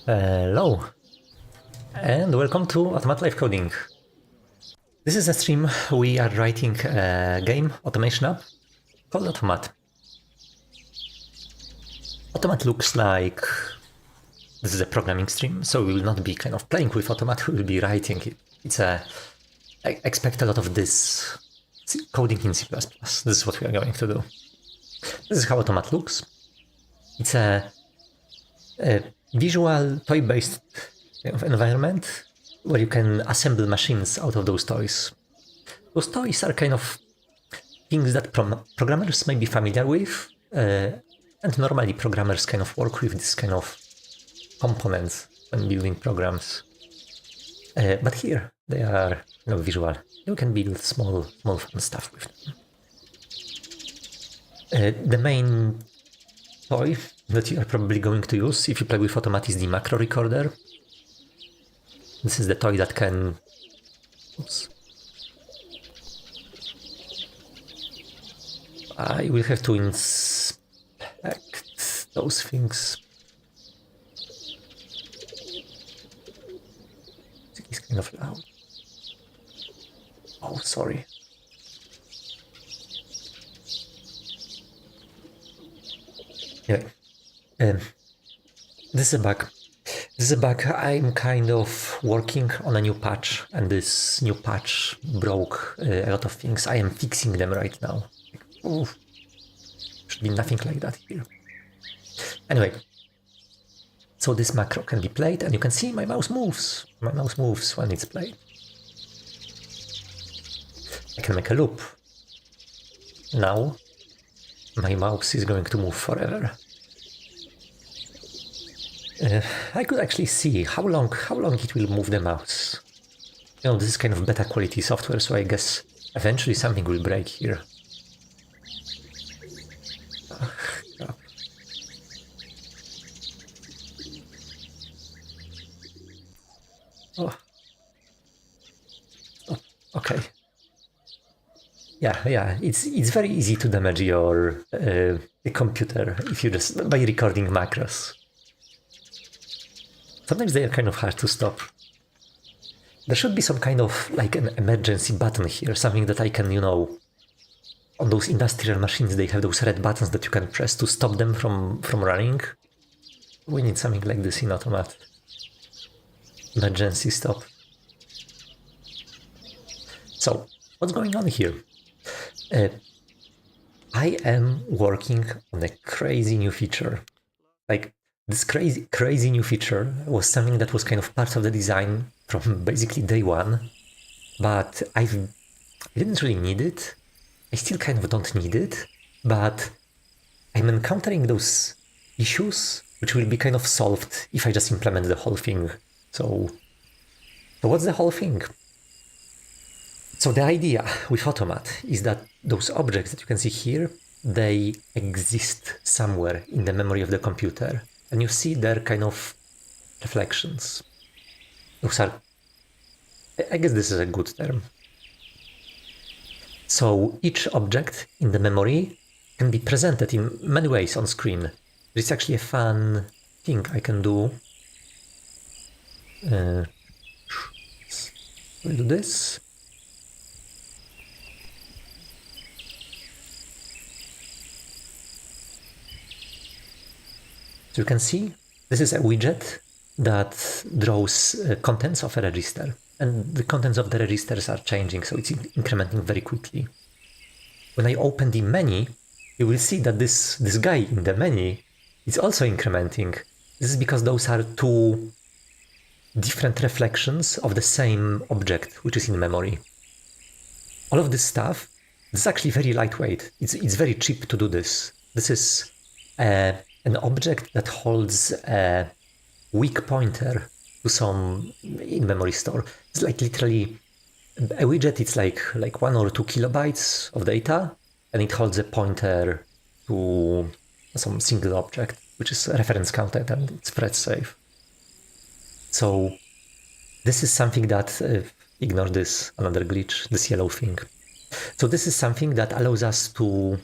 Hello, and welcome to Automat Live Coding. This is a stream we are writing a game automation app called Automat. Automat looks like this is a programming stream, so we will not be kind of playing with Automat, we will be writing it. I expect a lot of this coding in C++. This is what we are going to do. This is how Automat looks. It's a visual toy-based environment where you can assemble machines out of those toys. Those toys are kind of things that programmers may be familiar with, and normally programmers kind of work with this kind of components when building programs. But here they are visual. You can build small fun stuff with them. The main toy that you are probably going to use if you play with Automat is the macro recorder. This is the toy that can... Oops. I will have to inspect those things. It's kind of loud. Oh, sorry. Yeah. This is a bug. This is a bug. I'm kind of working on a new patch, and this new patch broke a lot of things. I am fixing them right now. Ooh. Should be nothing like that here. Anyway, so this macro can be played, and you can see my mouse moves. My mouse moves when it's played. I can make a loop. Now, my mouse is going to move forever. I could actually see how long it will move the mouse. You know, this is kind of beta quality software, so I guess eventually something will break here. Oh. Oh, okay. Yeah, it's very easy to damage your computer if you just by recording macros. Sometimes they are kind of hard to stop. There should be some kind of like an emergency button here, something that I can, on those industrial machines they have those red buttons that you can press to stop them from running. We need something like this in Automat. Emergency stop. So, what's going on here? I am working on a crazy new feature. Like, this crazy new feature was something that was kind of part of the design from basically day one, but I didn't really need it. I still kind of don't need it, but I'm encountering those issues which will be kind of solved if I just implement the whole thing. So what's the whole thing? So the idea with Automat is that those objects that you can see here, they exist somewhere in the memory of the computer. And you see their kind of reflections. Those are... I guess this is a good term. So each object in the memory can be presented in many ways on screen. There's actually a fun thing I can do. We'll do this. So you can see this is a widget that draws contents of a register, and the contents of the registers are changing, so it's incrementing very quickly. When I open the menu, you will see that this guy in the menu is also incrementing. This is because those are two different reflections of the same object, which is in memory. All of this stuff, this is actually very lightweight. It's very cheap to do this. This is an object that holds a weak pointer to some in-memory store. It's like literally a widget. It's like 1 or 2 kilobytes of data, and it holds a pointer to some single object, which is reference counted and it's thread safe. So this is something that ignore this another glitch, this yellow thing. So this is something that allows us to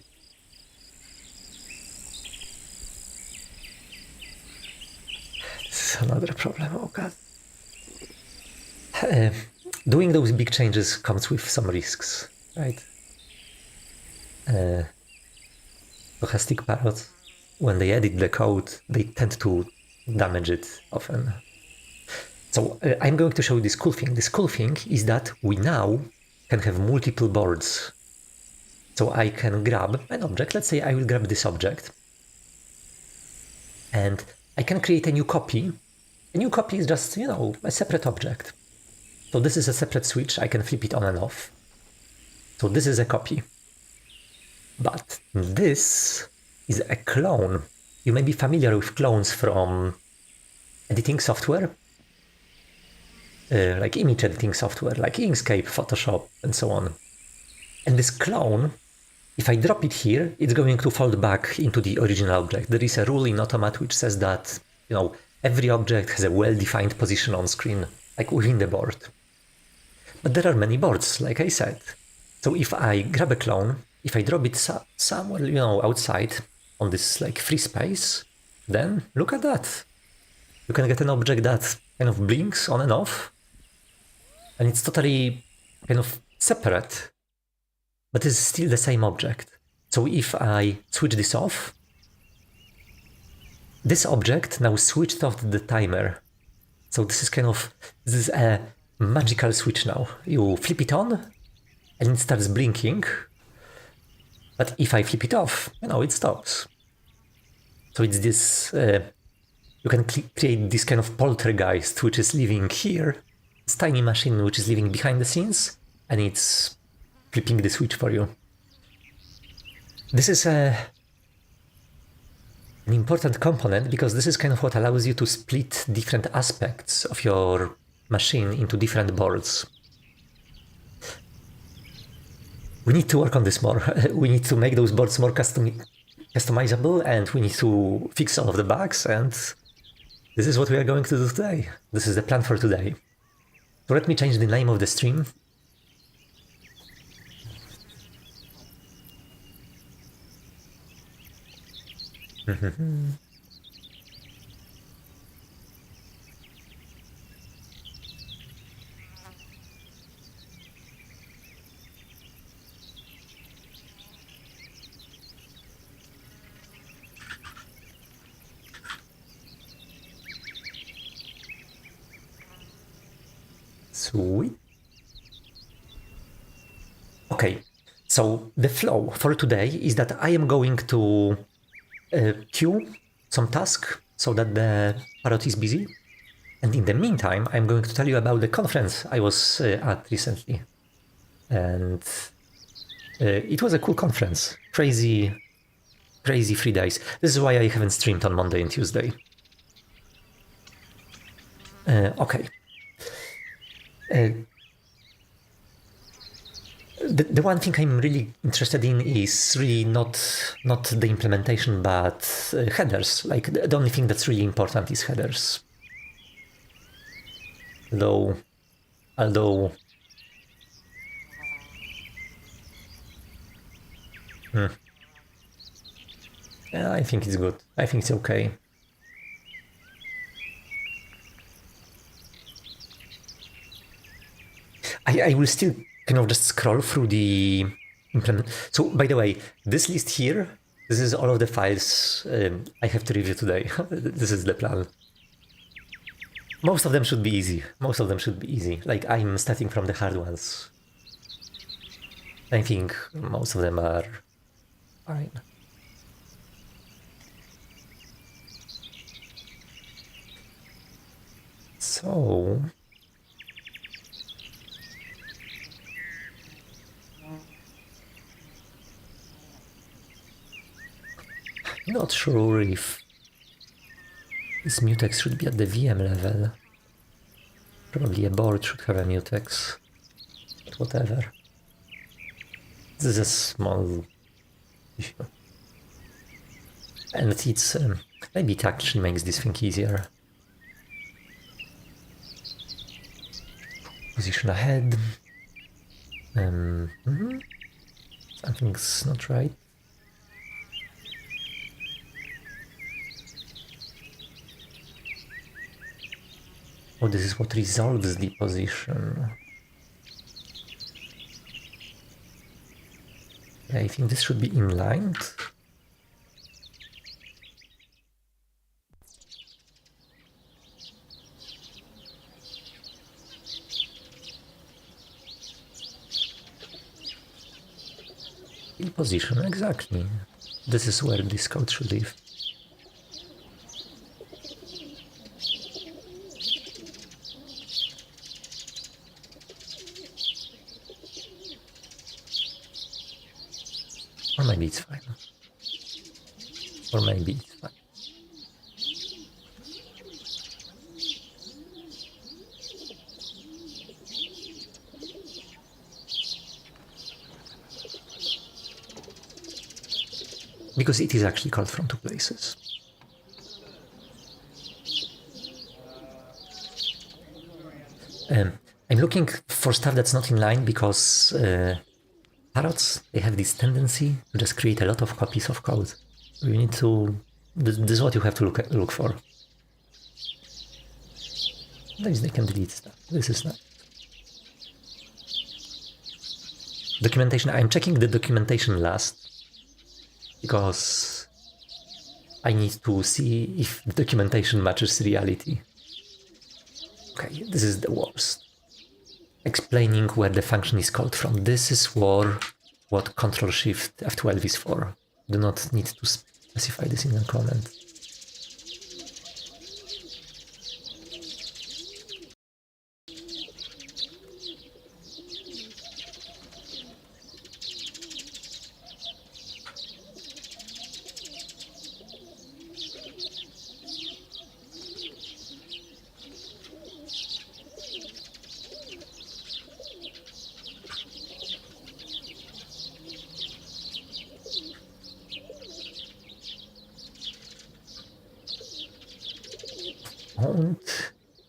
another problem. Oh god. Doing those big changes comes with some risks, right? Stochastic parrots, when they edit the code, they tend to damage it often. So I'm going to show you this cool thing. This cool thing is that we now can have multiple boards. So I can grab an object. Let's say I will grab this object. And I can create a new copy. A new copy is just, a separate object. So this is a separate switch. I can flip it on and off. So this is a copy. But this is a clone. You may be familiar with clones from editing software, like image editing software, like Inkscape, Photoshop, and so on. And this clone, if I drop it here, it's going to fold back into the original object. There is a rule in Automat which says that, every object has a well-defined position on screen, like within the board. But there are many boards, like I said. So if I grab a clone, if I drop it somewhere, outside on this like free space, then look at that. You can get an object that kind of blinks on and off, and it's totally kind of separate, but it's still the same object. So if I switch this off, this object now switched off the timer. So this is a magical switch now. You flip it on, and it starts blinking. But if I flip it off, it stops. So it's this, you can create this kind of poltergeist which is living here, this tiny machine which is living behind the scenes, and it's flipping the switch for you. This is an important component because this is kind of what allows you to split different aspects of your machine into different boards. We need to work on this more. We need to make those boards more customizable, and we need to fix all of the bugs, and this is what we are going to do today. This is the plan for today. So let me change the name of the stream. Sweet. Okay, so the flow for today is that I am going to queue some task so that the parrot is busy. And in the meantime, I'm going to tell you about the conference I was at recently. And it was a cool conference. Crazy 3 days. This is why I haven't streamed on Monday and Tuesday. Okay. The one thing I'm really interested in is really not the implementation, but headers. Like the only thing that's really important is headers. Although yeah, I think it's good. I think it's okay. I will still kind of just scroll through the implement. So by the way, this list here, this is all of the files I have to review today. This is the plan. Most of them should be easy. Like I'm starting from the hard ones. I think most of them are fine. So not sure if this mutex should be at the VM level. Probably a board should have a mutex, but whatever. This is a small issue. And it's maybe it actually makes this thing easier. Position ahead. Something's not right. Oh, this is what resolves the position. I think this should be inlined. In position, exactly. This is where this code should live. Or maybe it's fine. Or maybe it's fine. Because it is actually called from two places. I'm looking for stuff that's not in line because parrots, they have this tendency to just create a lot of copies of code. You need to... This is what you have to look for. Sometimes they can delete stuff. This is not. Documentation. I'm checking the documentation last because I need to see if the documentation matches reality. Okay, this is the worst. Explaining where the function is called from. This is for what Ctrl-Shift F12 is for. Do not need to specify this in a comment.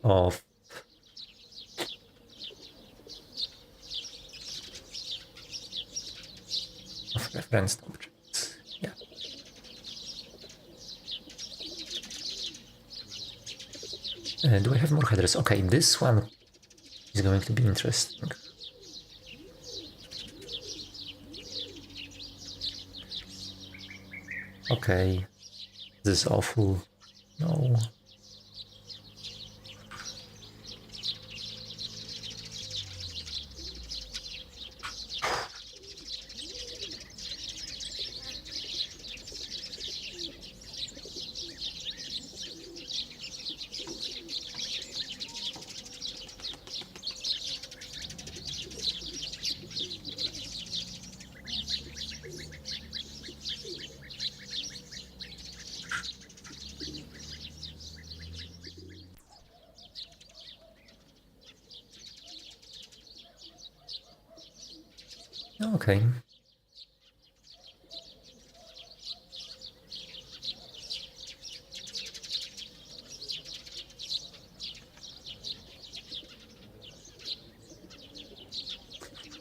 Of referenced objects. Yeah. Do I have more headers? Okay, this one is going to be interesting. Okay, this is awful. No. Okay.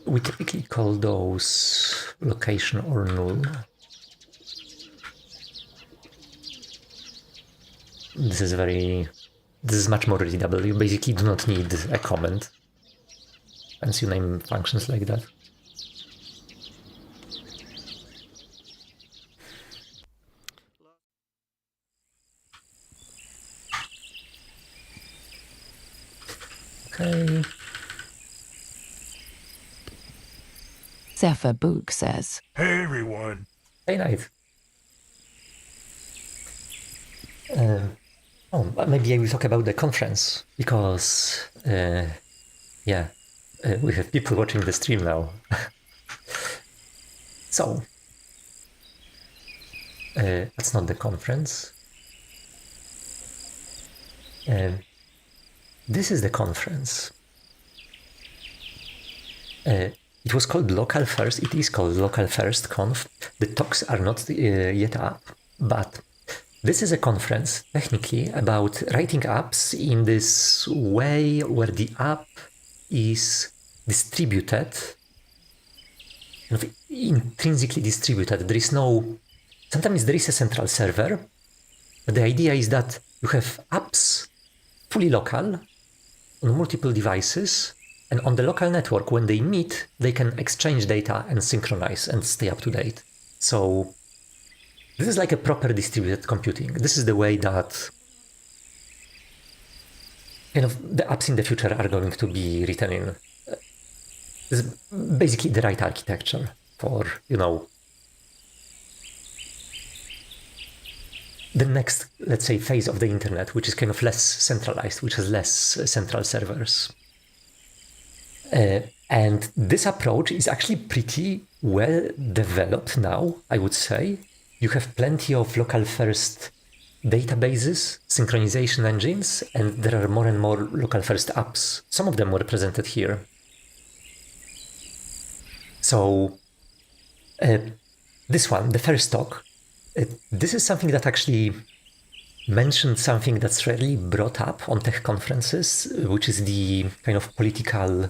We typically call those location or null. This is much more readable. You basically do not need a comment once you name functions like that. Okay. Zephyr Book says, Hey everyone. Hey, Knight. Maybe I will talk about the conference because, yeah, we have people watching the stream now. So, that's not the conference. This is the conference. It was called Local First. It is called Local First Conf. The talks are not yet up, but this is a conference, technically, about writing apps in this way where the app is distributed, kind of intrinsically distributed. There is no... Sometimes there is a central server, but the idea is that you have apps fully local on multiple devices, and on the local network, when they meet, they can exchange data and synchronize and stay up to date. So this is like a proper distributed computing. This is the way that kind of the apps in the future are going to be written in. This is basically the right architecture for, the next, let's say, phase of the internet, which is kind of less centralized, which has less central servers. And this approach is actually pretty well developed now, I would say. You have plenty of local first databases, synchronization engines, and there are more and more local first apps. Some of them were presented here. So this one, the first talk, this is something that actually mentioned something that's rarely brought up on tech conferences, which is the kind of political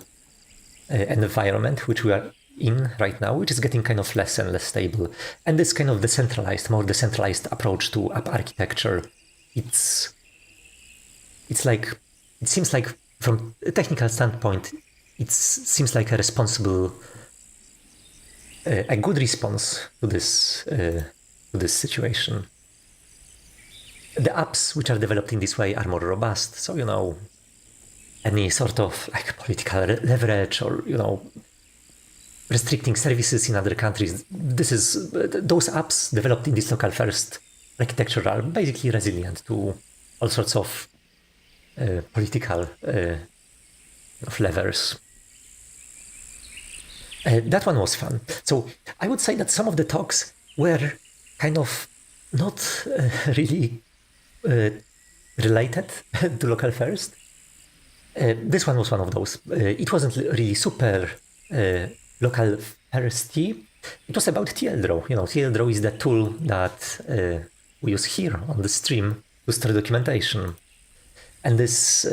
environment which we are in right now, which is getting kind of less and less stable. And this kind of more decentralized approach to app architecture, it seems like from a technical standpoint, it seems like a good response to this situation. The apps which are developed in this way are more robust, so any sort of like political leverage or restricting services in other countries, those apps developed in this local first architecture are basically resilient to all sorts of political levers. That one was fun. So I would say that some of the talks were kind of not really related to local first. This one was one of those. It wasn't really super local firsty. It was about TLDraw. TLDraw is the tool that we use here on the stream to store documentation. And this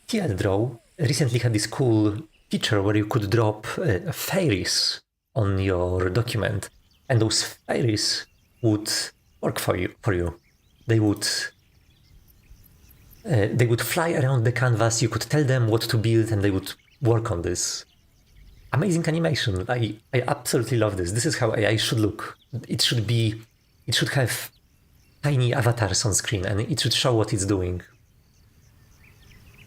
TLDraw recently had this cool feature where you could drop fairies on your document, and those fairies would work for you. They would fly around the canvas. You could tell them what to build, and they would work on this. Amazing animation. I absolutely love this. This is how AI should look. It should have tiny avatars on screen, and it should show what it's doing.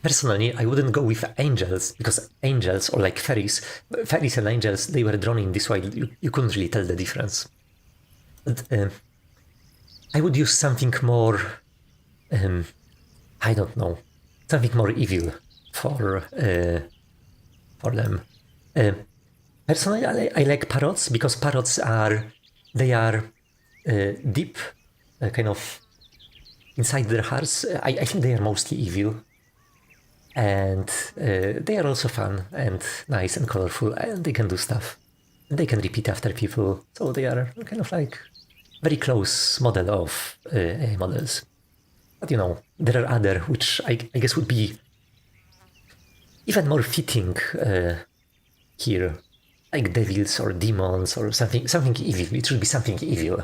Personally, I wouldn't go with angels, because angels, or like fairies and angels, they were drawn in this way. You couldn't really tell the difference. But I would use something more, I don't know, something more evil for them. Personally, I like parrots, because parrots are deep, kind of inside their hearts. I think they are mostly evil. And they are also fun and nice and colorful, and they can do stuff. And they can repeat after people, so they are kind of like very close model of AI models. But there are other which I guess would be even more fitting here, like devils or demons or something evil. It should be something evil.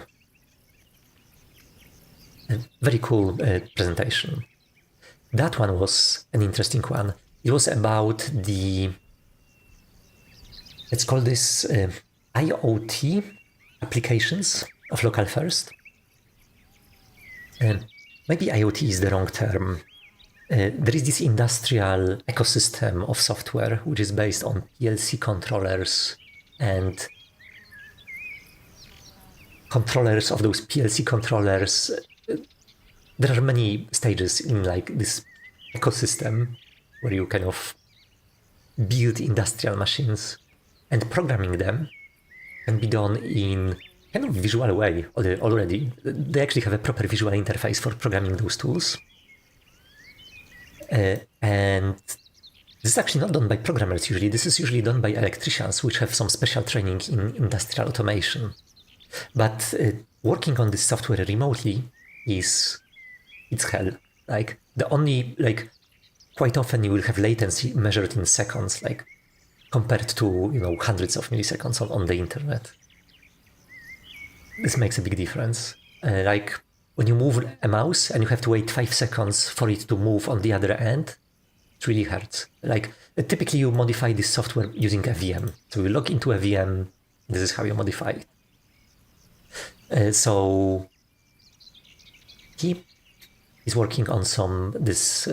A very cool presentation. That one was an interesting one. It was about let's call this IoT applications of local first. Maybe IoT is the wrong term. There is this industrial ecosystem of software which is based on PLC controllers, and controllers of those PLC controllers. There are many stages in like this ecosystem where you kind of build industrial machines, and programming them can be done in kind of visual way already. They actually have a proper visual interface for programming those tools. And this is actually not done by programmers usually. This is usually done by electricians, which have some special training in industrial automation. But working on this software remotely it's hell. Like quite often you will have latency measured in seconds, like compared to hundreds of milliseconds on the internet. This makes a big difference. Like when you move a mouse and you have to wait 5 seconds for it to move on the other end, It really hurts. Like typically you modify this software using a VM. So you log into a VM. This is how you modify it. So he is working on this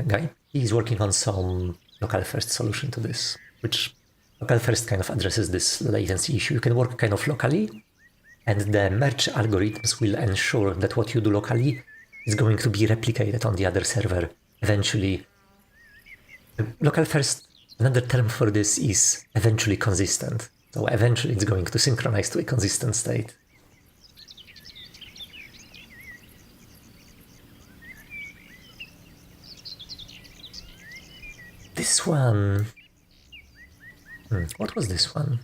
guy. He's working on some local first solution to this, which local first kind of addresses this latency issue. You can work kind of locally, and the merge algorithms will ensure that what you do locally is going to be replicated on the other server eventually. Local first, another term for this is eventually consistent. So eventually it's going to synchronize to a consistent state. This one... what was this one?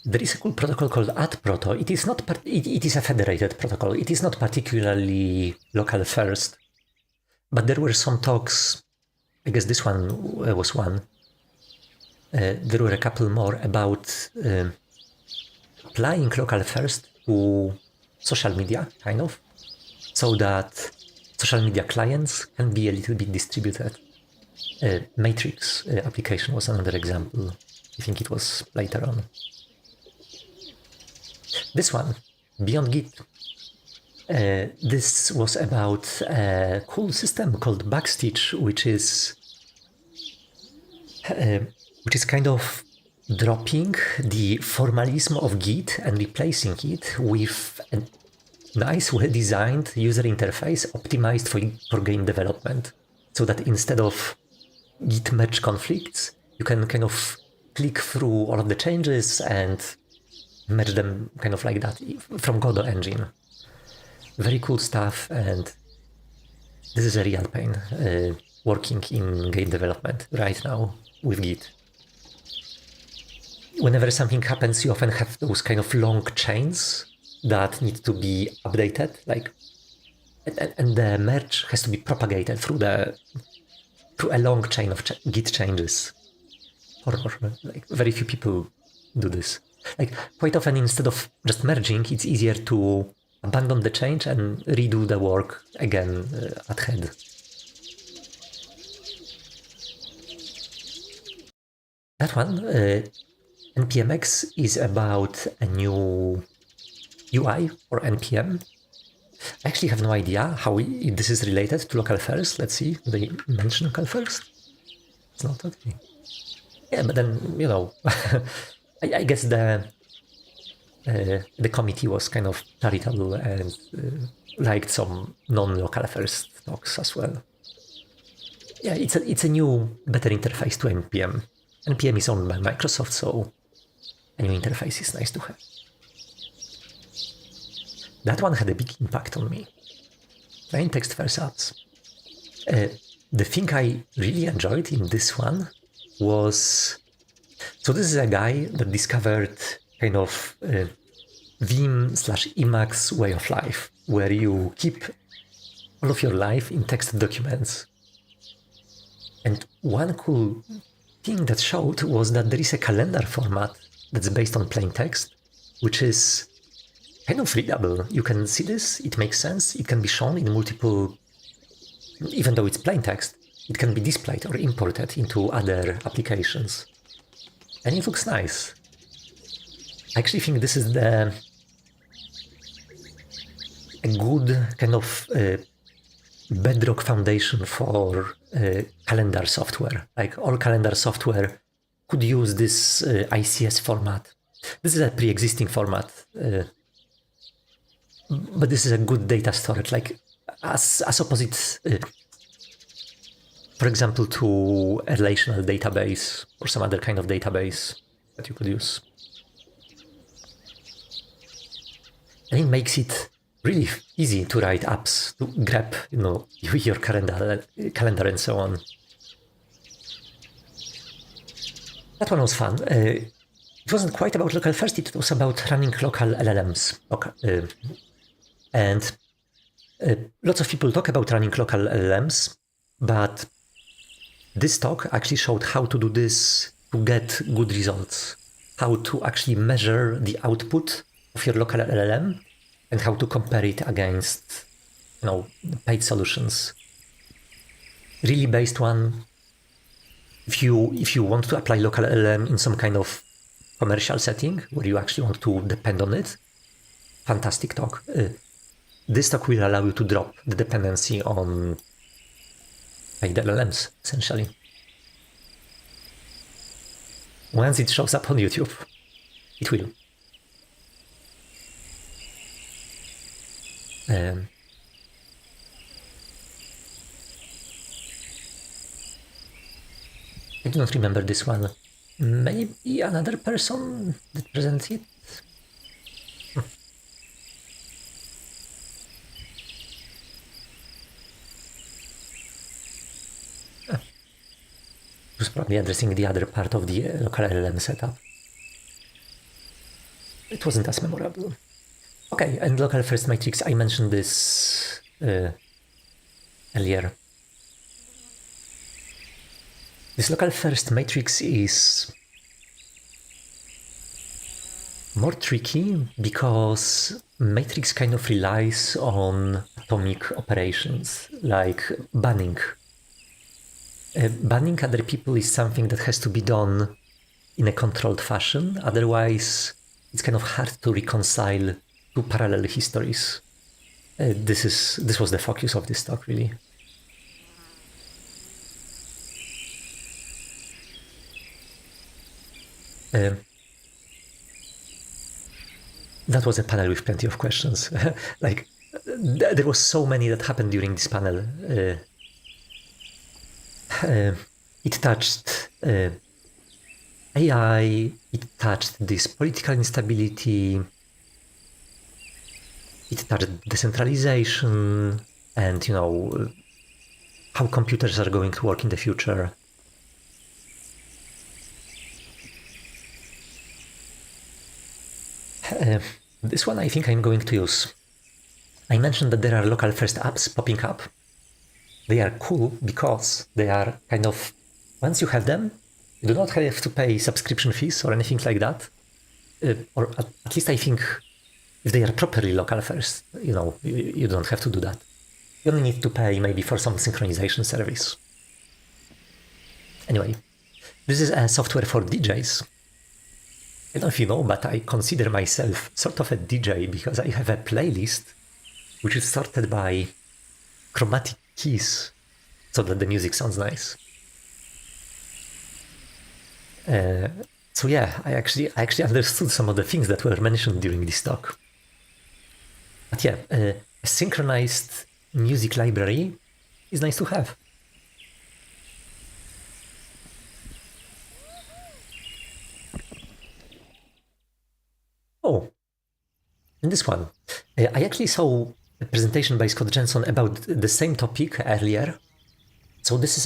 There is a cool protocol called AdProto. It is not. It is a federated protocol. It is not particularly local first, but there were some talks. I guess this one was one. There were a couple more about applying local first to social media, kind of, so that social media clients can be a little bit distributed. Matrix application was another example. I think it was later on. This one, Beyond Git. This was about a cool system called Backstitch, which is kind of dropping the formalism of Git and replacing it with a nice, well-designed user interface optimized for game development. So that instead of Git merge conflicts, you can kind of click through all of the changes and merge them kind of like that from Godot engine. Very cool stuff, and this is a real pain working in game development right now with Git. Whenever something happens, you often have those kind of long chains that need to be updated, like, and the merge has to be propagated through a long chain of Git changes. Like very few people do this. Like quite often, instead of just merging, it's easier to abandon the change and redo the work again at head. That one, NPMX, is about a new UI for NPM. I actually have no idea how this is related to local first. Let's see, do they mention local first? It's not okay. Yeah, but then, you know, I guess the committee was kind of charitable and liked some non-local first talks as well. Yeah, it's a new, better interface to NPM. NPM is owned by Microsoft, so a new interface is nice to have. That one had a big impact on me. Plain text first apps. The thing I really enjoyed in this one was, so this is a guy that discovered kind of Vim/Emacs way of life, where you keep all of your life in text documents. And one cool thing that showed was that there is a calendar format that's based on plain text, which is kind of readable. You can see this, it makes sense, it can be shown in multiple, even though it's plain text, it can be displayed or imported into other applications. And it looks nice. I actually think this is a good kind of bedrock foundation for calendar software. Like all calendar software could use this ICS format. This is a pre-existing format, but this is a good data storage, like as opposite, for example, to a relational database or some other kind of database that you could use. And it makes it really easy to write apps to grab, you know, your calendar and so on. That one was fun. It wasn't quite about local first, it was about running local LLMs. And lots of people talk about running local LLMs, but this talk actually showed how to do this to get good results, how to actually measure the output of your local LLM, and how to compare it against, paid solutions. Really based one. If you want to apply local LLM in some kind of commercial setting where you actually want to depend on it, fantastic talk. This talk will allow you to drop the dependency on paid LLMs, essentially. Once it shows up on YouTube, it will. I do not remember this one. Maybe another person that presents it? It was probably addressing the other part of the local LLM setup. It wasn't as memorable. Okay, and local first matrix, I mentioned this earlier. This local first matrix is more tricky because matrix kind of relies on atomic operations like banning. Banning other people is something that has to be done in a controlled fashion, otherwise it's kind of hard to reconcile two parallel histories. This was the focus of this talk, really. That was a panel with plenty of questions. Like, there was so many that happened during this panel. It touched AI, it touched this political instability, it touched decentralization, and, how computers are going to work in the future. This one I think I'm going to use. I mentioned that there are local first apps popping up. They are cool because they are kind of, once you have them, you do not have to pay subscription fees or anything like that. Or at least I think if they are properly local first, you don't have to do that. You only need to pay maybe for some synchronization service. Anyway, this is a software for DJs. I don't know if you know, but I consider myself sort of a DJ because I have a playlist which is sorted by chromatic keys so that the music sounds nice. So yeah, I actually understood some of the things that were mentioned during this talk. But yeah, a synchronized music library is nice to have. Oh, and this one. I actually saw a presentation by Scott Jensen about the same topic earlier. So this is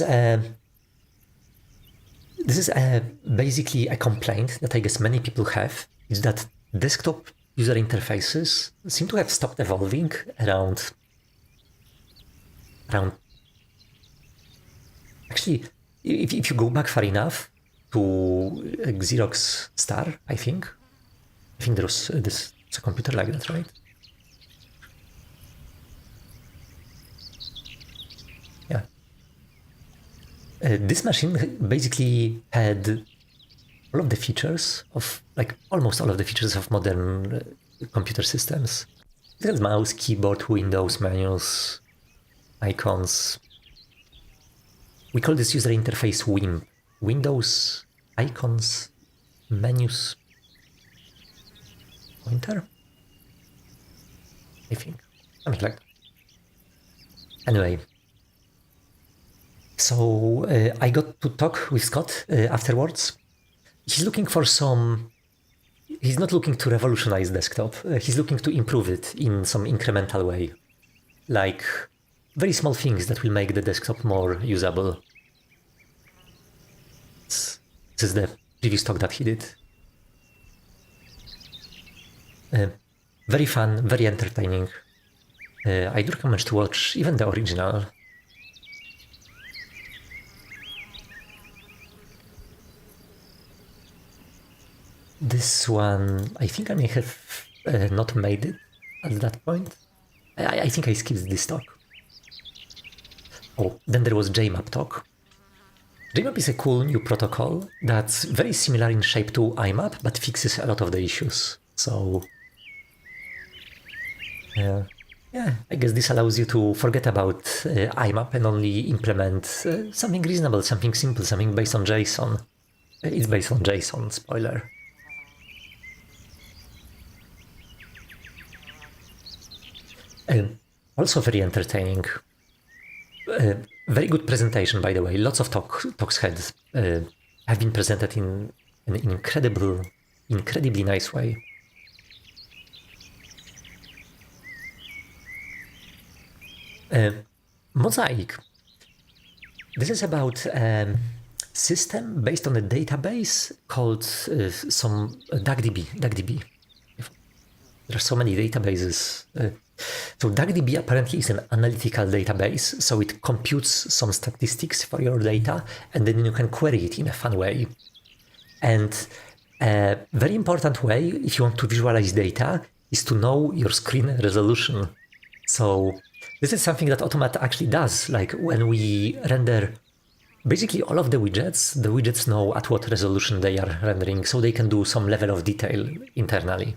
basically a complaint that I guess many people have, is that desktop user interfaces seem to have stopped evolving around actually, if you go back far enough to Xerox Star, I think there was this a computer like that, right? Yeah. This machine basically had all of the features of, like, almost all of the features of modern computer systems. It has mouse, keyboard, windows, menus, icons. We call this user interface WIMP. Windows, icons, menus, pointer? I think. Something like that. Anyway. So I got to talk with Scott afterwards. He's looking for he's not looking to revolutionize desktop. He's looking to improve it in some incremental way. Like very small things that will make the desktop more usable. This is the previous talk that he did. Very fun, very entertaining. I do recommend to watch even the original. This one, I think I may have not made it at that point. I think I skipped this talk. Oh, then there was JMap talk. JMap is a cool new protocol that's very similar in shape to IMAP, but fixes a lot of the issues. So, yeah, I guess this allows you to forget about IMAP and only implement something reasonable, something simple, something based on JSON. It's based on JSON, spoiler. Also very entertaining. Very good presentation, by the way. Lots of talks have been presented in an incredibly nice way. Mosaic. This is about system based on a database called some DuckDB. There are so many databases. So DuckDB apparently is an analytical database, so it computes some statistics for your data, and then you can query it in a fun way. And a very important way, if you want to visualize data, is to know your screen resolution. So this is something that Automat actually does. Like when we render basically all of the widgets know at what resolution they are rendering, so they can do some level of detail internally.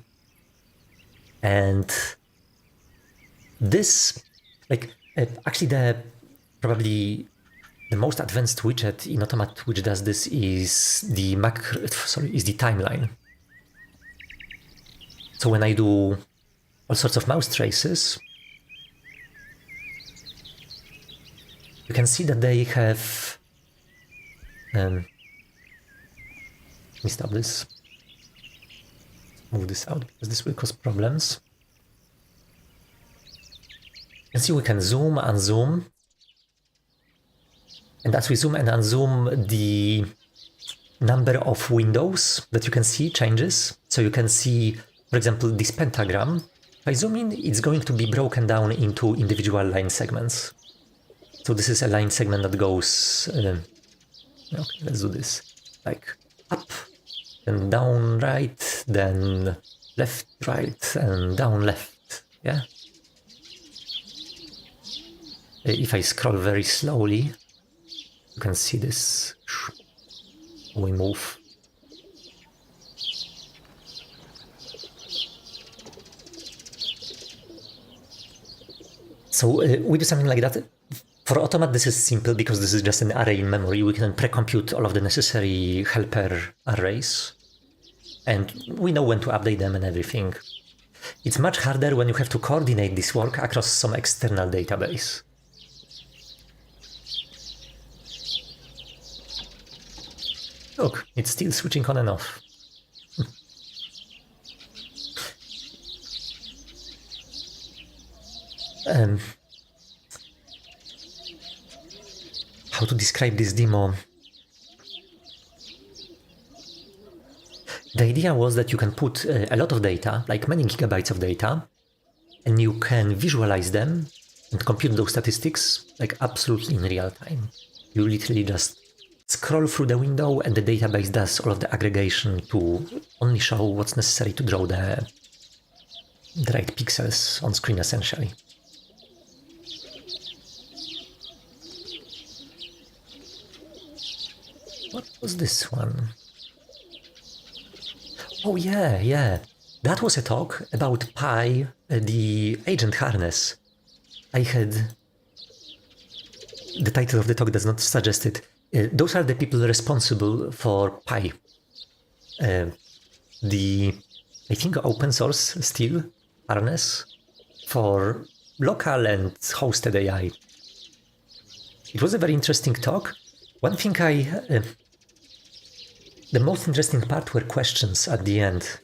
And this, actually probably the most advanced widget in Automat which does this is the timeline. So when I do all sorts of mouse traces, you can see that they have... let me stop this. Move this out because this will cause problems. You can see we can zoom, unzoom. And as we zoom and unzoom, the number of windows that you can see changes. So you can see, for example, this pentagram. If I zoom in, it's going to be broken down into individual line segments. So this is a line segment that goes... okay, let's do this. Like up, then down, right, then left, right, and down, left. Yeah. If I scroll very slowly, you can see this. We move. So we do something like that. For Automat, this is simple because this is just an array in memory. We can pre-compute all of the necessary helper arrays, and we know when to update them and everything. It's much harder when you have to coordinate this work across some external database. Look, it's still switching on and off. How to describe this demo? The idea was that you can put a lot of data, like many gigabytes of data, and you can visualize them and compute those statistics like absolutely in real time. You literally just scroll through the window and the database does all of the aggregation to only show what's necessary to draw the right pixels on screen, essentially. What was this one? Oh yeah. That was a talk about Pi, the agent harness. I had... The title of the talk does not suggest it. Those are the people responsible for Pi. The, I think, open source still harness for local and hosted AI. It was a very interesting talk. One thing the most interesting part were questions at the end,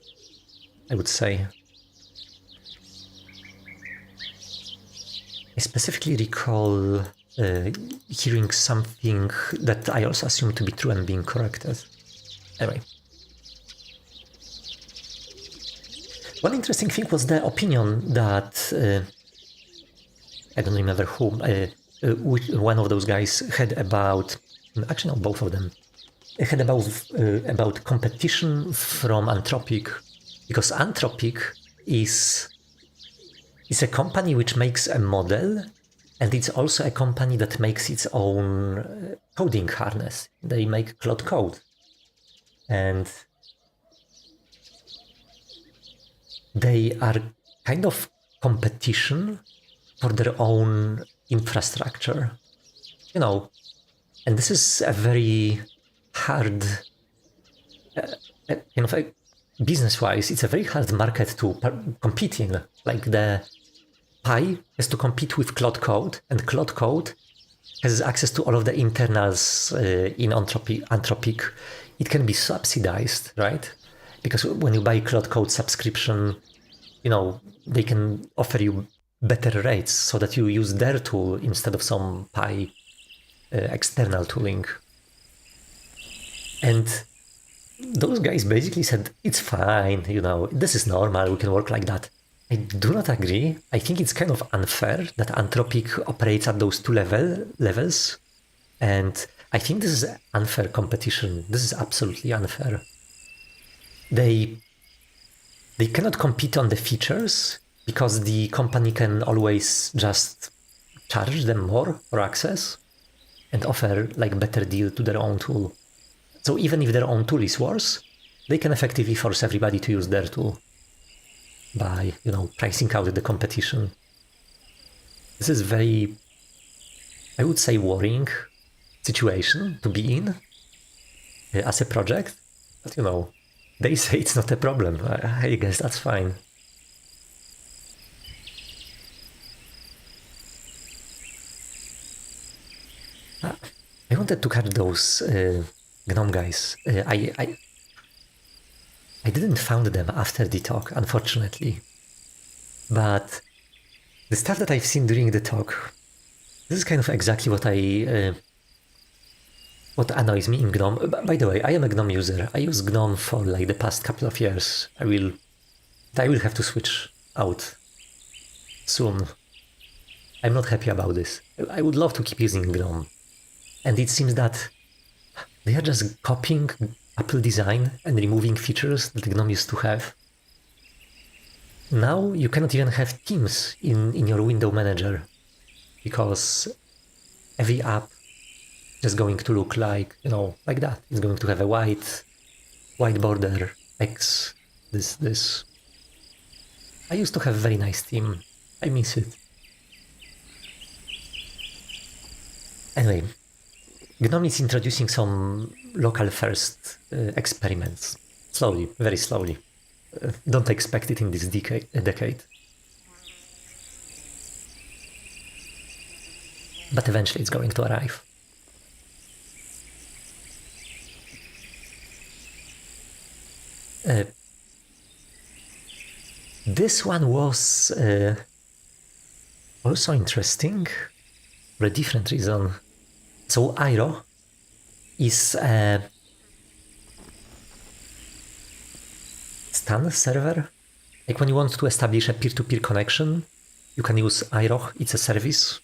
I would say. I specifically recall hearing something that I also assumed to be true and being corrected. Anyway. One interesting thing was the opinion that, I don't remember who, one of those guys had about, actually no, both of them, had about competition from Anthropic, because Anthropic is a company which makes a model, and it's also a company that makes its own coding harness. They make Cloud Code, and they are kind of competition for their own infrastructure, you know. And this is a very hard, business-wise, it's a very hard market to compete in. Like the Pi has to compete with Cloud Code, and Cloud Code has access to all of the internals in Anthropic. It can be subsidized, right? Because when you buy Cloud Code subscription, they can offer you better rates so that you use their tool instead of some Pi external tooling. And those guys basically said, it's fine, this is normal, we can work like that. I do not agree. I think it's kind of unfair that Anthropic operates at those two levels. And I think this is unfair competition. This is absolutely unfair. They cannot compete on the features because the company can always just charge them more for access and offer like better deal to their own tool. So even if their own tool is worse, they can effectively force everybody to use their tool by, pricing out the competition. This is very, I would say, worrying situation to be in as a project. But, they say it's not a problem. I guess that's fine. I wanted to catch those GNOME guys. I didn't found them after the talk, unfortunately. But the stuff that I've seen during the talk, this is kind of exactly what what annoys me in GNOME. By the way, I am a GNOME user. I use GNOME for like the past couple of years. I will have to switch out soon. I'm not happy about this. I would love to keep using GNOME. And it seems that they are just copying Apple design and removing features that GNOME used to have. Now you cannot even have themes in your window manager because every app is going to look like, like that. It's going to have a white border, X, this. I used to have a very nice theme. I miss it. Anyway, GNOME is introducing some local first experiments. Slowly, very slowly. Don't expect it in this decade. But eventually it's going to arrive. This one was also interesting for a different reason. So Airo is a STAN server. Like when you want to establish a peer-to-peer connection, you can use Airo. It's a service.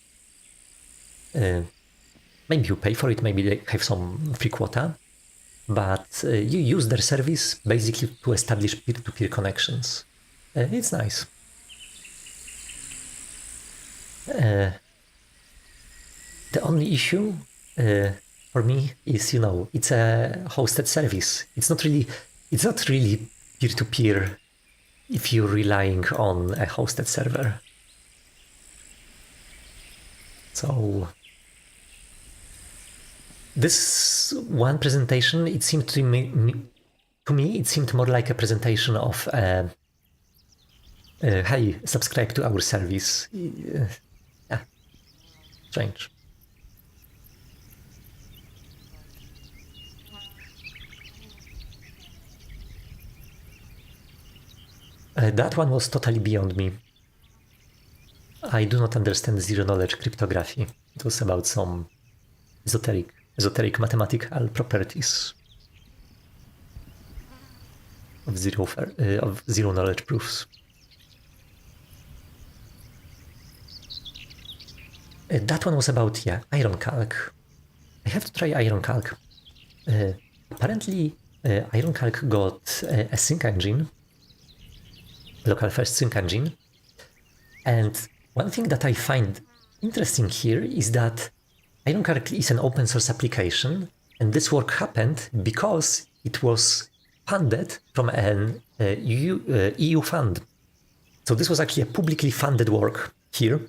Maybe you pay for it, maybe they have some free quota, but you use their service basically to establish peer-to-peer connections. It's nice. The only issue for me is, it's a hosted service. It's not really peer-to-peer if you're relying on a hosted server. So this one presentation, it seemed to me, it seemed more like a presentation of, hey, subscribe to our service. Yeah, strange. That one was totally beyond me. I do not understand zero-knowledge cryptography. It was about some esoteric mathematical properties of zero-knowledge proofs. That one was about, IronCalc. I have to try IronCalc. apparently IronCalc got a sync engine, local first sync engine. And one thing that I find interesting here is that IronCalc is an open source application, and this work happened because it was funded from an EU fund. So this was actually a publicly funded work here.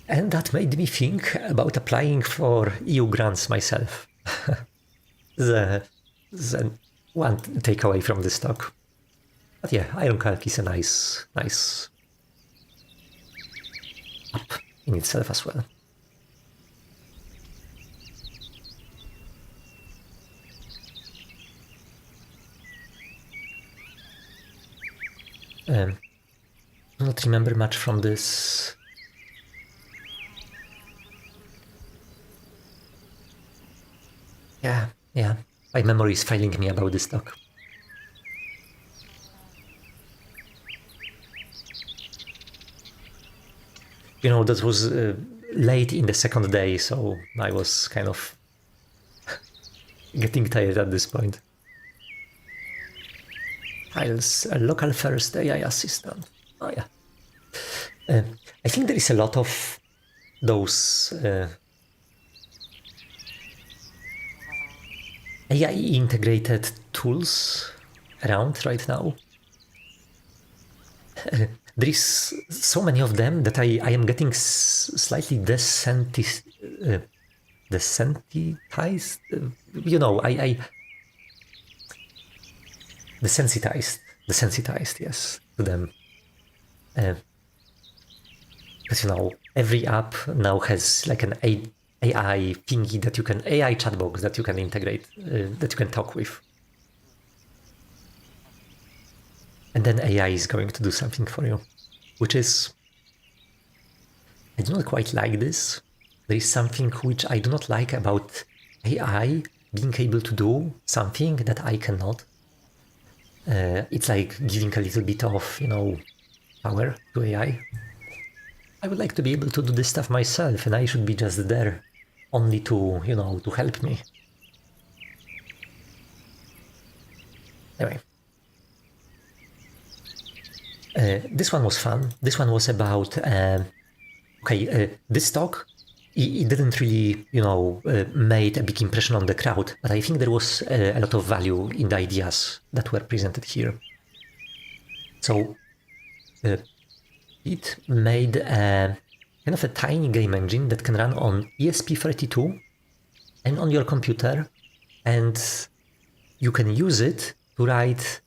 And that made me think about applying for EU grants myself. the one takeaway from this talk. But yeah, IronCalc is a nice app in itself as well. I don't remember much from this. Yeah. My memory is failing me about this talk. You know, that was late in the second day, so I was kind of getting tired at this point. Files, local first AI assistant. Oh yeah. I think there is a lot of those AI integrated tools around right now. There is so many of them that I am getting slightly desensitized. You know, I desensitized, yes, to them. Because, you know, every app now has like an AI thingy that you can, AI chatbox that you can integrate, that you can talk with. And then AI is going to do something for you, which is, I do not quite like this. There is something which I do not like about AI being able to do something that I cannot. It's like giving a little bit of, you know, power to AI. I would like to be able to do this stuff myself, and I should be just there only to, you know, to help me. Anyway. This one was fun. This one was about, this talk, it didn't really, you know, made a big impression on the crowd, but I think there was a lot of value in the ideas that were presented here. So it made a kind of a tiny game engine that can run on ESP32 and on your computer, and you can use it to write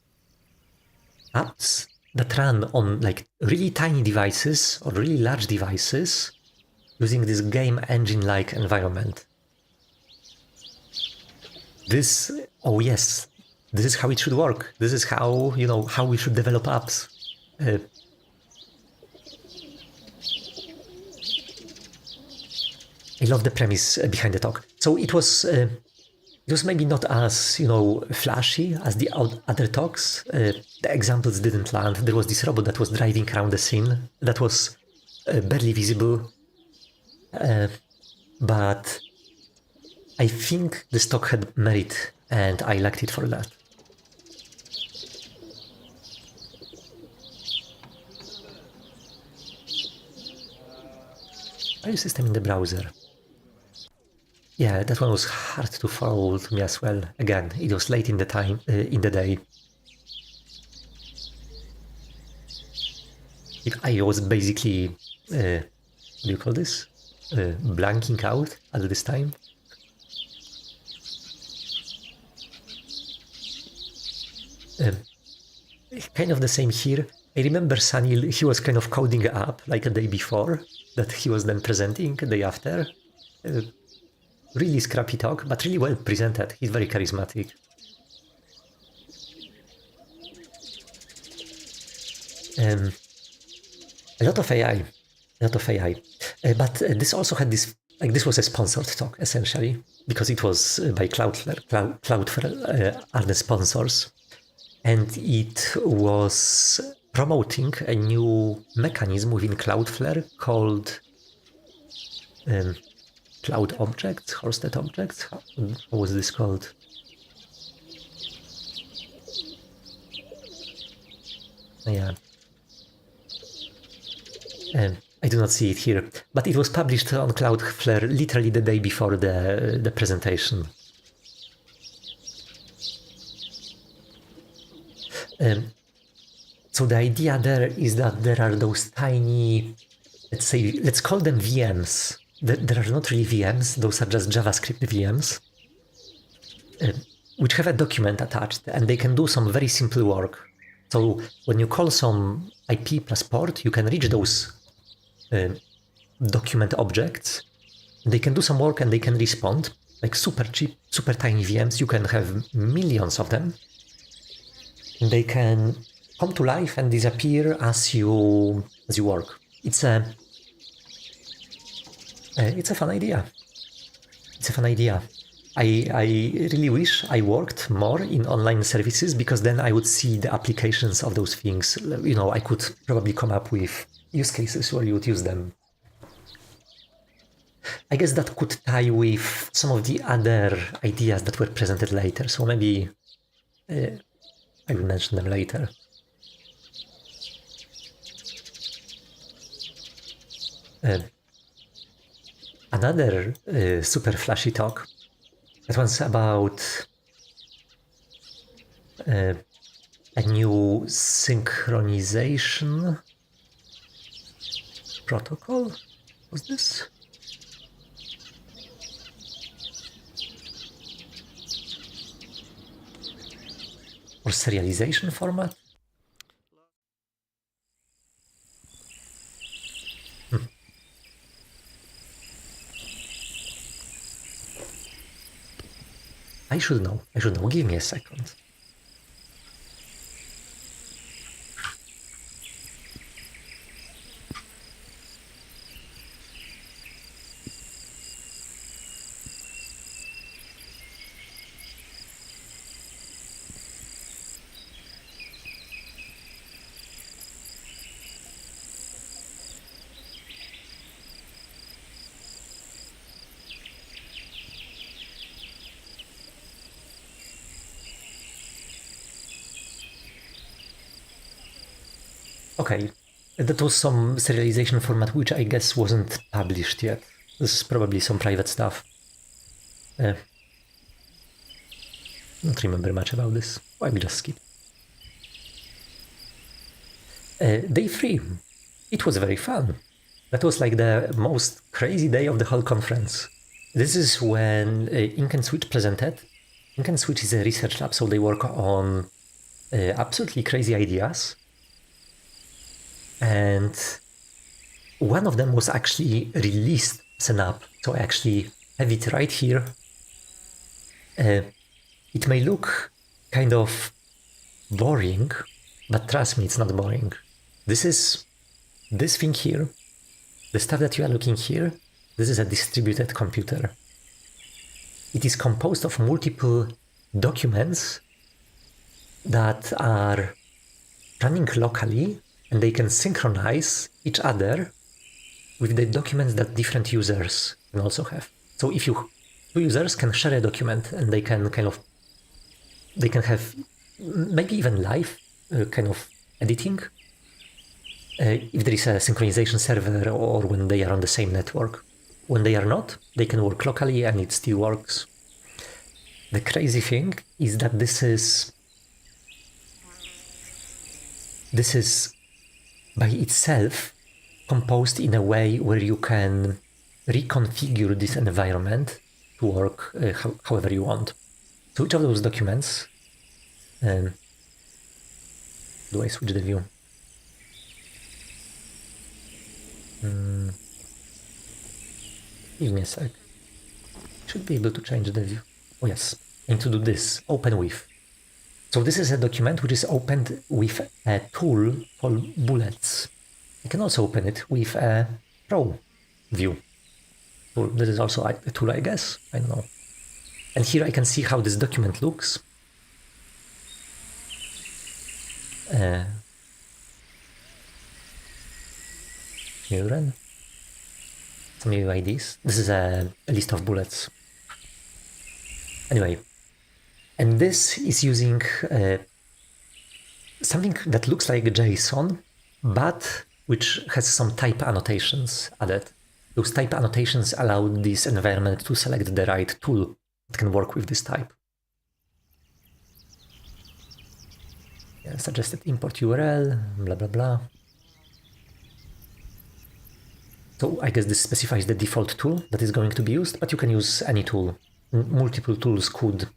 apps that run on like really tiny devices or really large devices using this game engine-like environment. This, oh yes, this is how it should work. This is how, you know, how we should develop apps. I love the premise behind the talk. So it was maybe not as, you know, flashy as the other talks. The examples didn't land. There was this robot that was driving around the scene that was barely visible. But I think this talk had merit, and I liked it for that. File system in the browser. Yeah, that one was hard to follow to me as well. Again, it was late in the time, in the day. I was basically, what do you call this? Blanking out at this time. Kind of the same here. I remember Sanil, he was kind of coding up like a day before that he was then presenting the day after. Really scrappy talk, but really well presented. He's very charismatic. A lot of AI. But this also had this, like this was a sponsored talk, essentially, because it was by Cloudflare. Cloudflare are the sponsors. And it was promoting a new mechanism within Cloudflare called cloud objects, hosted objects. How was this called? Yeah. I do not see it here, but it was published on Cloudflare literally the day before the presentation. So the idea there is that there are those tiny, let's call them VMs. There are not really VMs, those are just JavaScript VMs, which have a document attached, and they can do some very simple work. So when you call some IP plus port, you can reach those document objects. They can do some work and they can respond, like super cheap, super tiny VMs. You can have millions of them. And they can come to life and disappear as you work. It's a fun idea. It's a fun idea. I really wish I worked more in online services, because then I would see the applications of those things. You know, I could probably come up with use cases where you would use them. I guess that could tie with some of the other ideas that were presented later. So maybe I will mention them later. Another super flashy talk that was about a new synchronization protocol. Was this? Or serialization format? I should know. Give me a second. Okay, that was some serialization format which I guess wasn't published yet. This is probably some private stuff. Don't remember much about this. I will just skip. Day 3. It was very fun. That was like the most crazy day of the whole conference. This is when Ink and Switch presented. Ink and Switch is a research lab, so they work on absolutely crazy ideas. And one of them was actually released as an app. So I actually have it right here. It may look kind of boring, but trust me, it's not boring. This thing here, the stuff that you are looking here, this is a distributed computer. It is composed of multiple documents that are running locally, and they can synchronize each other with the documents that different users can also have. So if two users can share a document, and they can have maybe even live kind of editing, if there is a synchronization server or when they are on the same network. When they are not, they can work locally and it still works. The crazy thing is that this is by itself composed in a way where you can reconfigure this environment to work however you want. So each of those documents, do I switch the view? Give me a sec. Should be able to change the view. Oh yes, I need to do this, open with. So this is a document which is opened with a tool called bullets. I can also open it with a Pro view. Tool. This is also a tool, I guess. I don't know. And here I can see how this document looks. Children. some UIDs. This is a list of bullets. Anyway, and this is using something that looks like JSON, but which has some type annotations added. Those type annotations allow this environment to select the right tool that can work with this type. Yeah, suggested import URL, blah, blah, blah. So I guess this specifies the default tool that is going to be used, but you can use any tool. Multiple tools could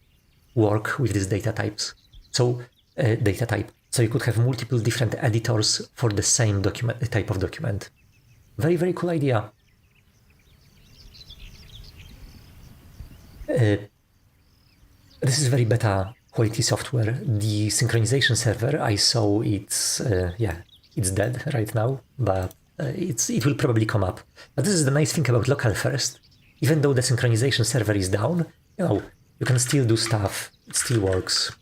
work with these data types. So data type. So you could have multiple different editors for the same document, type of document. Very, very cool idea. This is very beta quality software. The synchronization server, I saw it's dead right now, but it will probably come up. But this is the nice thing about local first. Even though the synchronization server is down, you can still do stuff. It still works.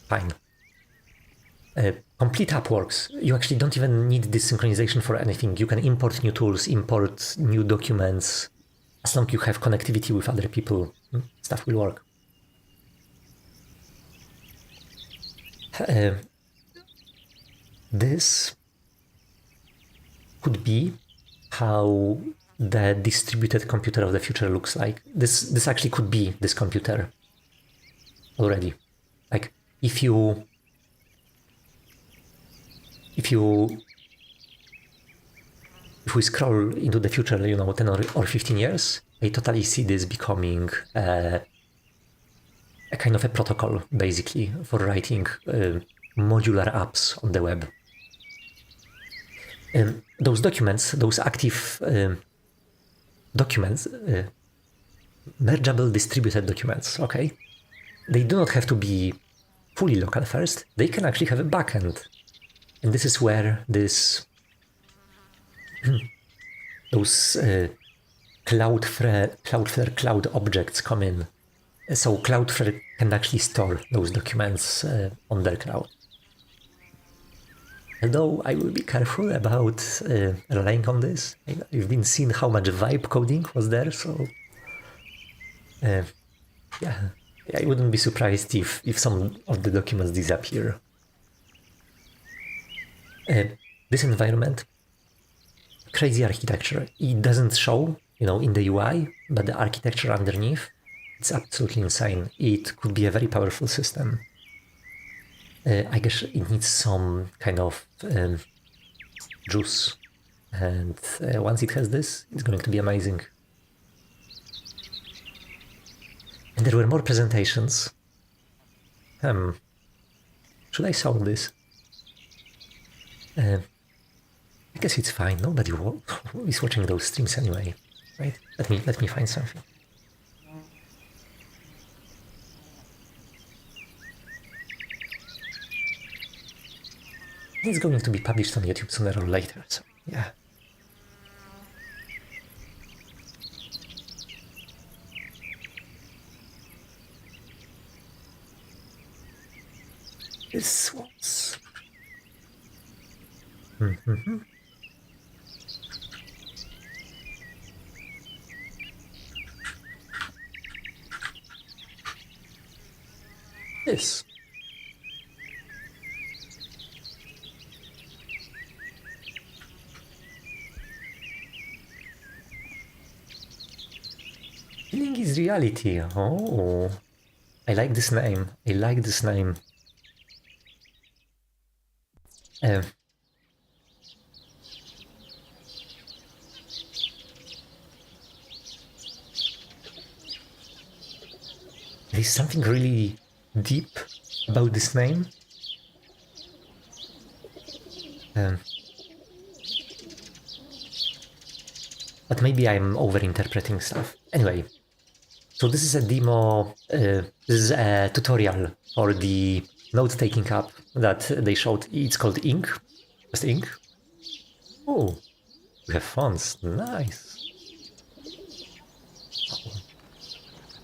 Fine. Complete app works. You actually don't even need this synchronization for anything. You can import new tools, import new documents. As long as you have connectivity with other people, stuff will work. This could be how the distributed computer of the future looks like. This actually could be this computer already. Like if we scroll into the future, 10 or 15 years, I totally see this becoming a kind of a protocol, basically, for writing modular apps on the web. Those documents, those active documents, mergeable distributed documents, okay? They do not have to be fully local first. They can actually have a backend. And this is where those Cloudflare cloud objects come in. So Cloudflare can actually store those documents on their cloud. Although I will be careful about relying on this. I've been seeing how much vibe coding was there, so yeah, I wouldn't be surprised if some of the documents disappear. This environment, crazy architecture. It doesn't show, in the UI, but the architecture underneath, it's absolutely insane. It could be a very powerful system. I guess it needs some kind of juice. And once it has this, it's going to be amazing. And there were more presentations. Should I solve this? I guess it's fine. Nobody is watching those streams anyway, right? Let me find something. It's going to be published on YouTube sooner or later, so yeah. This was... This. Feeling is reality. Oh, I like this name. There's something really deep about this name. But maybe I'm overinterpreting stuff. Anyway, so this is a demo, this is a tutorial for the note-taking app that they showed. It's called Ink, just Ink. Oh, we have fonts, nice. Oh.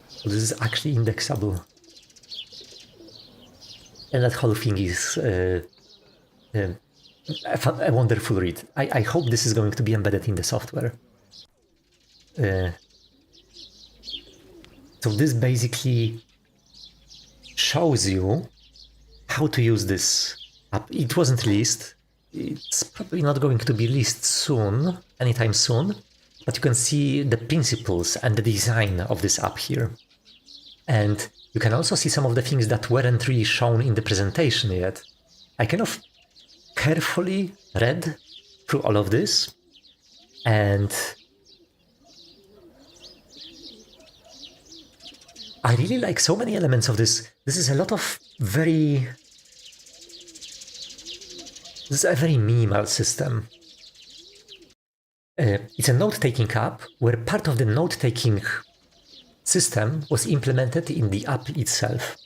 So this is actually indexable. And that whole thing is a wonderful read. I hope this is going to be embedded in the software. So this basically shows you how to use this app. It wasn't released. It's probably not going to be released soon, anytime soon, but you can see the principles and the design of this app here. And you can also see some of the things that weren't really shown in the presentation yet. I kind of carefully read through all of this, and I really like so many elements of this. This is a very minimal system. It's a note-taking app where part of the note-taking system was implemented in the app itself.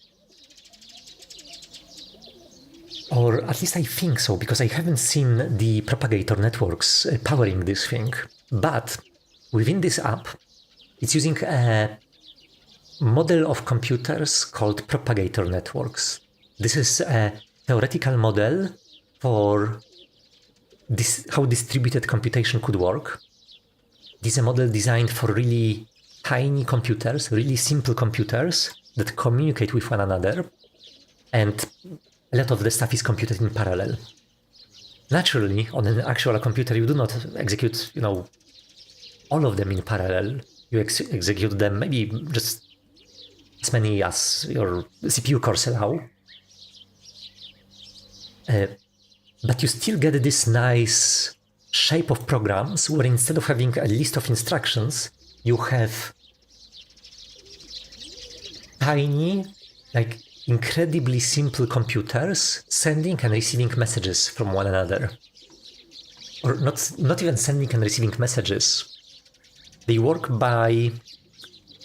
Or at least I think so, because I haven't seen the propagator networks powering this thing. But within this app, it's using a model of computers called propagator networks. This is a theoretical model for how distributed computation could work. This is a model designed for really tiny computers, really simple computers that communicate with one another, and a lot of the stuff is computed in parallel. Naturally, on an actual computer, you do not execute, all of them in parallel. You execute them maybe just as many as your CPU cores allow. But you still get this nice shape of programs where instead of having a list of instructions, you have tiny, incredibly simple computers sending and receiving messages from one another. Or not even sending and receiving messages. They work by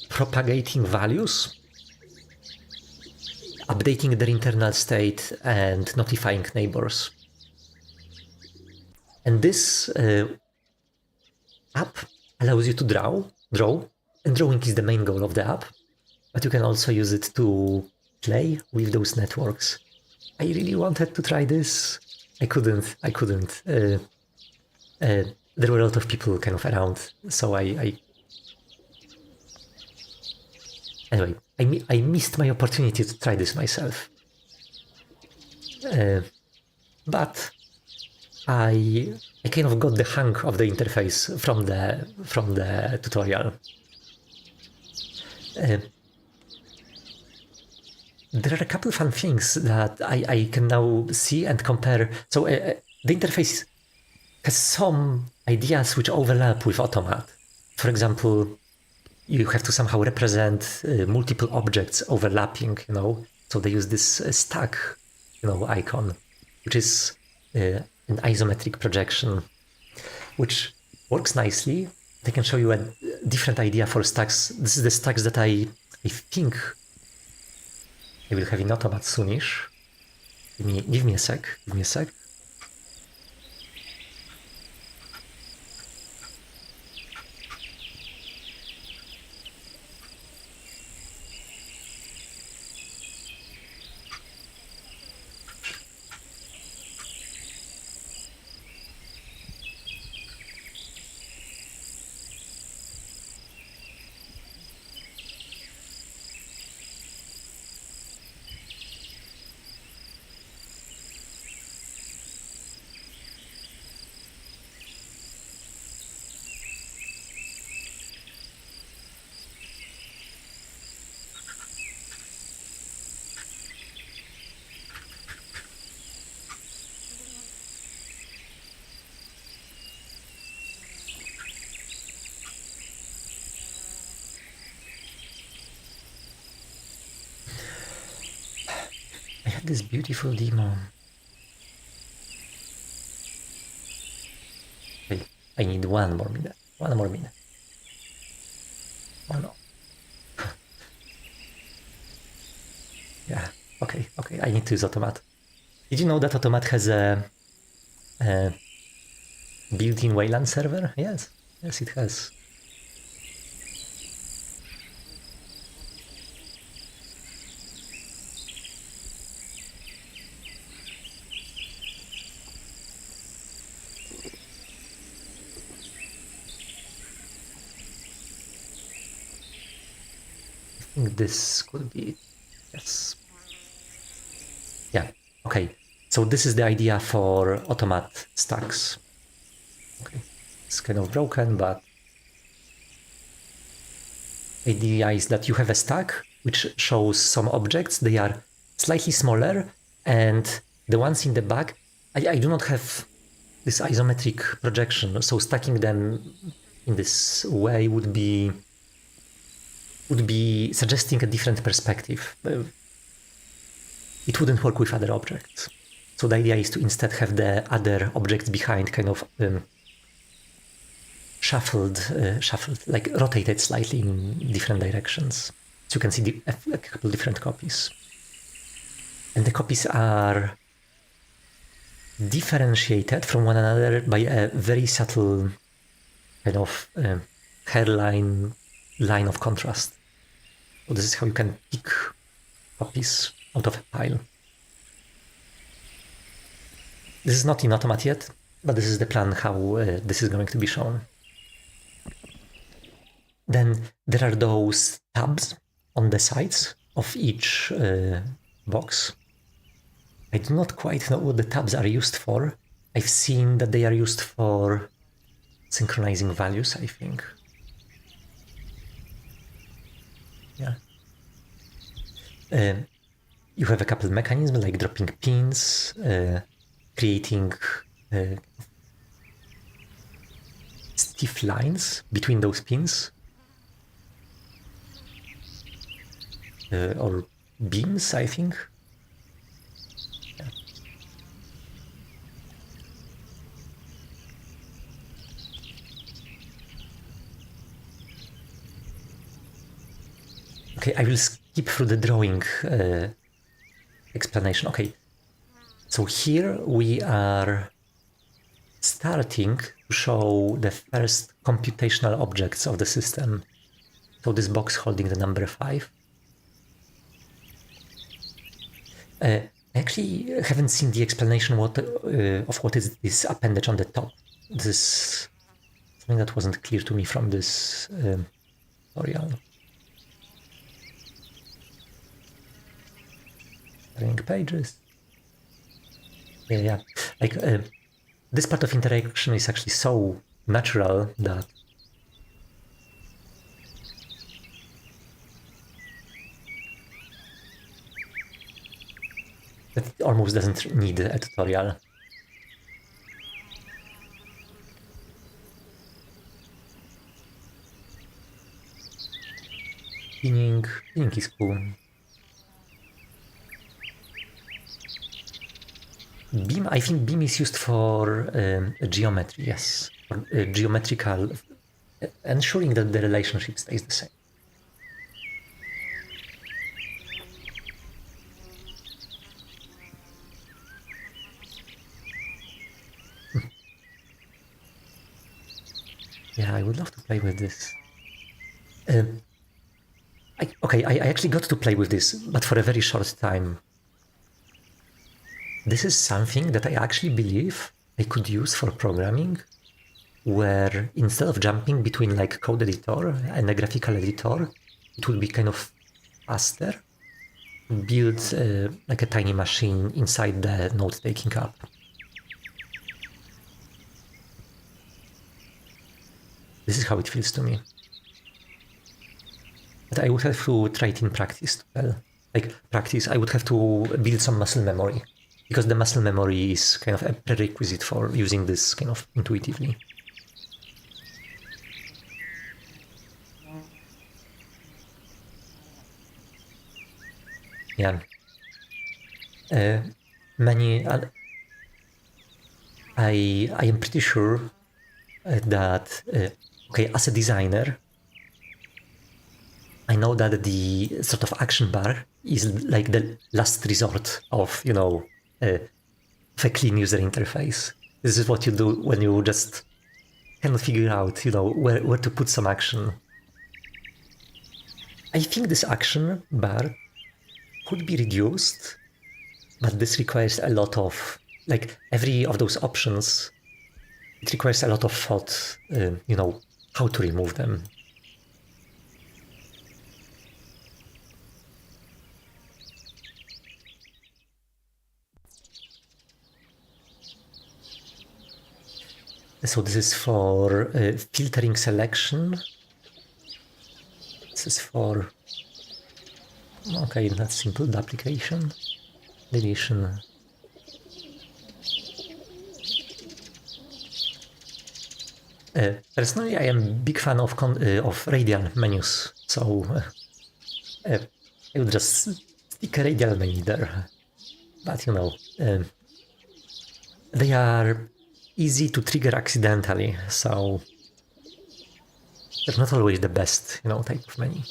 propagating values, updating their internal state, and notifying neighbors. And this app allows you to draw, and drawing is the main goal of the app, but you can also use it to play with those networks. I really wanted to try this. I couldn't. There were a lot of people kind of around, so anyway, I missed my opportunity to try this myself. But I kind of got the hang of the interface from the tutorial. There are a couple of fun things that I can now see and compare. So the interface has some ideas which overlap with Automat. For example, you have to somehow represent multiple objects overlapping, so they use this stack, icon, which is an isometric projection, which works nicely. They can show you a different idea for stacks. This is the stacks that I think I will have in Automat soonish. Give me a sec. I had this beautiful demo. Okay, I need one more minute. Oh no. Yeah, okay, I need to use Automat. Did you know that Automat has a built-in Wayland server? Yes, it has. think this could be, yes. Yeah, okay. So this is the idea for Automat stacks. Okay, it's kind of broken, but the idea is that you have a stack which shows some objects. They are slightly smaller, and the ones in the back, I do not have this isometric projection, so stacking them in this way would be suggesting a different perspective. It wouldn't work with other objects. So the idea is to instead have the other objects behind kind of shuffled, like rotated slightly in different directions. So you can see a couple different copies. And the copies are differentiated from one another by a very subtle kind of hairline line of contrast. So this is how you can pick copies out of a pile. This is not in Automat yet, but this is the plan how this is going to be shown. Then there are those tabs on the sides of each box. I do not quite know what the tabs are used for. I've seen that they are used for synchronizing values, I think. Yeah. You have a couple of mechanisms like dropping pins, creating stiff lines between those pins, or beams, I think. Yeah. Okay, I will skip through the drawing explanation. Okay, so here we are starting to show the first computational objects of the system. So this box holding the number 5. I actually haven't seen the explanation of what is this appendage on the top. This is something that wasn't clear to me from this tutorial. Blank pages. Yeah. Like this part of interaction is actually so natural that it almost doesn't need a tutorial. Pinning is cool. Beam, I think beam is used for geometry, yes. For geometrical, ensuring that the relationship stays the same. Yeah, I would love to play with this. I actually got to play with this, but for a very short time. This is something that I actually believe I could use for programming, where instead of jumping between like code editor and a graphical editor, it would be kind of faster to build like a tiny machine inside the note-taking app. This is how it feels to me. But I would have to try it in practice. I would have to build some muscle memory, because the muscle memory is kind of a prerequisite for using this kind of intuitively. Yeah. I am pretty sure that, okay, as a designer, I know that the sort of action bar is like the last resort of, a clean user interface. This is what you do when you just cannot figure out, where to put some action. I think this action bar could be reduced, but this requires a lot of, like, every of those options, it requires a lot of thought, how to remove them. So this is for filtering selection. This is for, okay, that's simple duplication, deletion. Personally, I am a big fan of radial menus, so I would just stick a radial menu there. But you know, they are easy to trigger accidentally, so they're not always the best, you know, type of menu.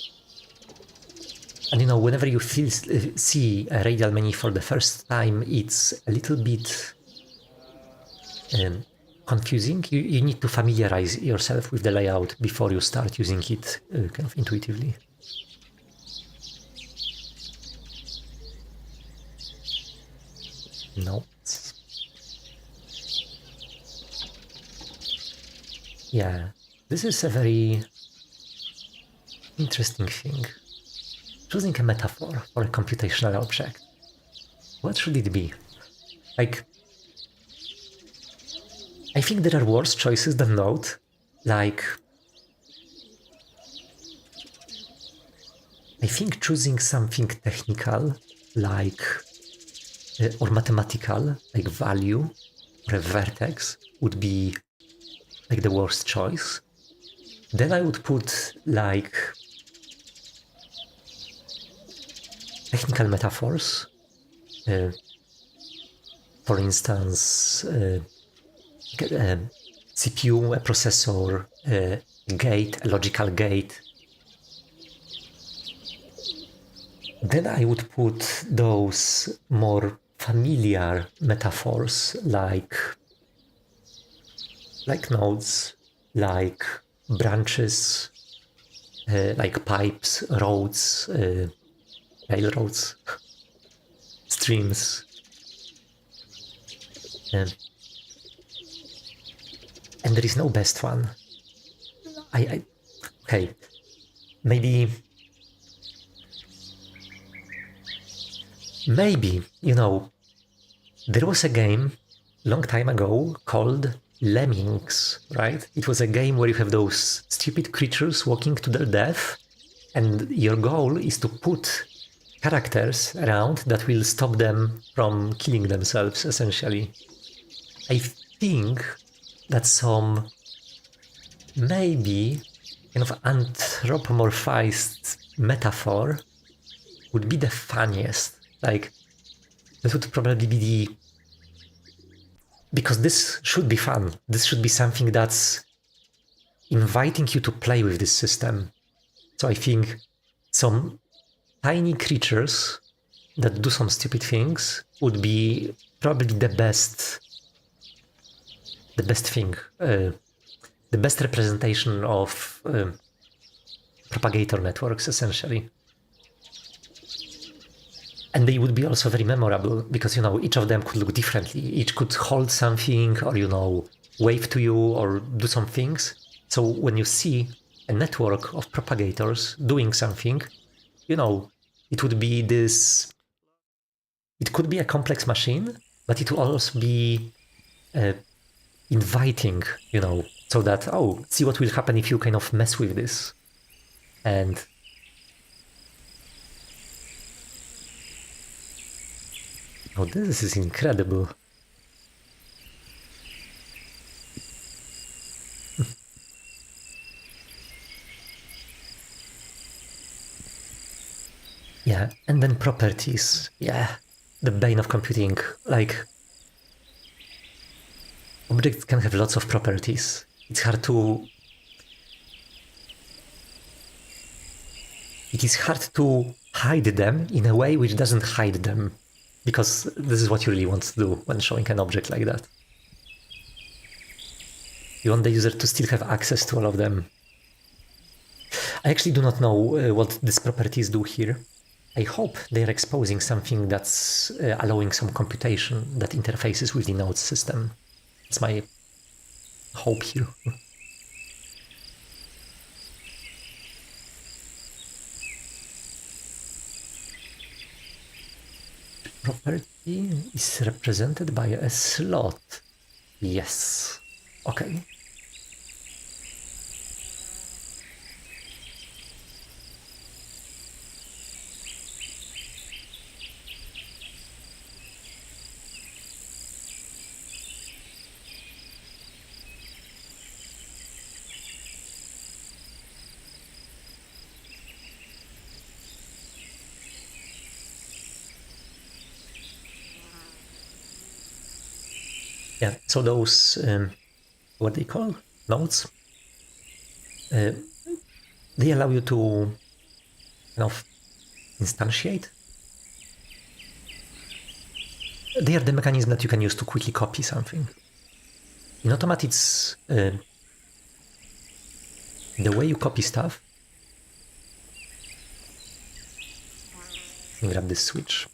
And you know, whenever you see a radial menu for the first time, it's a little bit confusing. You need to familiarize yourself with the layout before you start using it kind of intuitively. Notes. Yeah, this is a very interesting thing. Choosing a metaphor for a computational object. What should it be? Like, I think there are worse choices than node. Like, I think choosing something technical, like, or mathematical, like value, or a vertex, would be like the worst choice. Then I would put like technical metaphors. For instance, CPU, a processor, a gate, a logical gate. Then I would put those more familiar metaphors like nodes, like branches, like pipes, roads, railroads, streams. And there is no best one. Okay, maybe, you know, there was a game long time ago called Lemmings, right? It was a game where you have those stupid creatures walking to their death, and your goal is to put characters around that will stop them from killing themselves, essentially. I think that some maybe kind of anthropomorphized metaphor would be the funniest. Like, that would probably be the... Because this should be fun. This should be something that's inviting you to play with this system. So I think some tiny creatures that do some stupid things would be probably the best thing, the best representation of propagator networks, essentially. And they would be also very memorable because, you know, each of them could look differently. Each could hold something or, you know, wave to you or do some things. So when you see a network of propagators doing something, you know, it would be this... It could be a complex machine, but it would also be inviting, you know, so that, oh, see what will happen if you kind of mess with this. And oh, this is incredible. Yeah, and then properties. Yeah, the bane of computing. Like, objects can have lots of properties. It's hard to... It is hard to hide them in a way which doesn't hide them. Because this is what you really want to do when showing an object like that. You want the user to still have access to all of them. I actually do not know what these properties do here. I hope they're exposing something that's allowing some computation that interfaces with the node system. It's my hope here. Property is represented by a slot. Yes. Okay. Yeah, so those, what they call nodes, they allow you to kind of instantiate. They are the mechanism that you can use to quickly copy something. In Automat, it's the way you copy stuff. Let me grab this switch.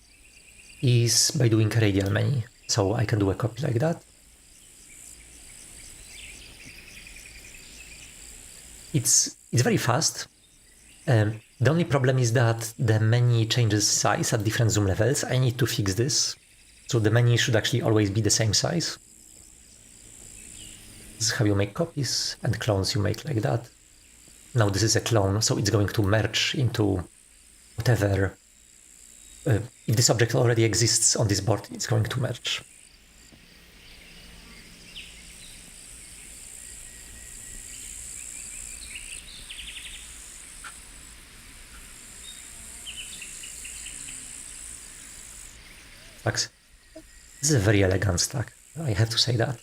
Is by doing a radial many. So I can do a copy like that. It's very fast. The only problem is that the menu changes size at different zoom levels. I need to fix this. So the menu should actually always be the same size. This is how you make copies, and clones you make like that. Now this is a clone, so it's going to merge into whatever. If this object already exists on this board, it's going to merge. This is a very elegant stack, I have to say that.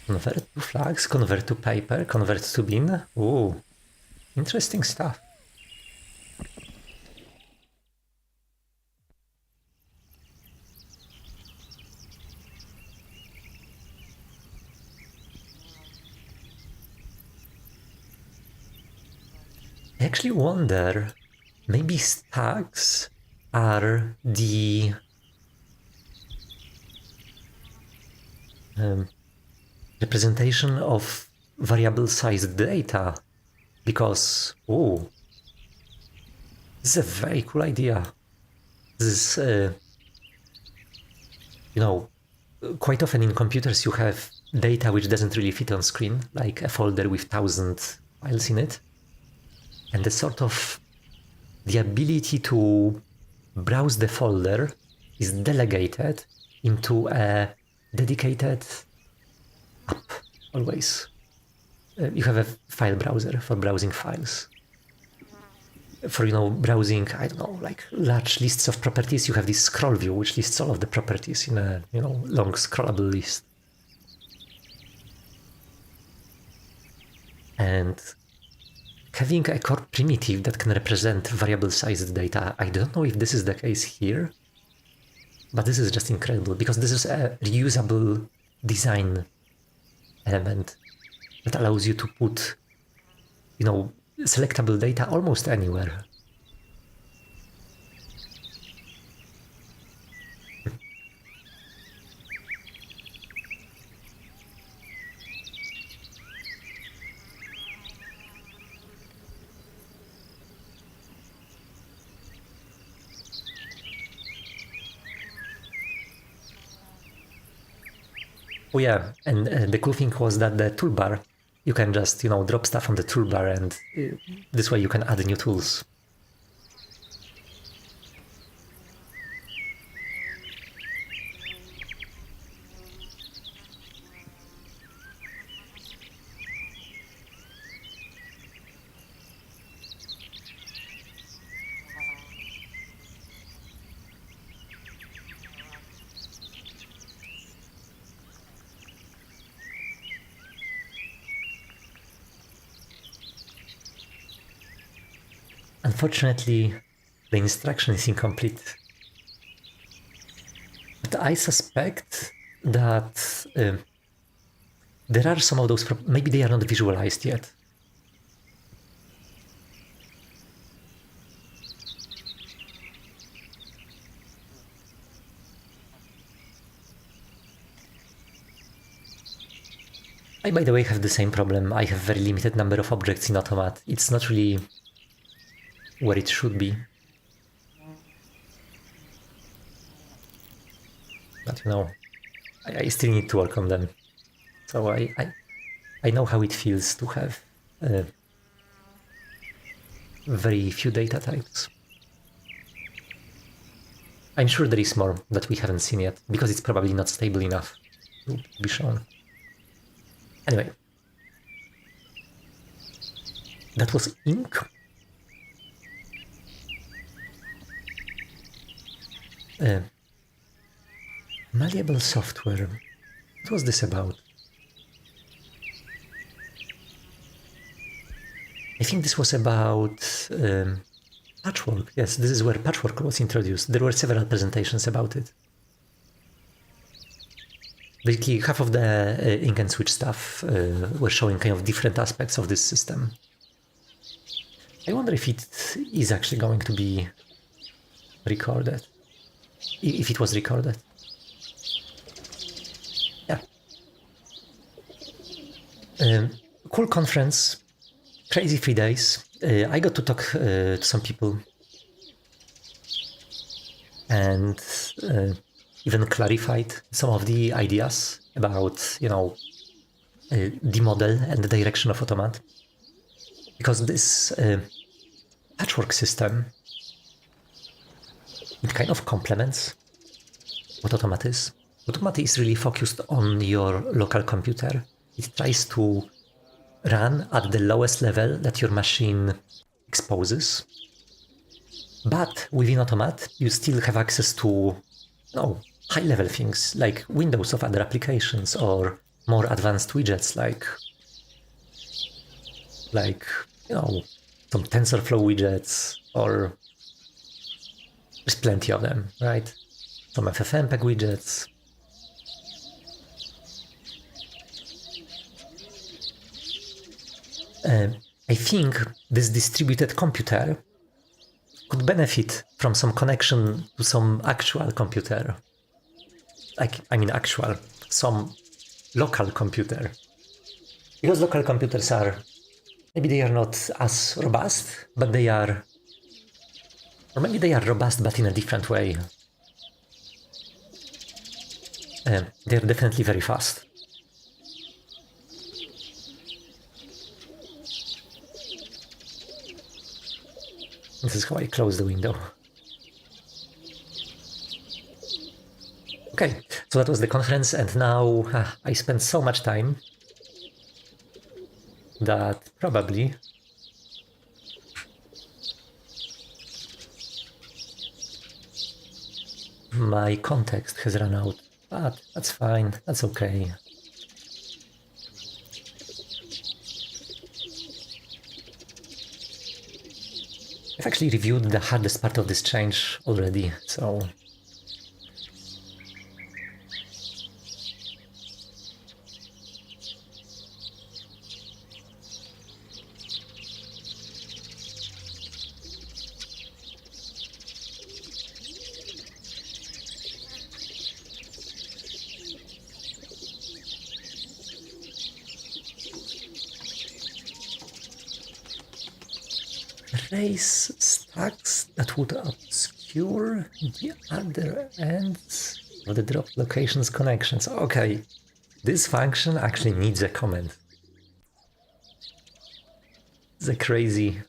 Convert to flags, convert to paper, convert to bin. Ooh, interesting stuff. I actually wonder, maybe stacks are the representation of variable sized data, because, oh, this is a very cool idea. This is, quite often in computers you have data which doesn't really fit on screen, like a folder with 1,000 files in it. And the ability to browse the folder is delegated into a dedicated app always. You have a file browser for browsing files. For browsing, I don't know, like large lists of properties, you have this scroll view which lists all of the properties in a long scrollable list. And having a core primitive that can represent variable sized data, I don't know if this is the case here, but this is just incredible because this is a reusable design element that allows you to put, selectable data almost anywhere. Oh yeah, and the cool thing was that the toolbar, you can just, drop stuff on the toolbar, and this way you can add new tools. Unfortunately, the instruction is incomplete. But I suspect that there are some of those, maybe they are not visualized yet. I, by the way, have the same problem. I have very limited number of objects in Automat. It's not really where it should be. But I still need to work on them. So I know how it feels to have very few data types. I'm sure there is more that we haven't seen yet, because it's probably not stable enough to be shown. Anyway, that was ink. Malleable software. What was this about? I think this was about patchwork. Yes, this is where patchwork was introduced. There were several presentations about it. Basically, half of the ink and switch stuff were showing kind of different aspects of this system. I wonder if it is actually going to be recorded. If it was recorded. Yeah. Cool conference. Crazy 3 days. I got to talk to some people and even clarified some of the ideas about, the model and the direction of Automat. Because this patchwork system, it kind of complements what Automat is. Automat is really focused on your local computer. It tries to run at the lowest level that your machine exposes. But within Automat, you still have access to high-level things like windows of other applications or more advanced widgets like some TensorFlow widgets, or there's plenty of them, right? Some FFmpeg widgets. I think this distributed computer could benefit from some connection to some actual computer. Some local computer. Because local computers maybe they are not as robust, but they are, or maybe they are robust but in a different way. They're definitely very fast. This is how I close the window. Okay, so that was the conference, and now I spent so much time that probably my context has run out, but that's fine, that's okay. I've actually reviewed the hardest part of this change already, so raise stacks that would obscure the other ends of the drop locations connections. Okay, this function actually needs a comment. It's a crazy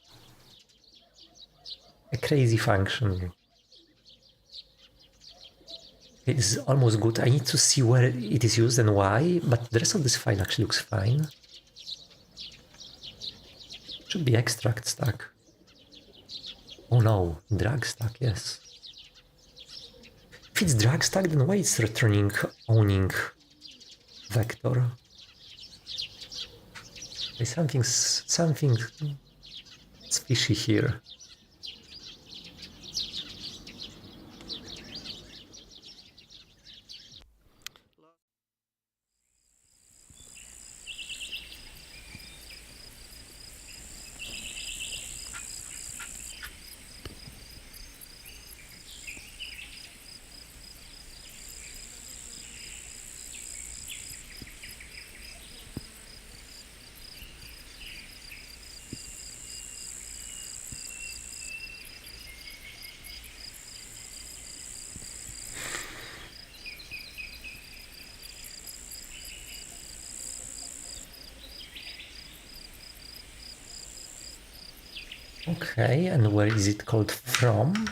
function. It is almost good. I need to see where it is used and why, but the rest of this file actually looks fine. Should be extract stack. Oh no, drag stack, yes. If it's drag stack, then why it's returning owning vector? There's something fishy here. Okay, and where is it called from?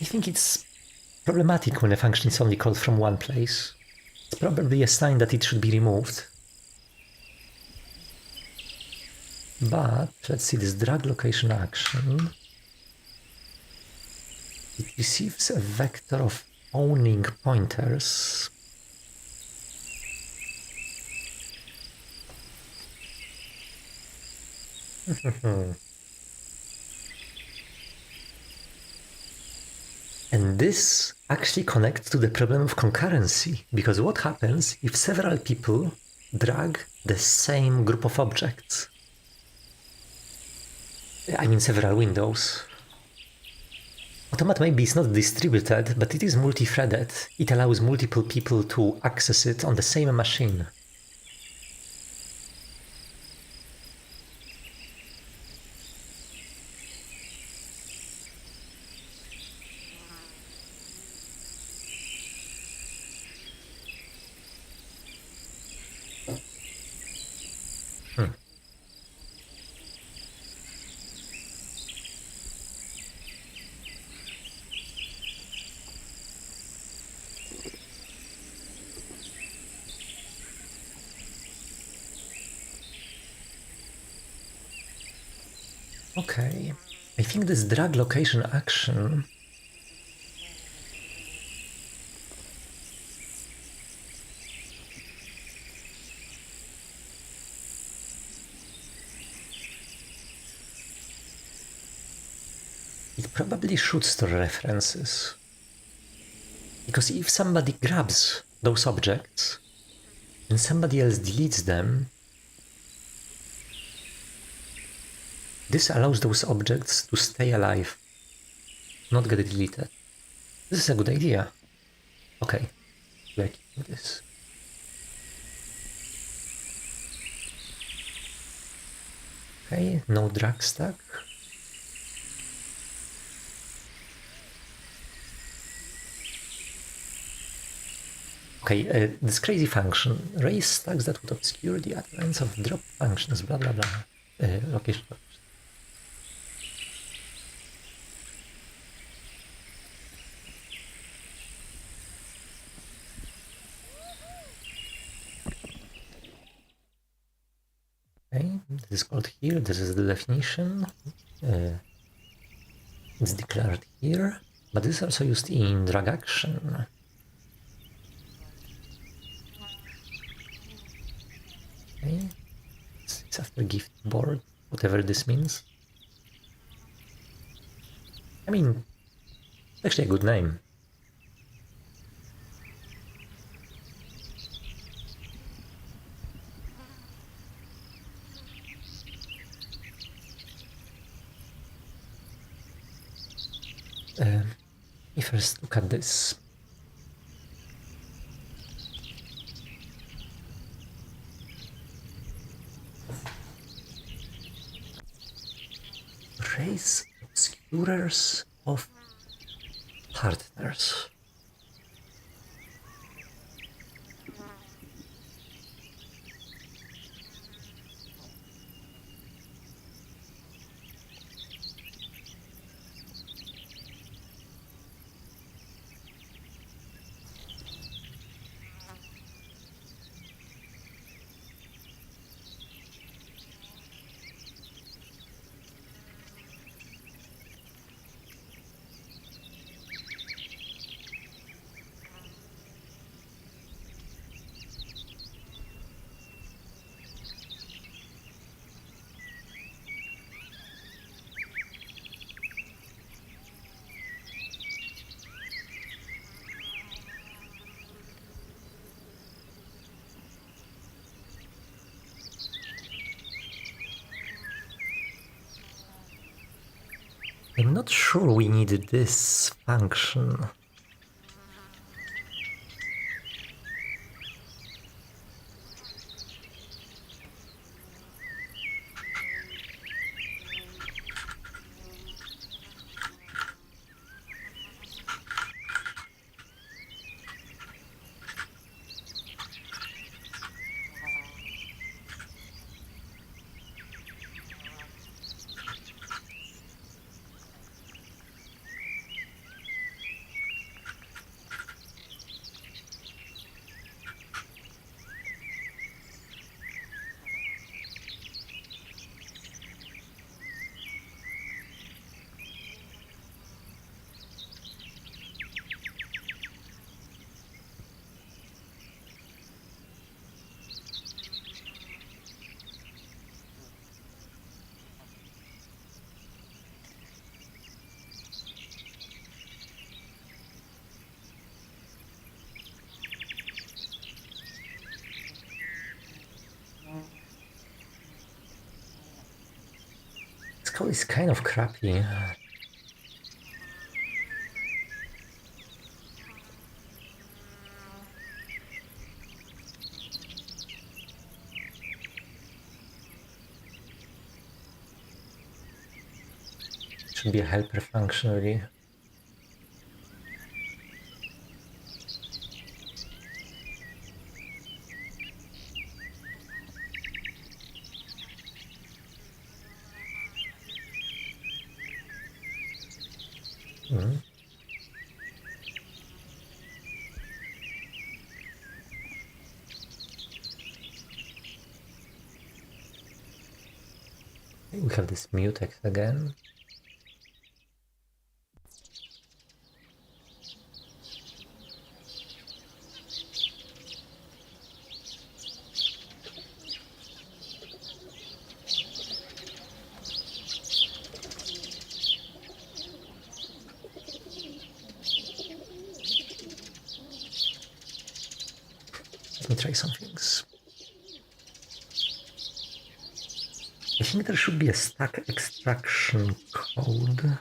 I think it's problematic when a function is only called from one place. It's probably a sign that it should be removed. But let's see this drag location action. It receives a vector of owning pointers. And this actually connects to the problem of concurrency, because what happens if several people drag the same group of objects? I mean several windows. Automat maybe is not distributed, but it is multi-threaded. It allows multiple people to access it on the same machine. Hmm. Okay, I think this drag location action it probably should store references. Because if somebody grabs those objects and somebody else deletes them, this allows those objects to stay alive, not get deleted. This is a good idea. Okay, we're keeping this. Okay, no drag stack. Okay, this crazy function, raise stacks that would obscure the utterance of drop functions, blah blah blah. Location. Okay, this is called here, this is the definition. It's declared here, but this is also used in drag action. Okay, it's after gift board, whatever this means. I mean, it's actually a good name. Let me first look at this. Raise obscurers of partners. I'm not sure we need this function. code is kind of crappy. Should be a helper function, really. We have this mutex again. Let me try some things. I think there should be a stack extraction code.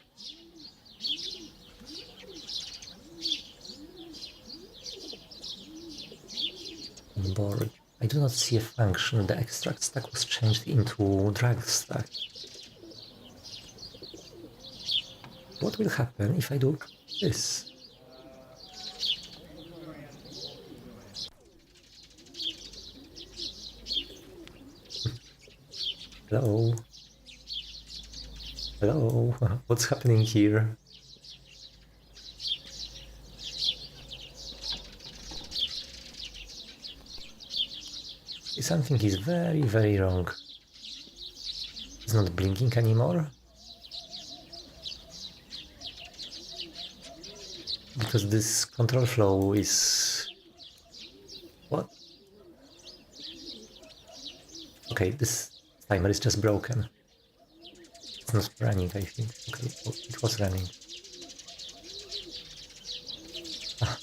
Board. I do not see a function. The extract stack was changed into drag stack. What will happen if I do this? Hello? Hello? What's happening here? Something is very, very wrong. It's not blinking anymore. Because this control flow is... What? Okay, this timer is just broken. It's not running, I think. Okay, oh, it was running. Ah.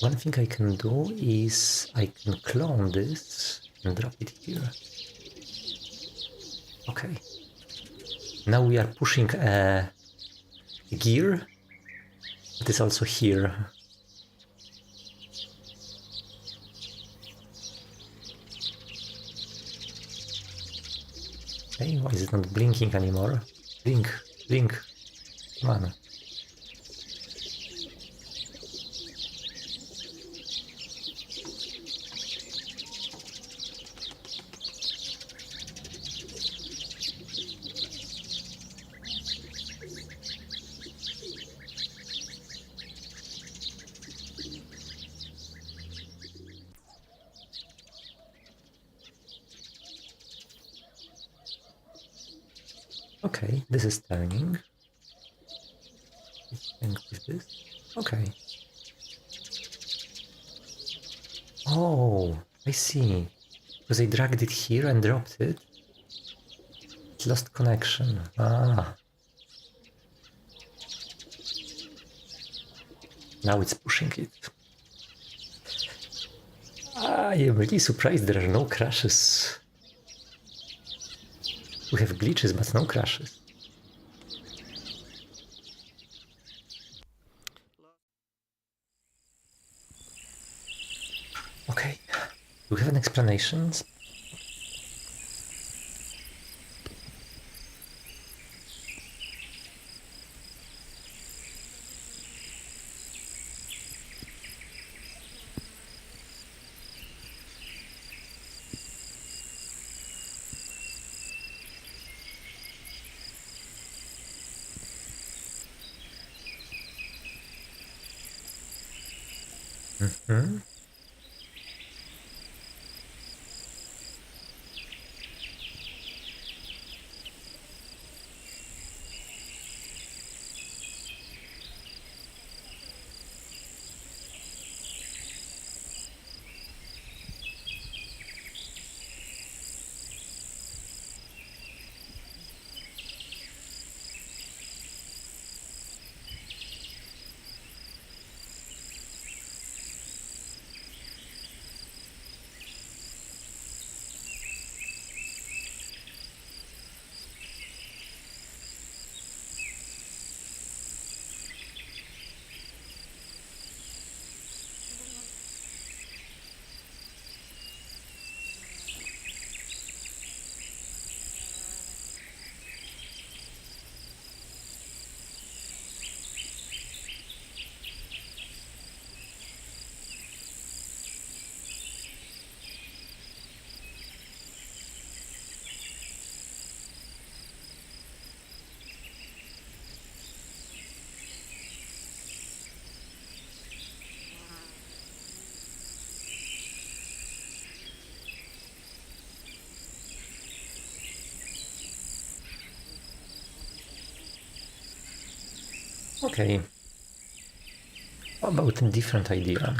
One thing I can do is I can clone this and drop it here. Okay. Now we are pushing a gear that is also here. Okay, why is it not blinking anymore? Blink, blink, come on. Okay, this is turning. With this. Okay. Oh, I see. Because I dragged it here and dropped it. It lost connection. Ah. Now it's pushing it. I am really surprised there are no crashes. We have glitches, but no crashes. Okay, do we have an explanation? Mhm. Okay. How about a different idea?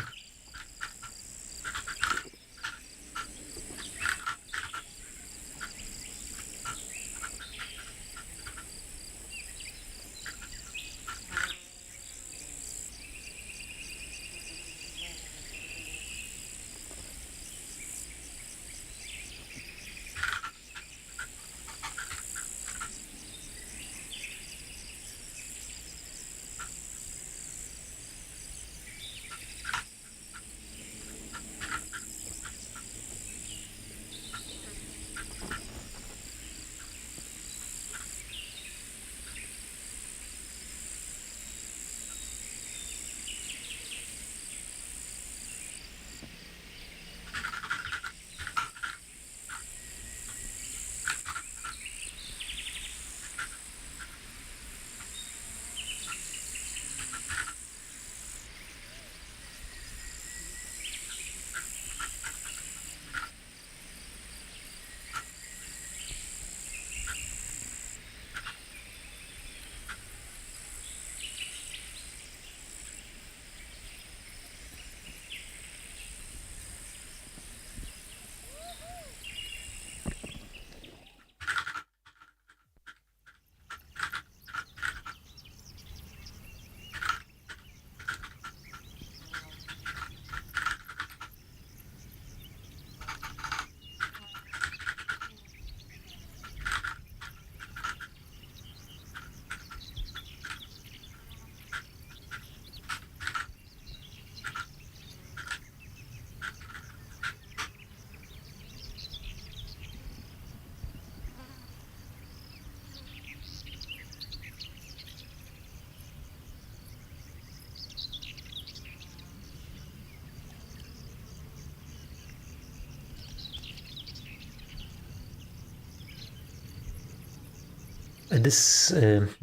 This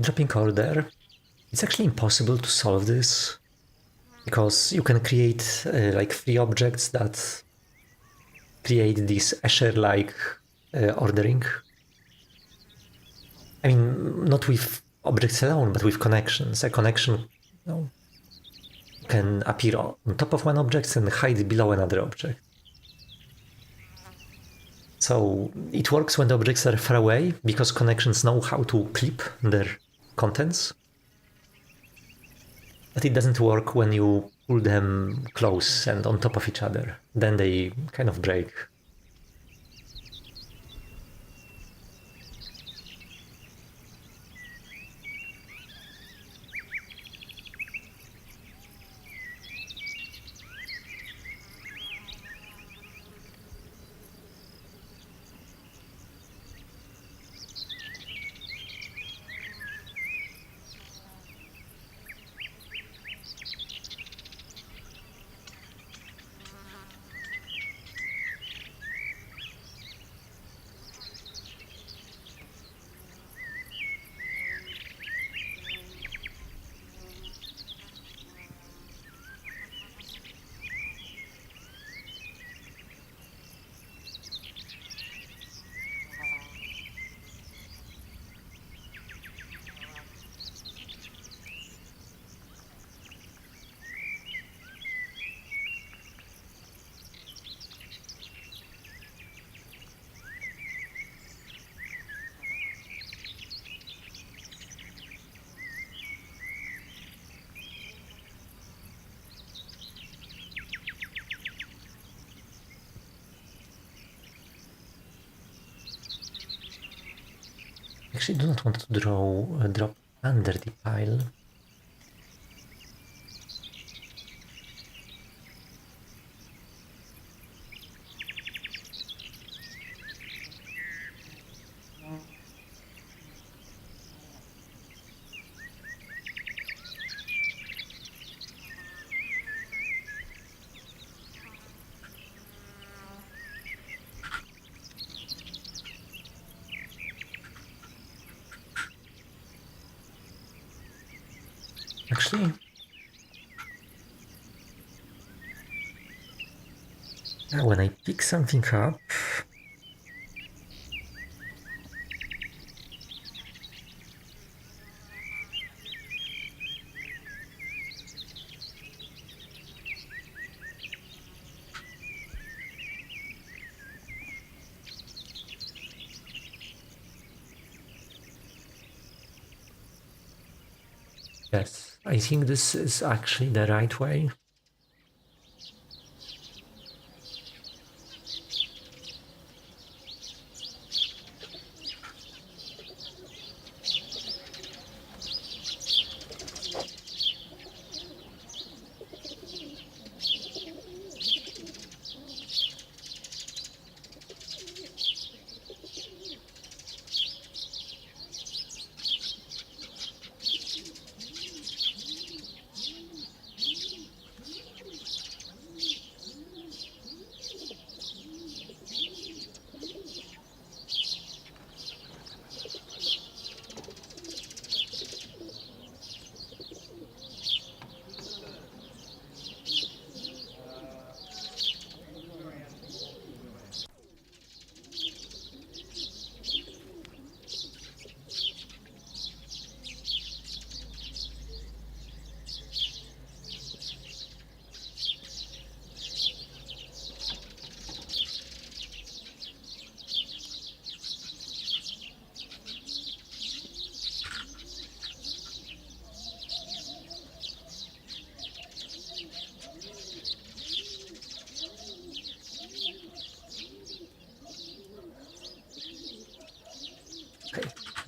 dropping order, it's actually impossible to solve this because you can create like free objects that create this Escher-like ordering. I mean, not with objects alone, but with connections. A connection can appear on top of one object and hide below another object. So it works when the objects are far away because connections know how to clip their contents. But it doesn't work when you pull them close and on top of each other. Then they kind of break. actually do not want to drop under the pile. Actually, when I pick something up, yes, I think this is actually the right way.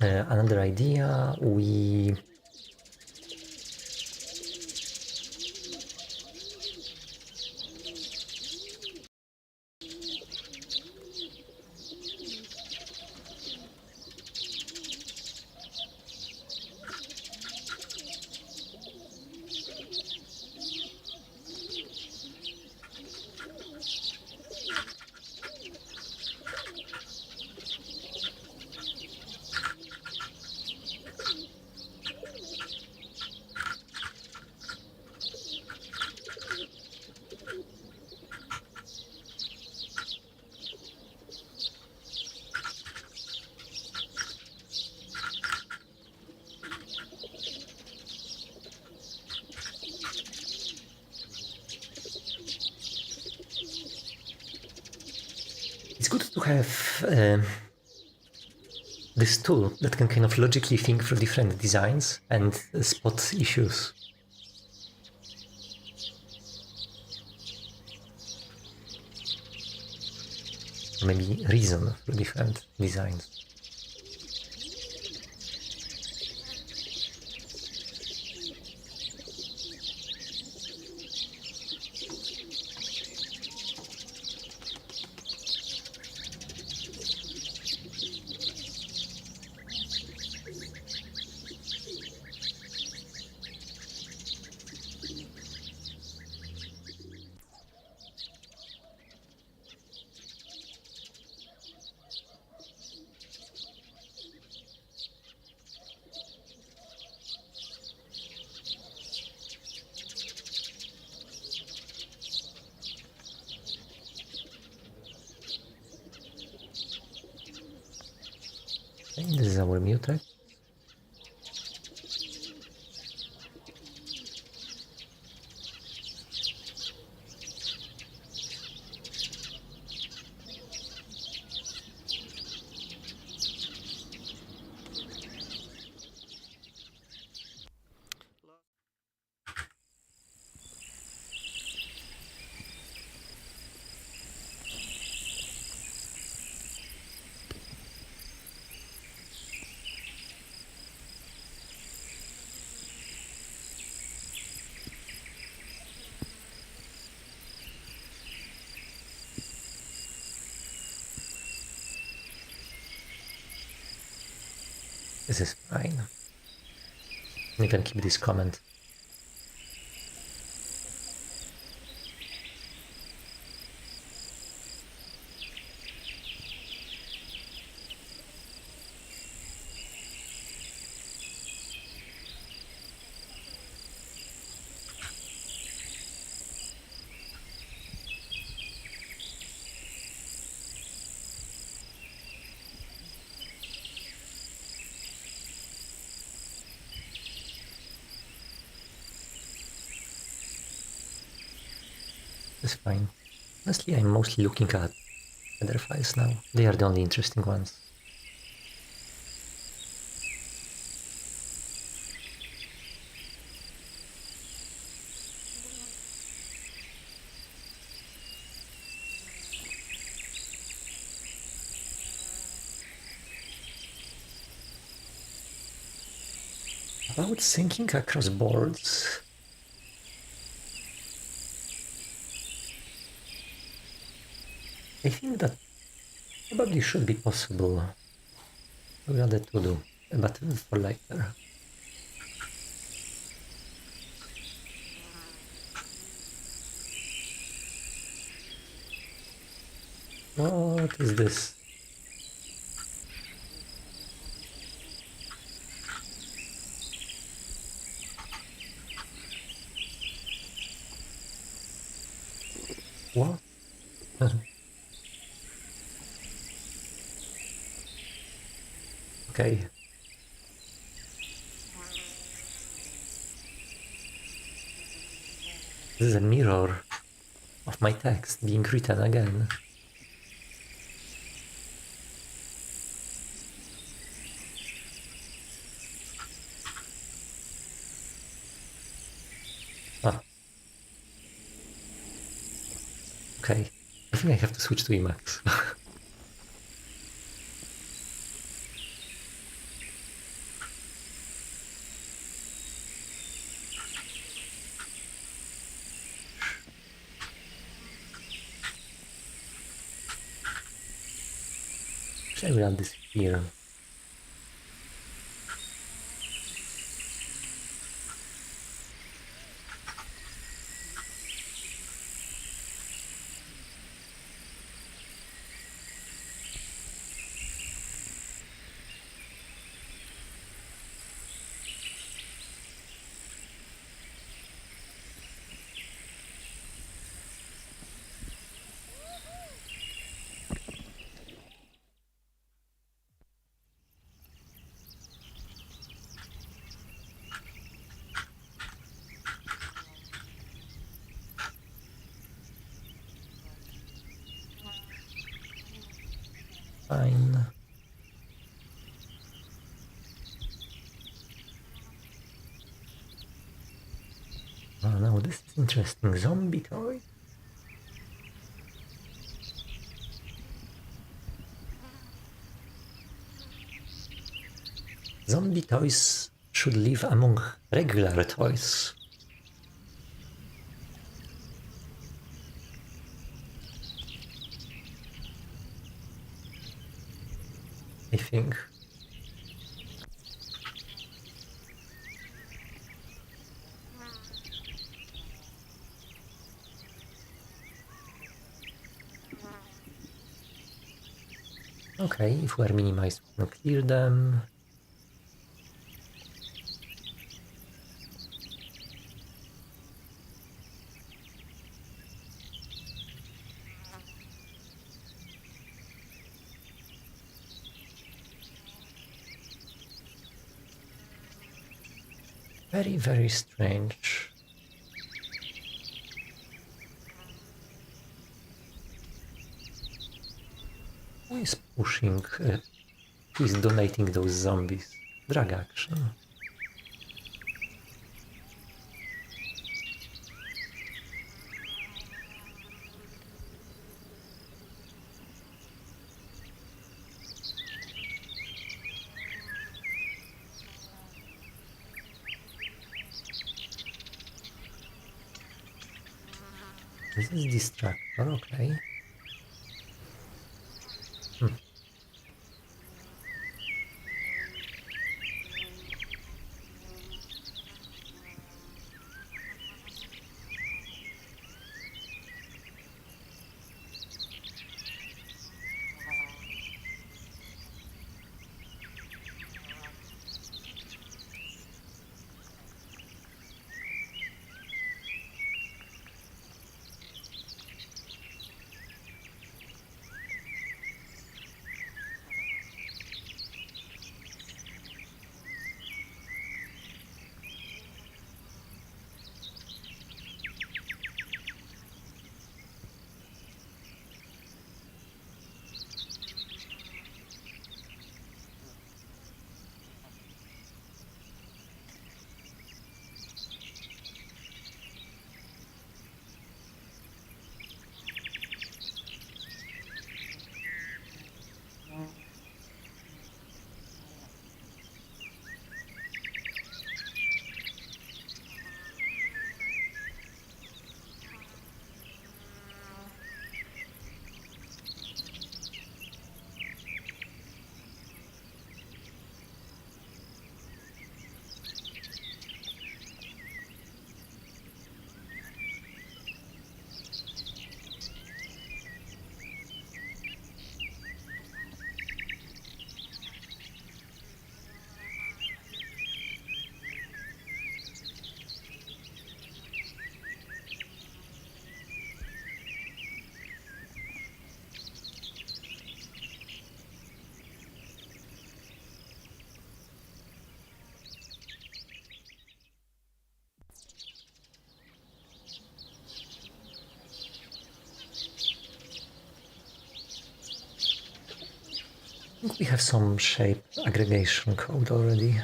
Okay, another idea, we it's good to have this tool that can kind of logically think through different designs and spot issues. Or maybe reason through different designs. Okay, this is our mutex. This is fine. You can keep this comment. It's fine. Honestly, I'm mostly looking at header files now. They are the only interesting ones. About syncing across boards, I think that probably should be possible. We added to do, but for later. What is this? What? Okay. This is a mirror of my text being written again. Ah. Okay. I think I have to switch to Emacs. I will add this here. Fine. Oh no, this is interesting. Zombie toy. Zombie toys should live among regular toys. I think. Okay, if we're minimized, we can clear them. Very, very strange. Who is pushing? Who is donating those zombies? Drag action. This is distractor, okay. I think we have some shape aggregation code already.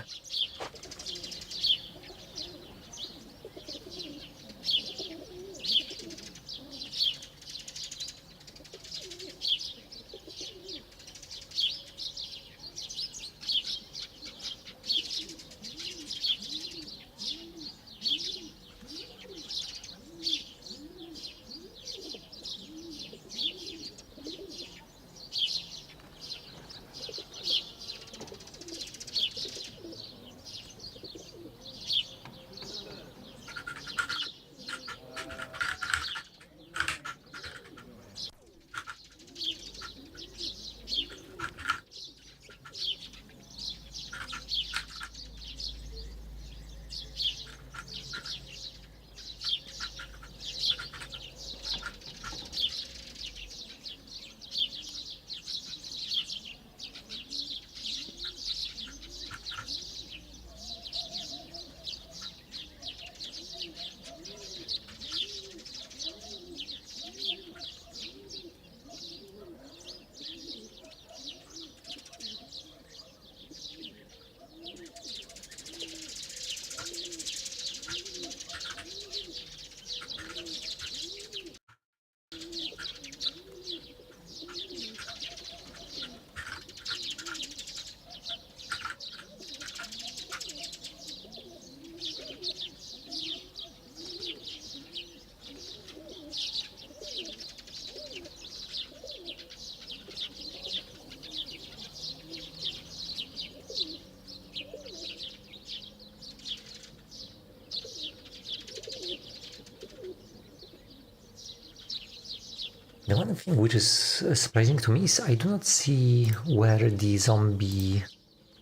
The one thing which is surprising to me is I do not see where the zombie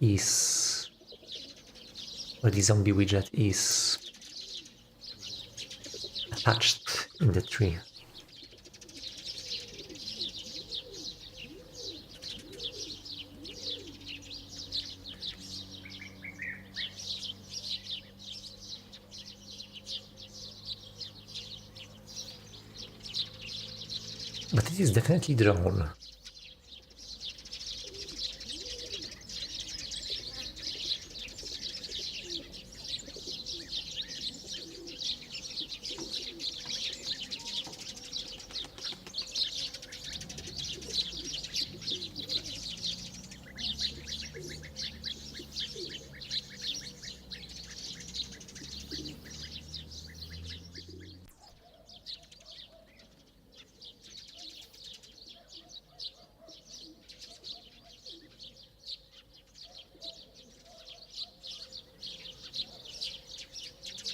is, where the zombie widget is attached in the tree. But it is definitely drawn.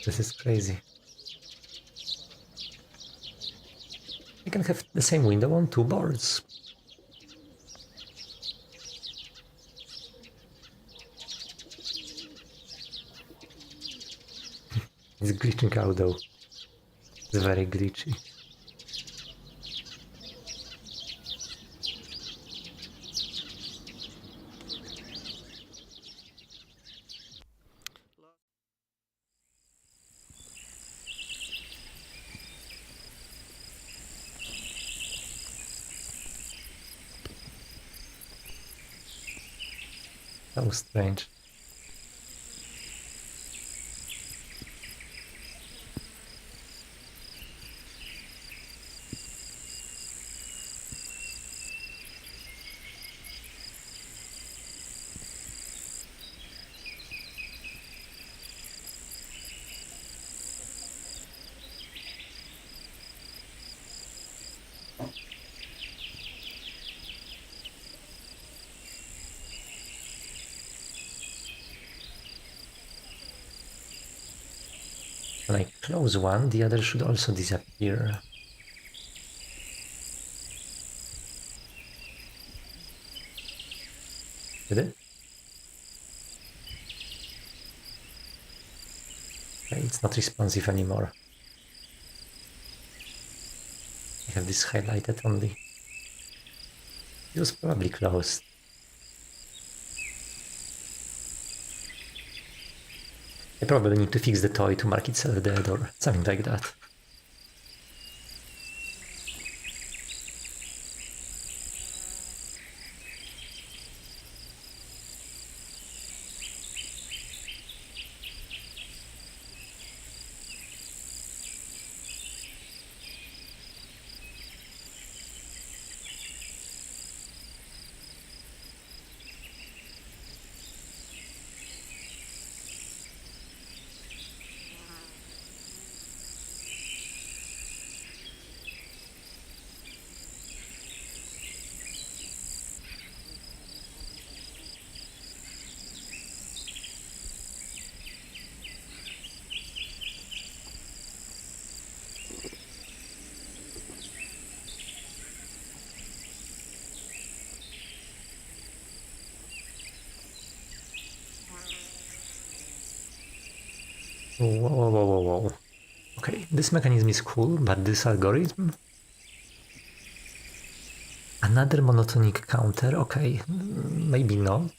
This is crazy. You can have the same window on two boards. It's glitching out though. It's very glitchy. So strange. When I close one, the other should also disappear. Did it? Okay, it's not responsive anymore. I have this highlighted only. It was probably closed. I probably need to fix the toy to mark itself dead or something like that. Whoa, whoa, whoa, whoa, whoa. Okay, this mechanism is cool, but this algorithm? Another monotonic counter? Okay, maybe not.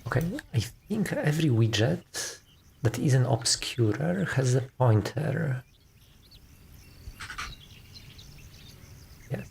Okay, I think every widget that is an obscurer has a pointer. Yes.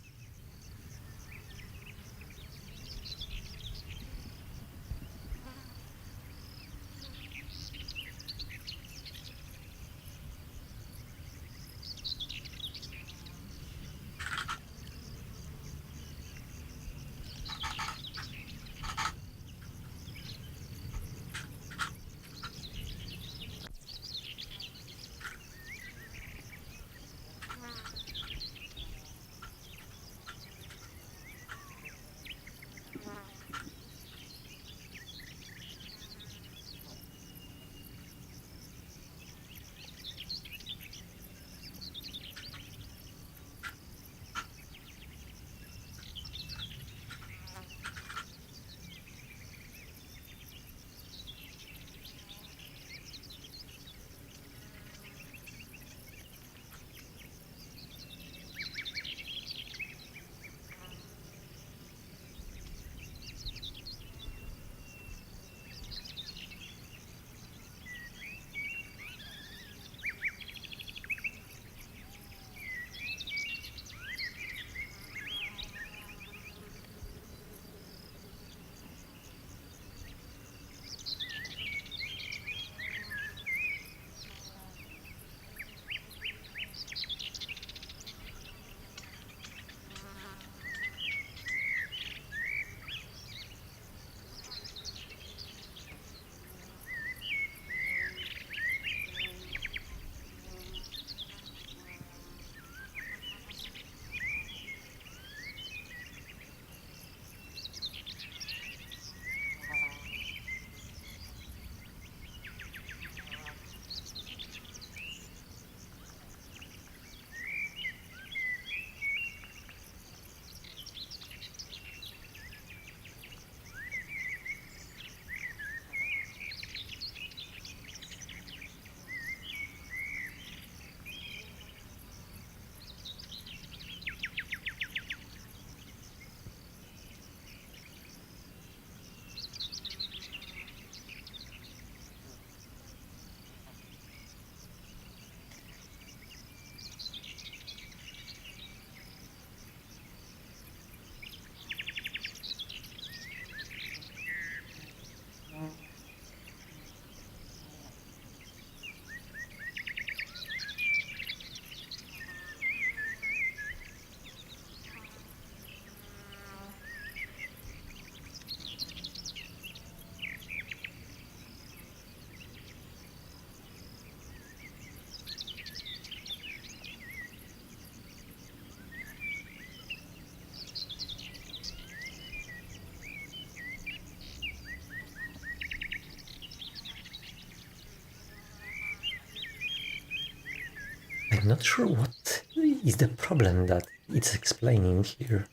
I'm not sure what is the problem that it's explaining here.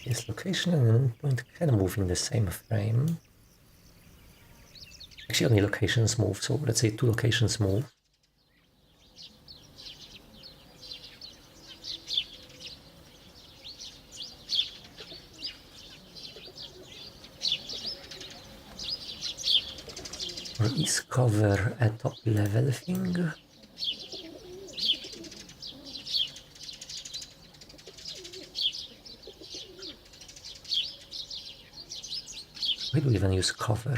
Yes, location and endpoint can move in the same frame. Actually, only locations move, so let's say two locations move. please cover a top level thing. Why do we even use cover?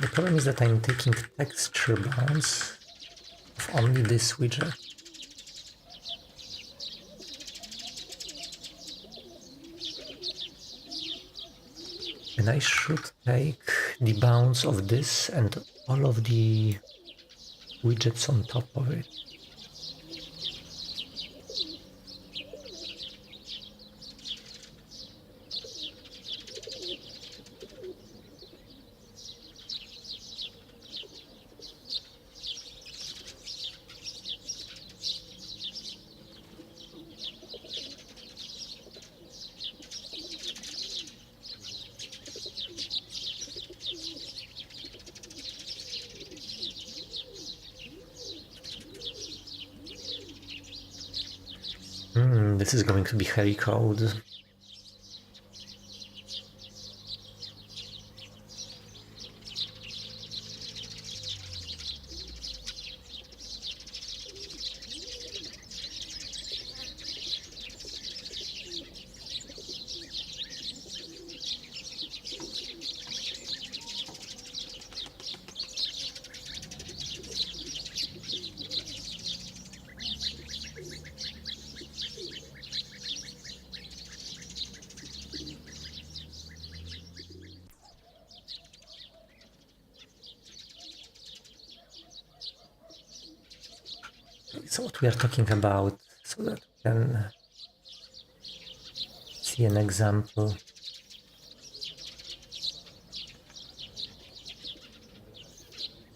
The problem is that I'm taking texture bounds of only this widget. And I should take the bounds of this and all of the widgets on top of it. This is going to be heavy code. So what we are talking about, so that we can see an example.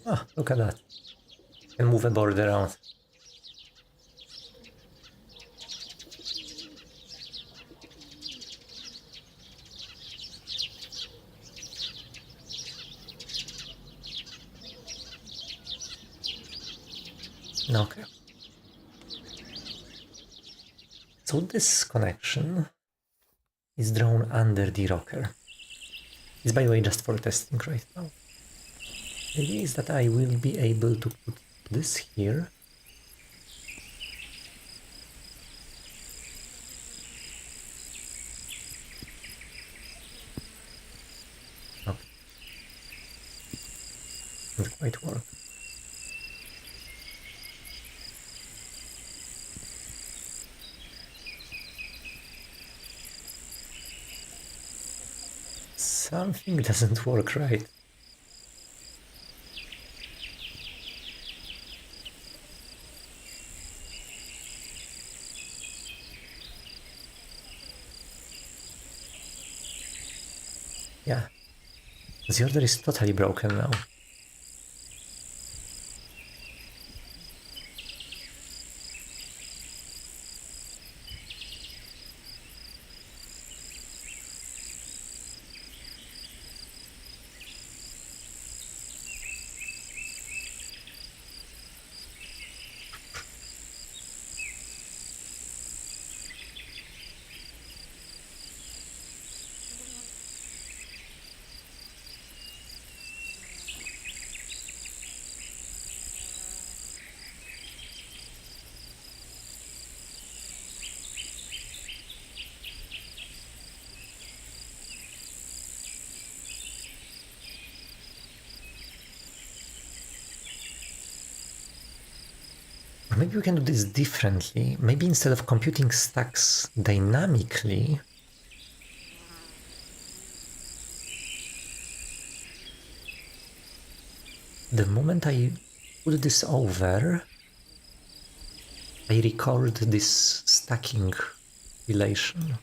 Ah, look at that. I can move a board around. Okay. So this connection is drawn under the rocker. It's, by the way, just for testing right now. The idea is that I will be able to put this here. Okay. Doesn't quite work. Something doesn't work right. Yeah, the order is totally broken now. Maybe we can do this differently. Maybe instead of computing stacks dynamically, the moment I put this over, I record this stacking relation.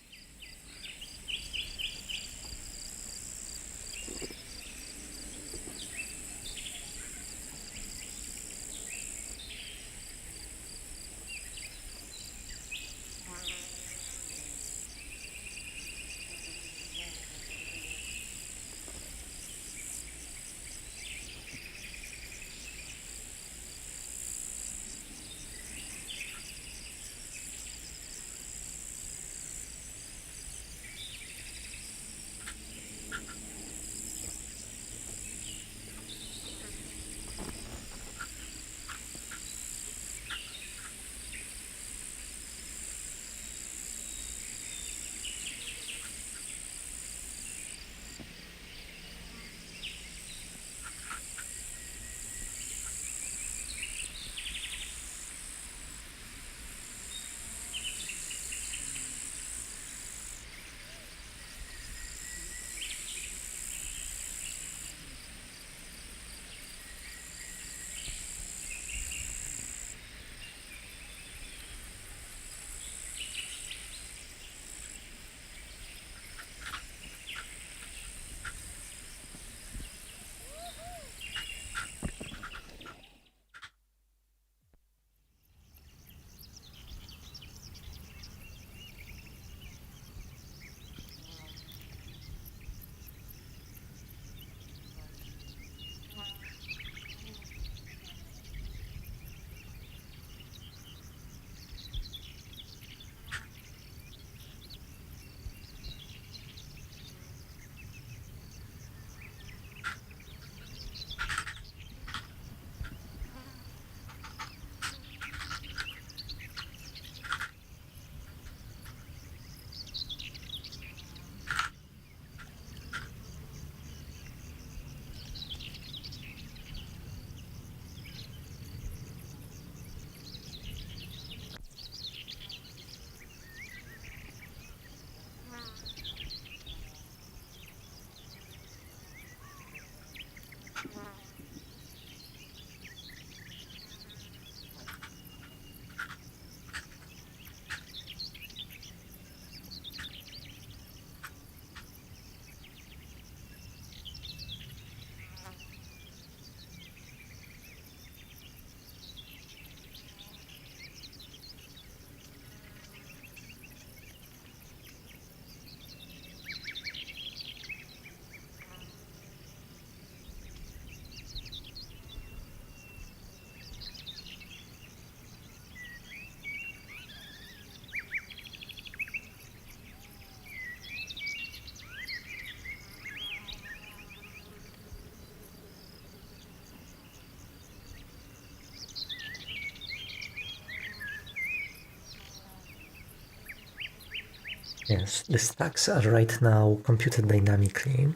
Yes, the stacks are right now computed dynamically.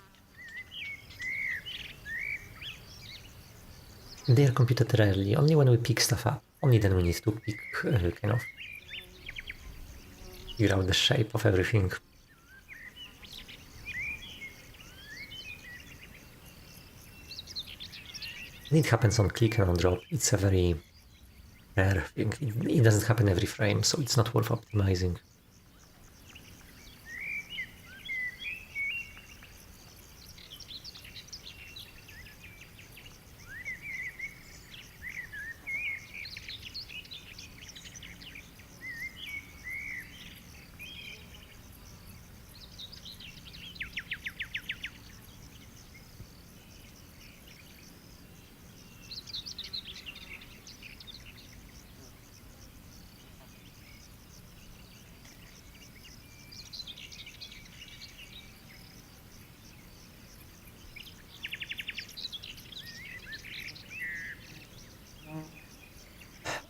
They are computed rarely, only when we pick stuff up. Only then we need to pick, kind of, figure out the shape of everything. And it happens on click and on drop. It's a very rare thing. It doesn't happen every frame, so it's not worth optimizing.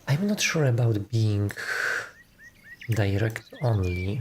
I'm not sure about being direct only.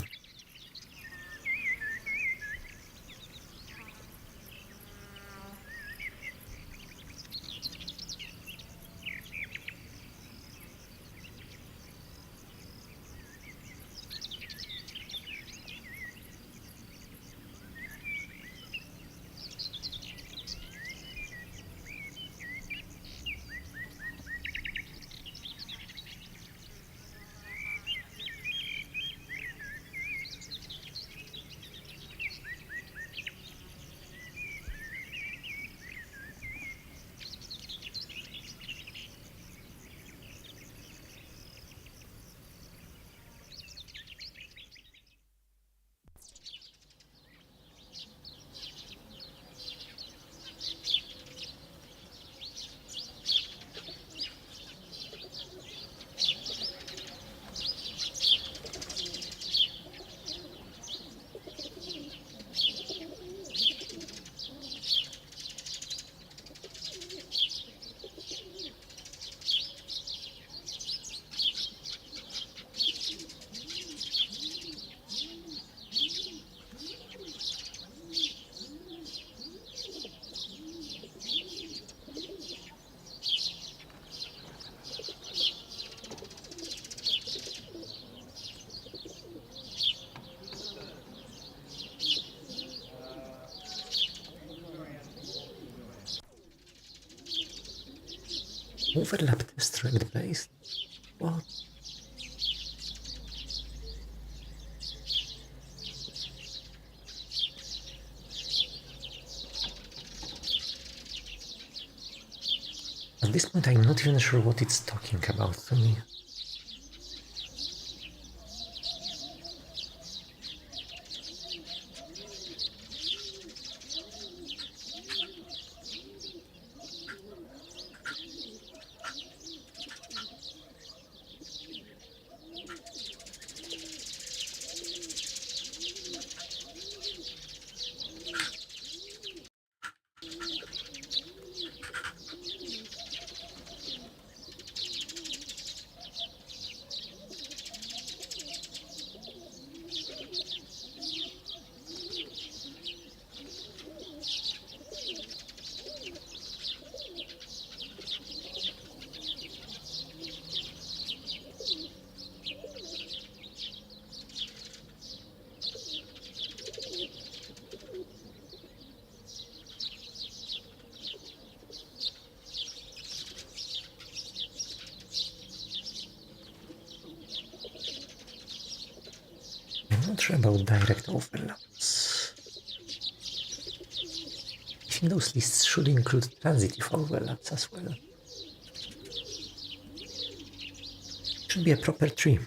overlap test rect placed. What? At this point, I'm not even sure what it's talking about to me. I'm not sure about direct overlaps. I think those lists should include transitive overlaps as well. Should be a proper tree.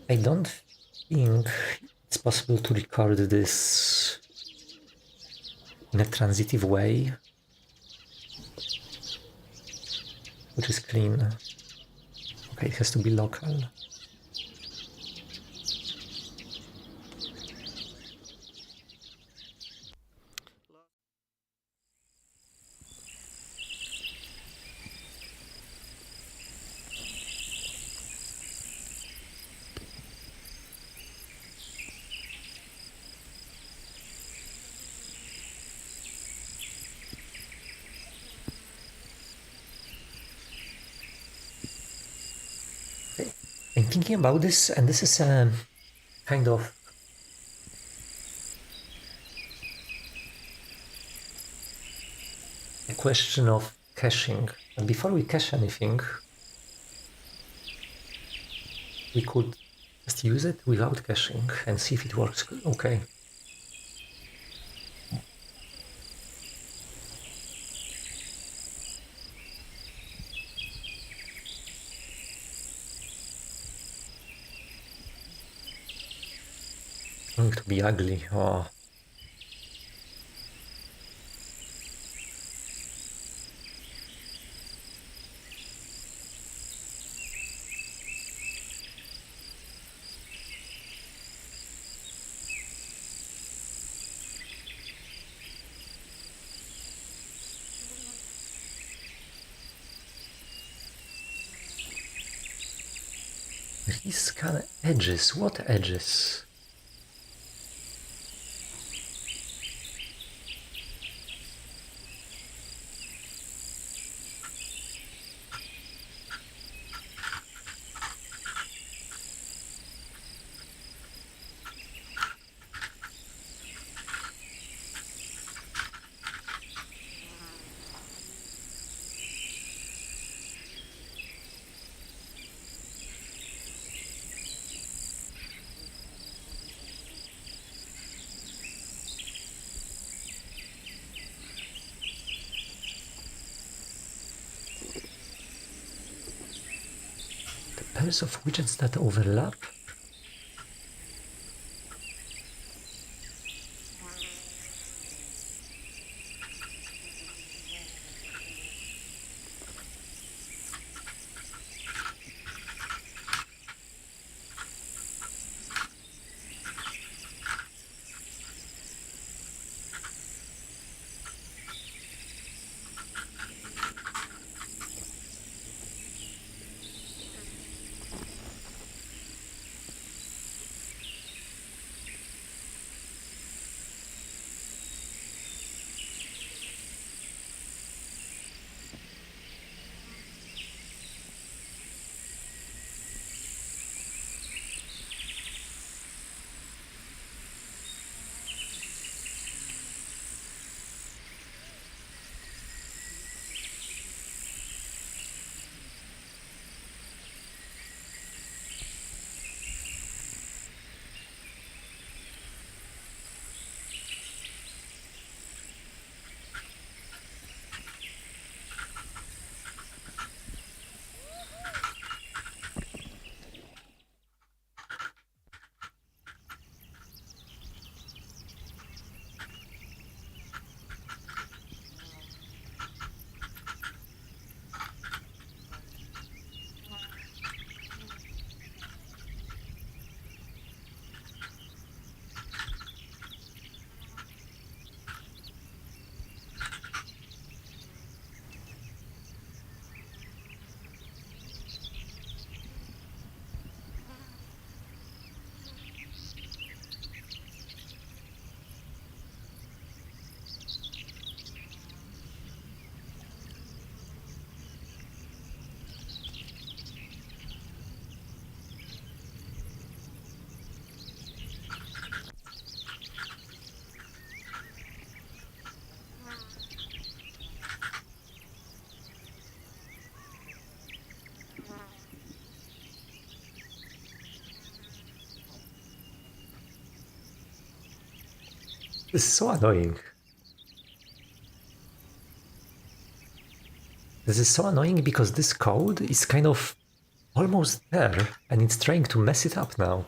I don't think it's possible to record this in a transitive way, which is clean. Okay, it has to be local. I'm thinking about this, and this is a kind of a question of caching. But before we cache anything, we could just use it without caching and see if it works okay. Going to be ugly. Oh. Rescan edges. What edges? Pairs of widgets that overlap. This is so annoying. This is so annoying because this code is kind of almost there and it's trying to mess it up now.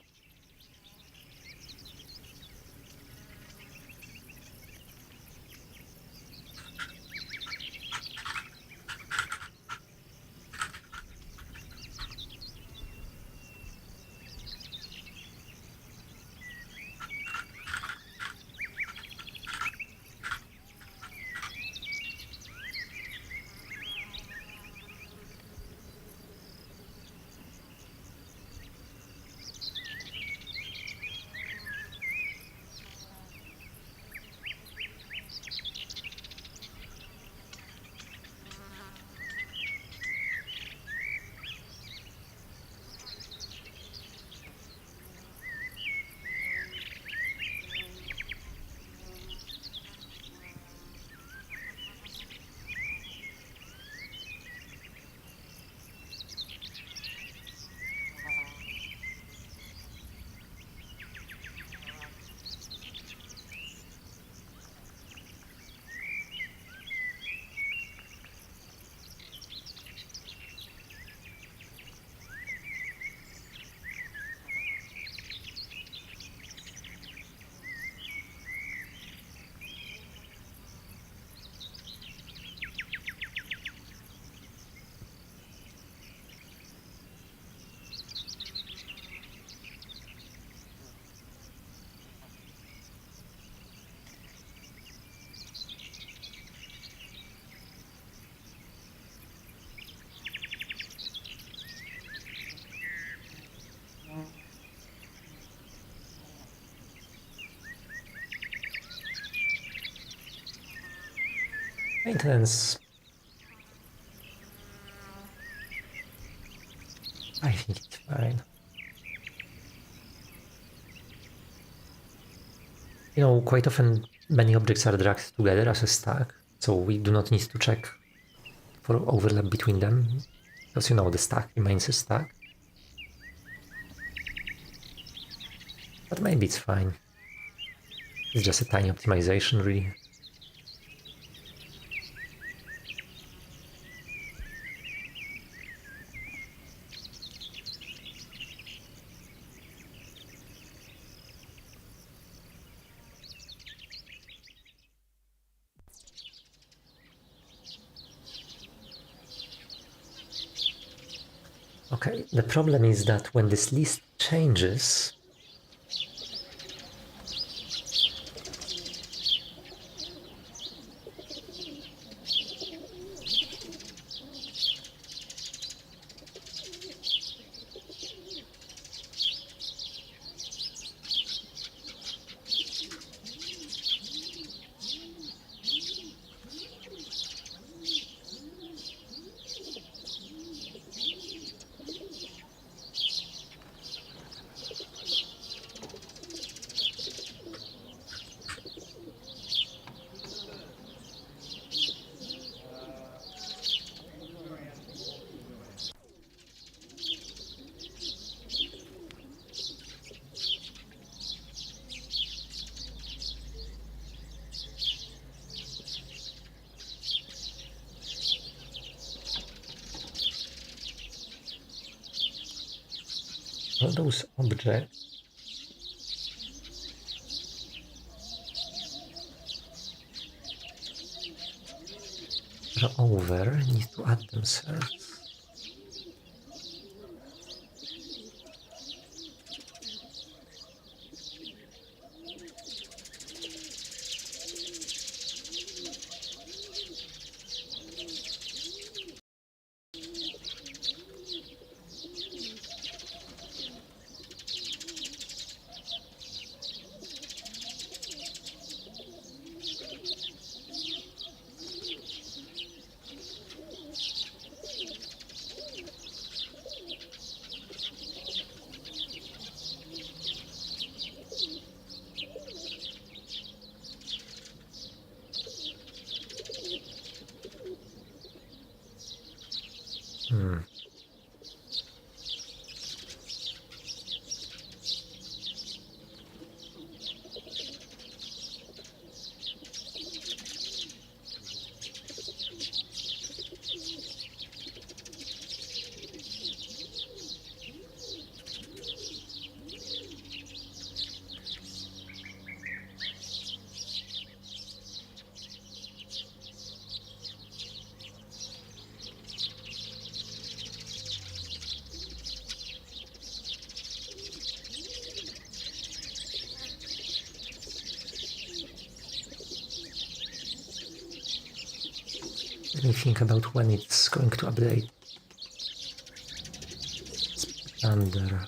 Maintenance. I think it's fine. You know, quite often many objects are dragged together as a stack, so we do not need to check for overlap between them, because you know the stack remains a stack. But maybe it's fine. It's just a tiny optimization, really. Okay, the problem is that when this list changes, all those objects are over, need to add themselves. Let me think about when it's going to update. Under.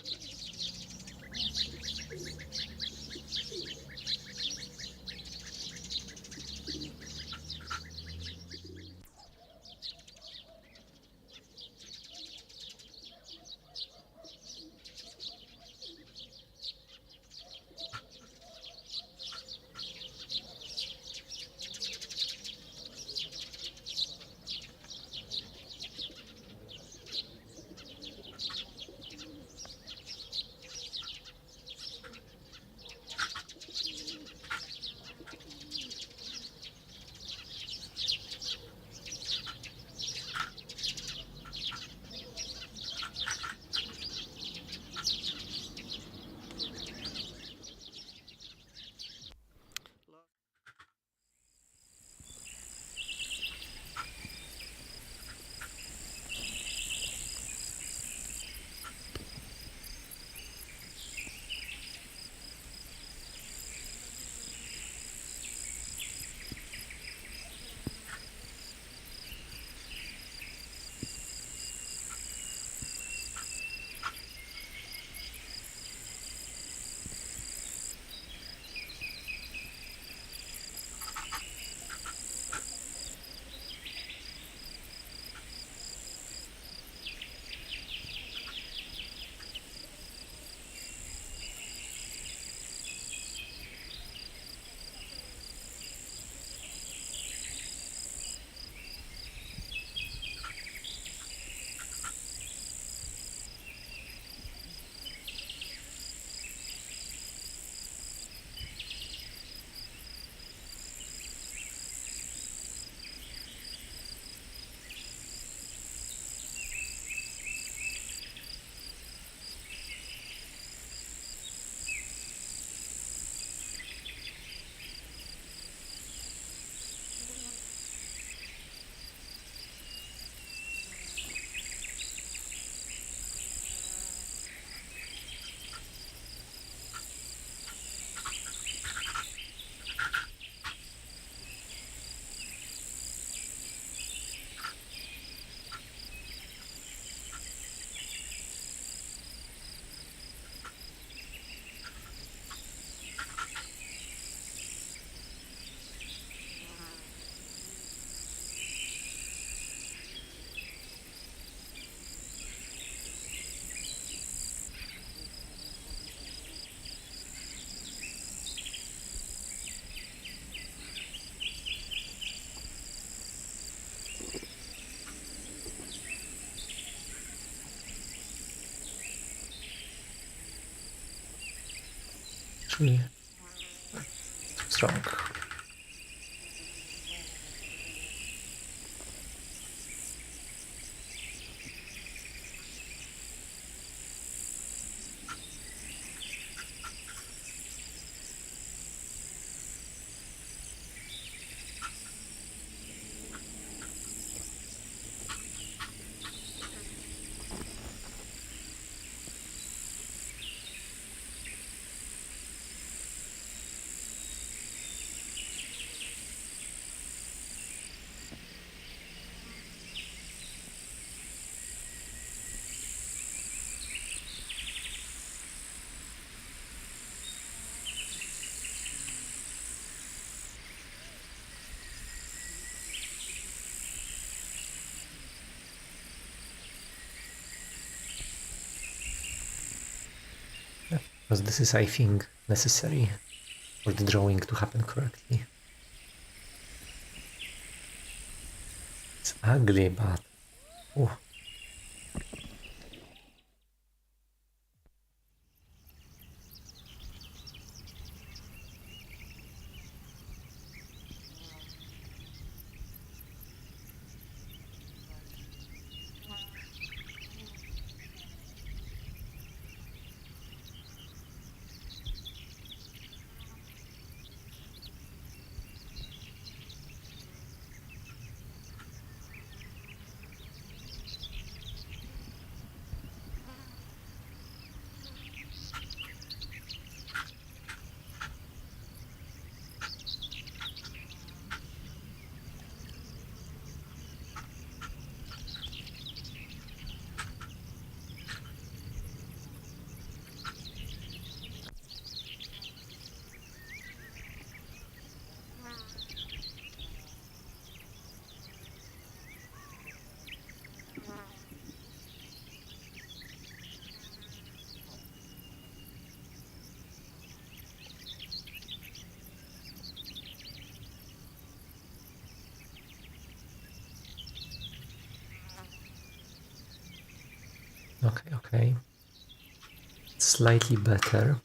Actually, strong. Because this is, I think, necessary for the drawing to happen correctly. It's ugly, but oh. Okay. Slightly better.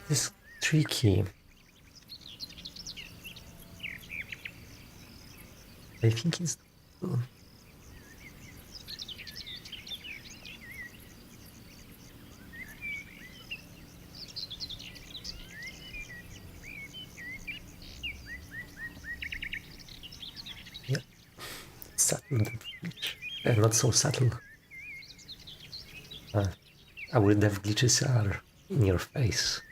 This is tricky. I think it's yeah, subtle depth glitch. Not so subtle. Our dev glitches are in your face.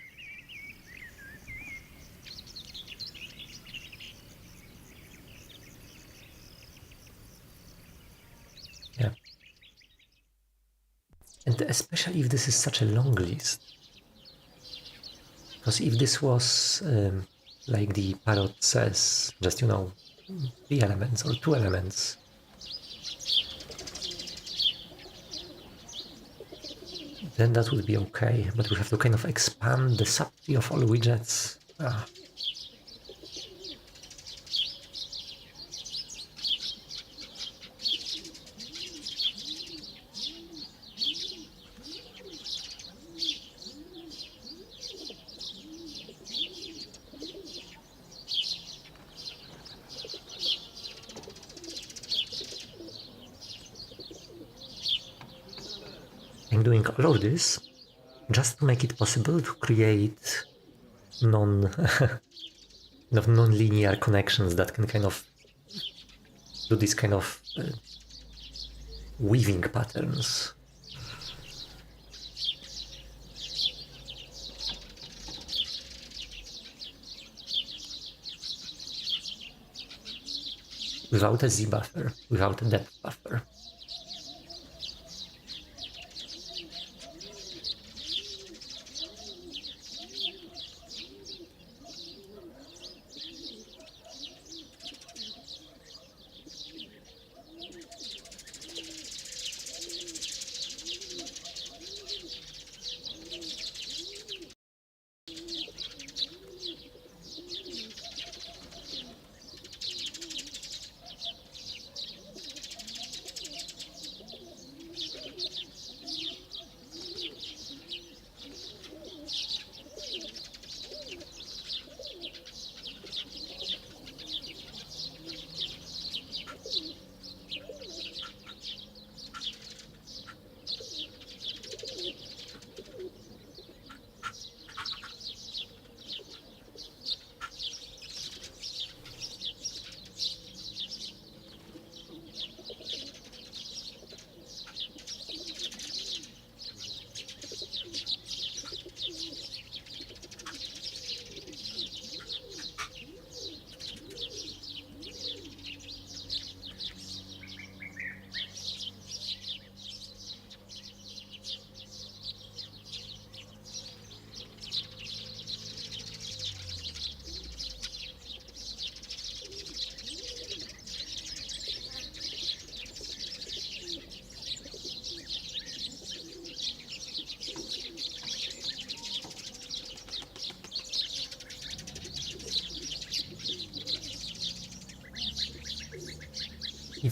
Yeah. And especially if this is such a long list. Because if this was like the parrot says, just 3 elements or 2 elements, then that would be okay. But we have to kind of expand the subtree of all widgets. I'm doing all of this just to make it possible to create non-linear connections that can kind of do this kind of weaving patterns. Without a z buffer, without a depth buffer.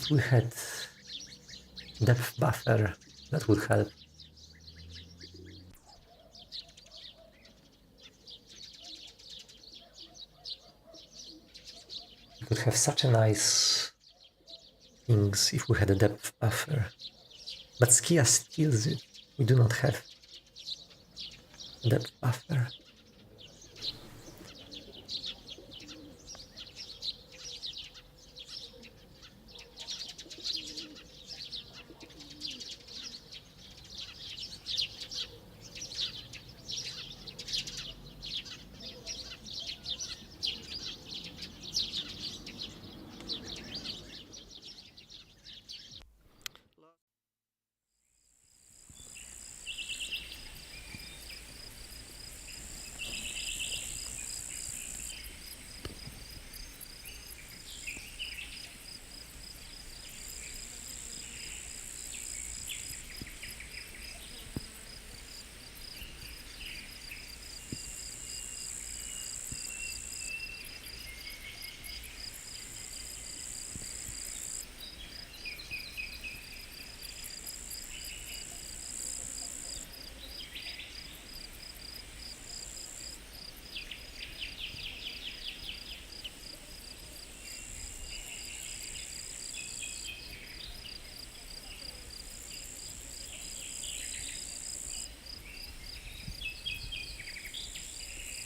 If we had depth buffer, that would help. We could have such a nice things if we had a depth buffer. But Skia steals it. We do not have a depth buffer.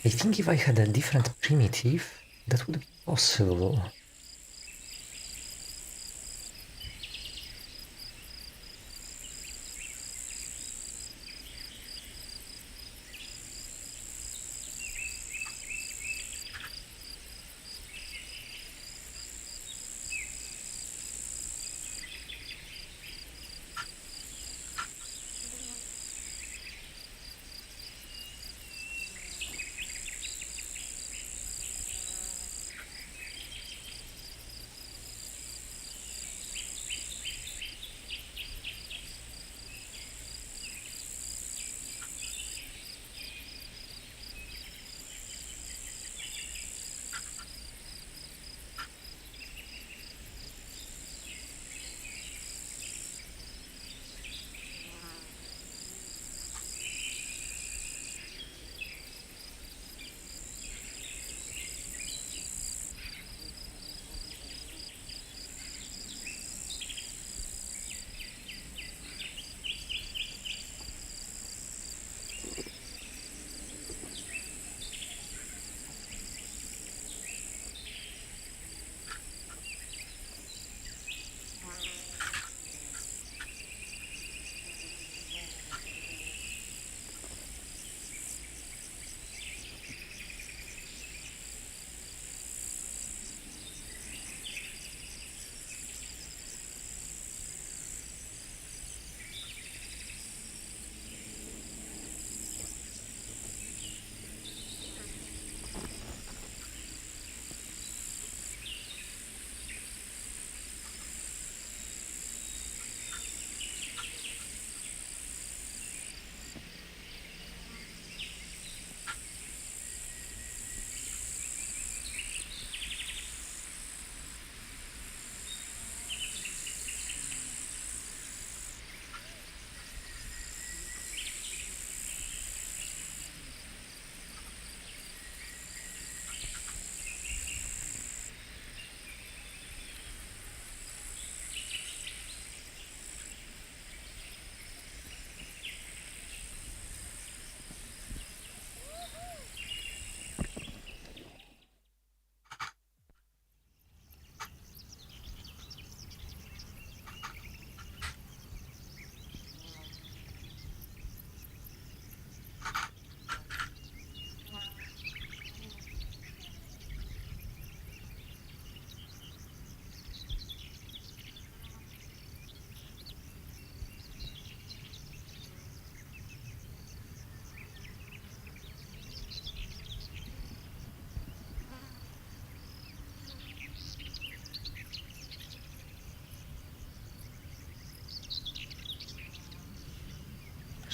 I think if I had a different primitive, that would be possible.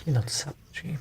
Actually not sub-tree.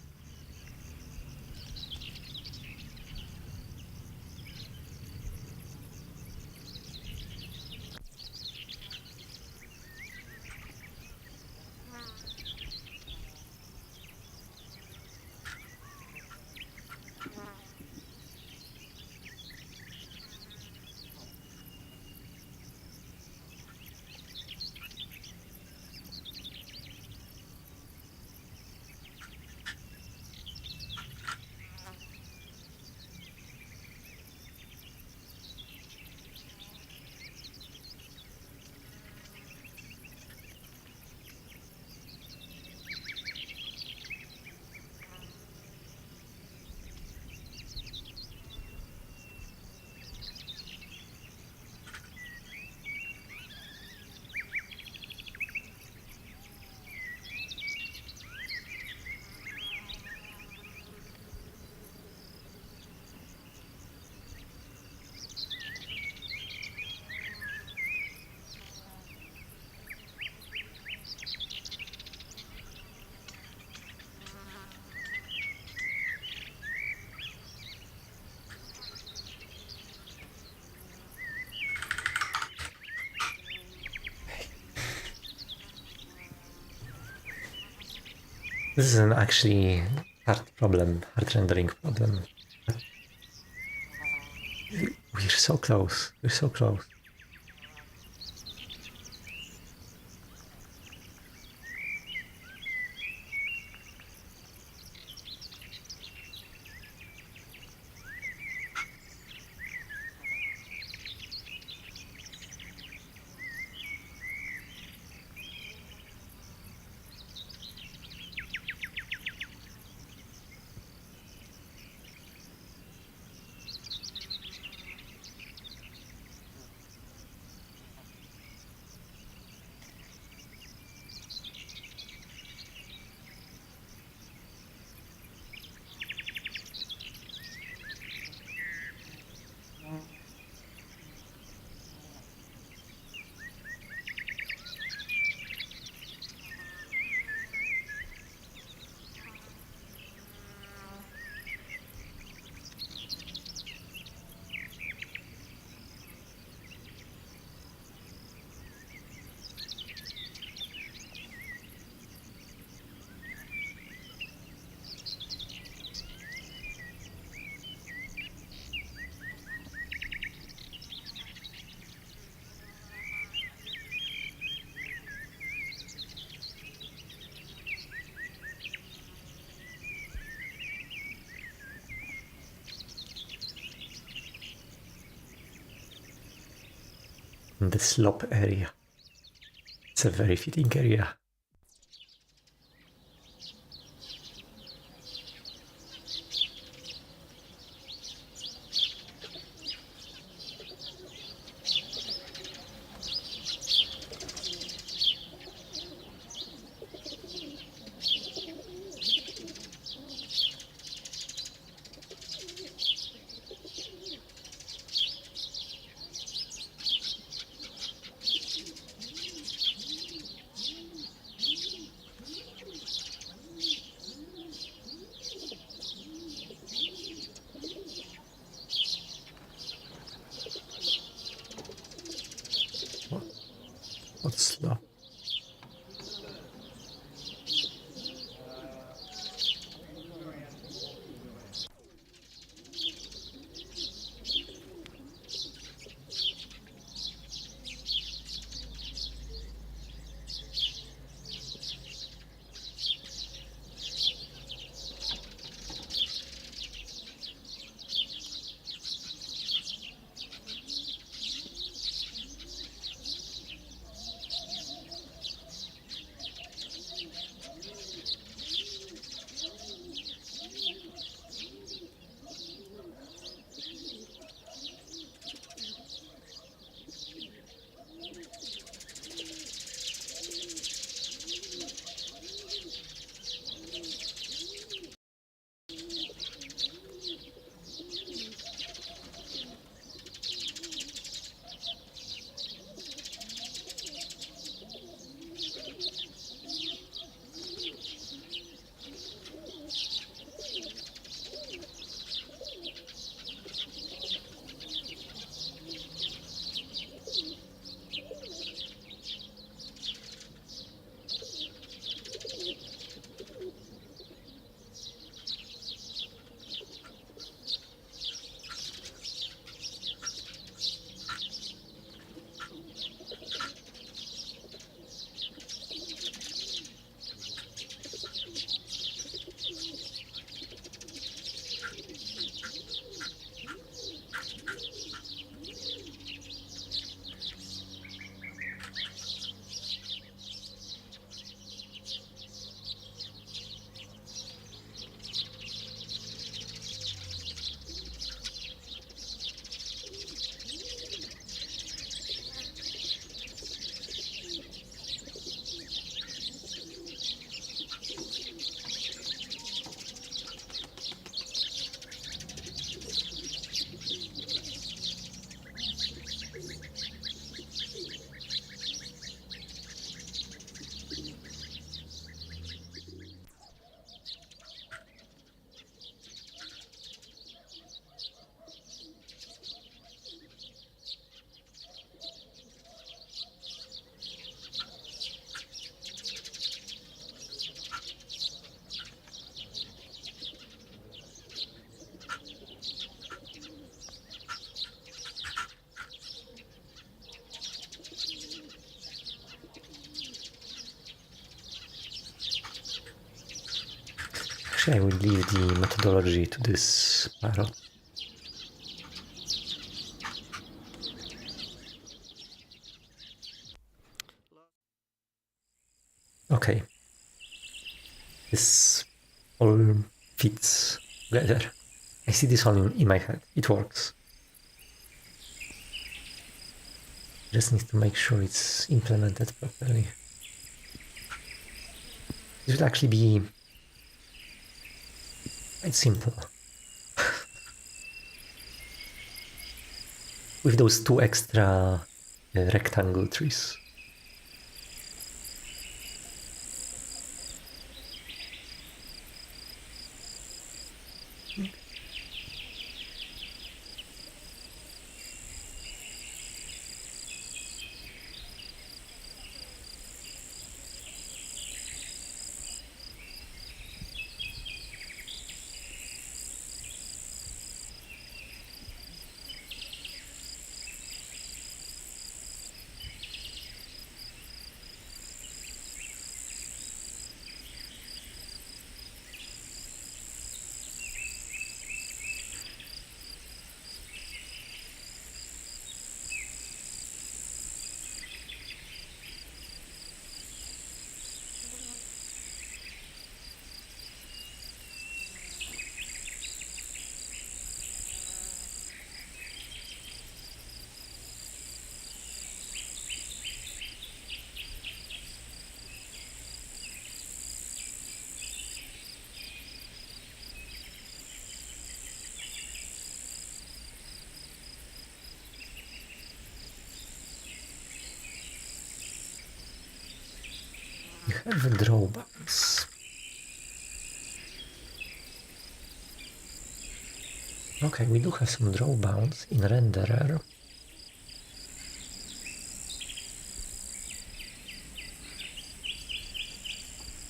This is an actually hard problem, hard rendering problem. We're so close. We're so close. In the slop area. It's a very fitting area. Actually, I will leave the methodology to this parrot. Okay. This all fits together. I see this all in my head. It works. Just need to make sure it's implemented properly. This would actually be quite simple. With those two extra rectangle trees. We have drawbacks. Okay, we do have some drawbacks in renderer.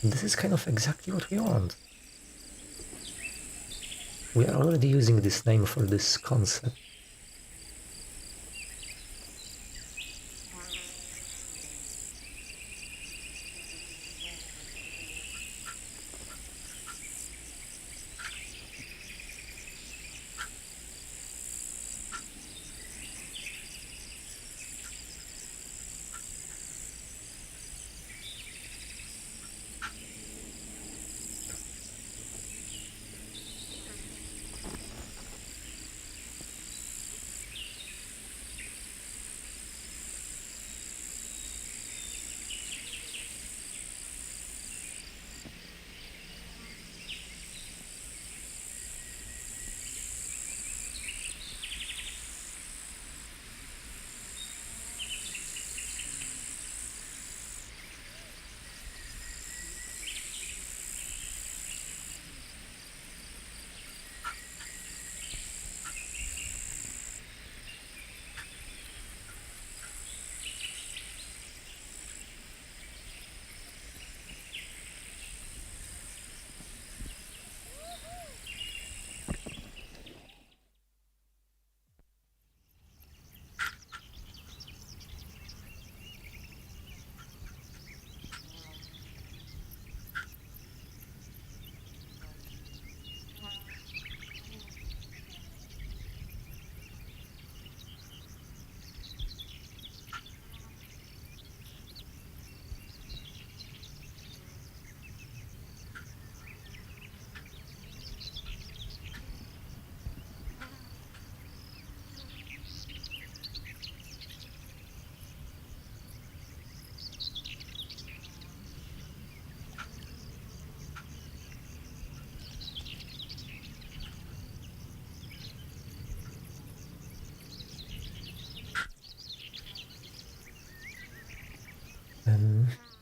This is kind of exactly what we want. We are already using this name for this concept.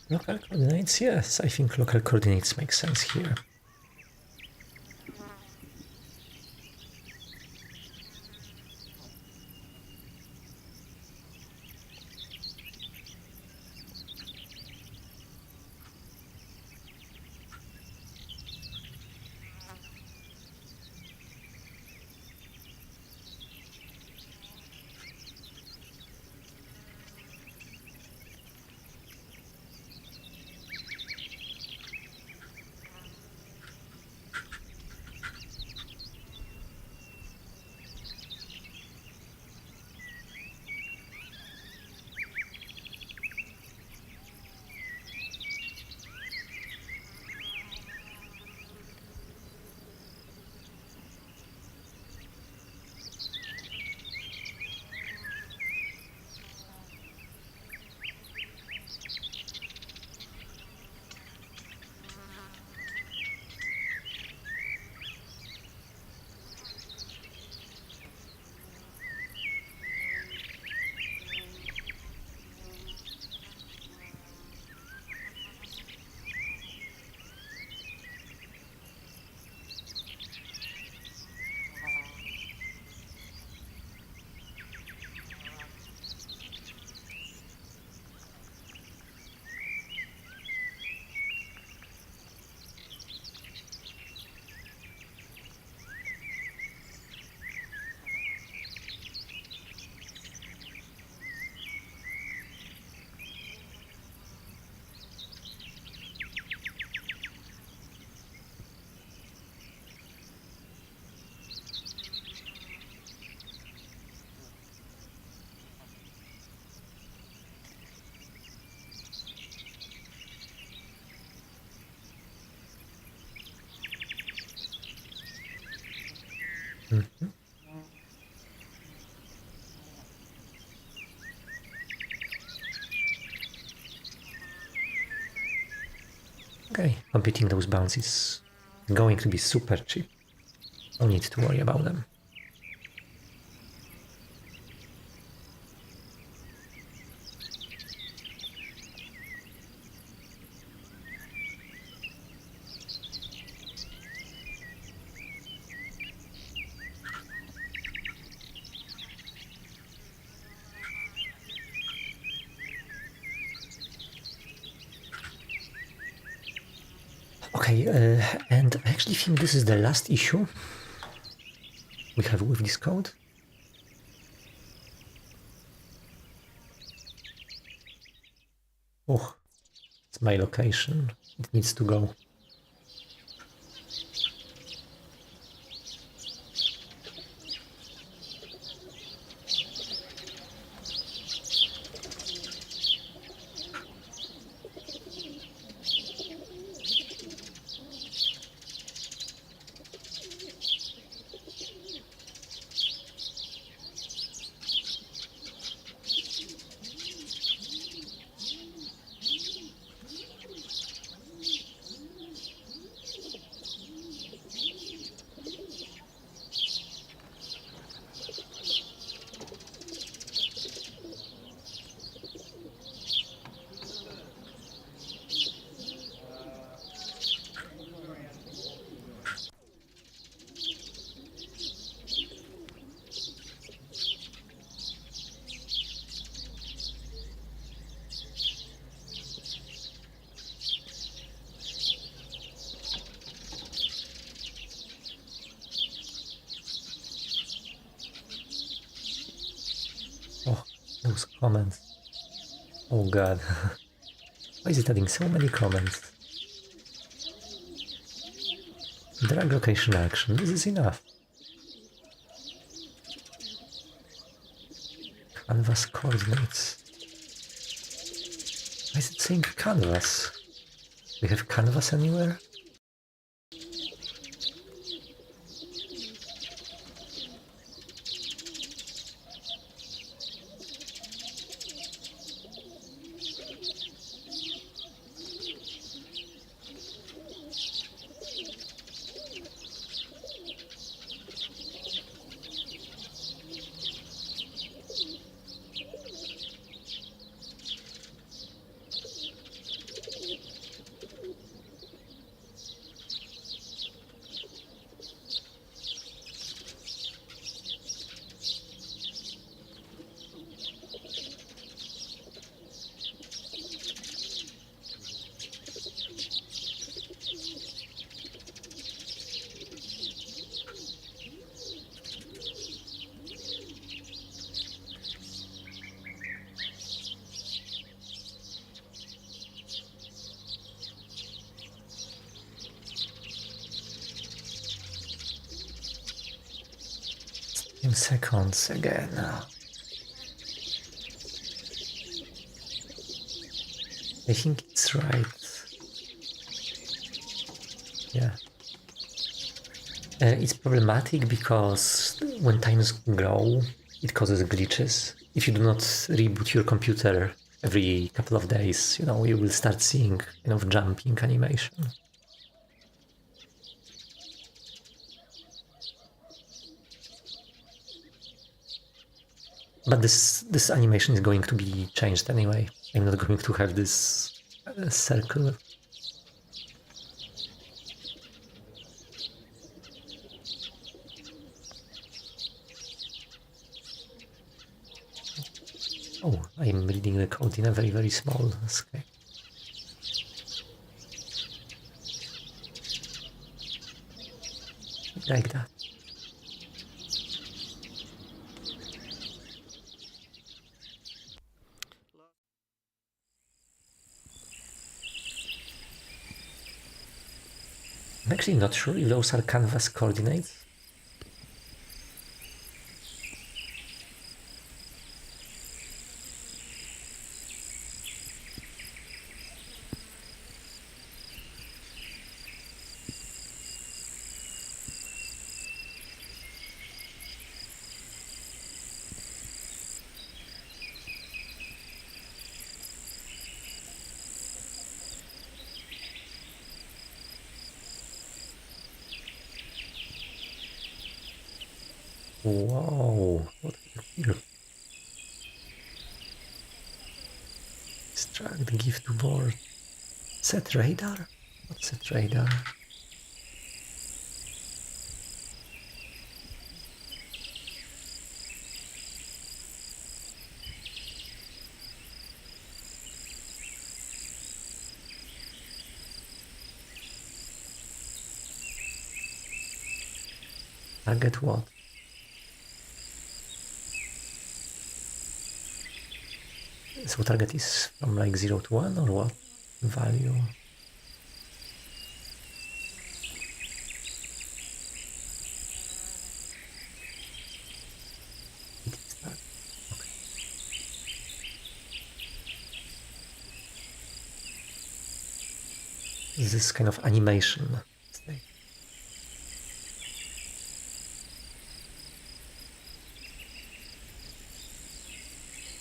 Local coordinates, yes, I think local coordinates make sense here. Mhm. Okay, computing those bounds is going to be super cheap. No need to worry about them. Okay, and I actually think this is the last issue we have with this code. Oh, it's my location. It needs to go. Oh, those comments. Oh god. Why is it adding so many comments? Drag location action. This is enough. Canvas coordinates. Why is it saying canvas? We have canvas anywhere? In seconds again. I think it's right. Yeah. It's problematic because when times grow, it causes glitches. If you do not reboot your computer every couple of days, you will start seeing jumping animation. But this animation is going to be changed anyway. I'm not going to have this circle. Oh, I'm reading the code in a very, very small scale. Like that. I'm actually not sure if those are canvas coordinates. Whoa, what here? Extract, give to board. Set radar? What's set radar? Target what? So target is from like 0 to 1 or what? Value. It is target. Okay. This kind of animation state.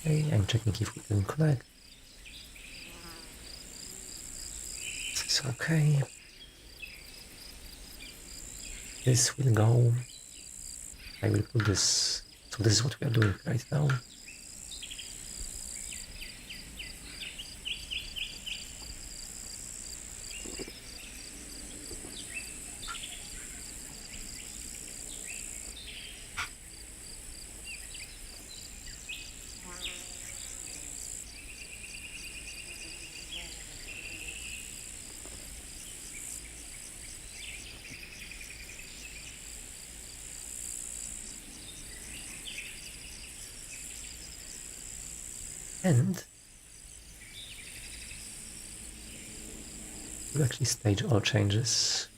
Okay, I'm checking if we can connect. This is okay. This will go. I will put this. So this is what we are doing right now. And we'll actually stage all changes.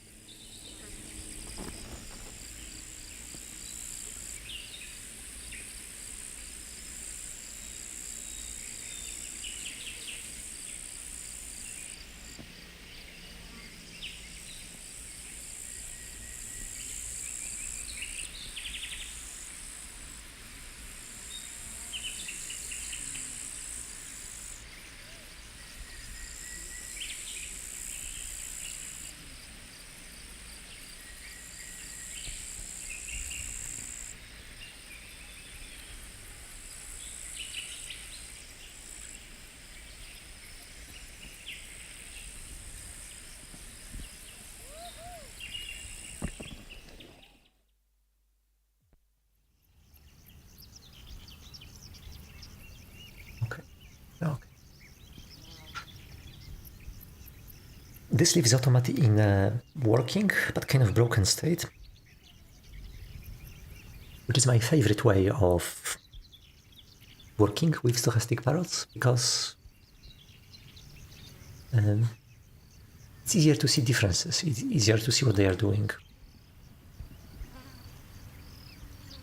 Okay. This leaves Automat in a working but kind of broken state, which is my favorite way of working with stochastic parrots, because it's easier to see differences, it's easier to see what they are doing.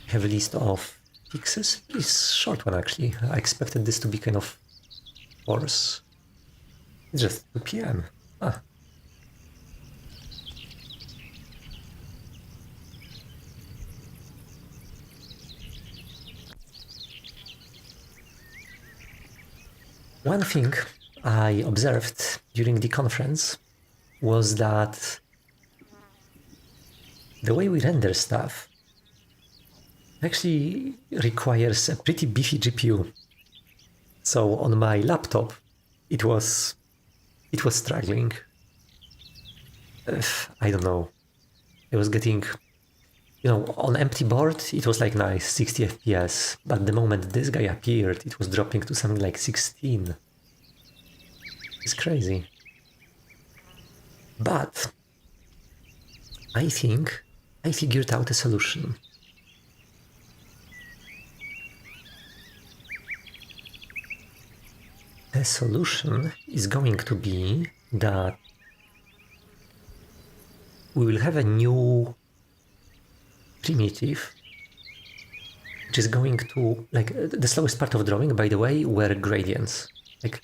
I have a list of fixes. It's a short one actually. I expected this to be kind of worse. It's just 2 p.m. Ah. One thing I observed during the conference was that the way we render stuff actually requires a pretty beefy GPU. So on my laptop, it was struggling. I don't know. I was getting, on empty board, it was like nice, 60 FPS. But the moment this guy appeared, it was dropping to something like 16. It's crazy. But I think I figured out a solution. The solution is going to be that we will have a new primitive, which is going to, like, the slowest part of drawing, by the way, were gradients. Like,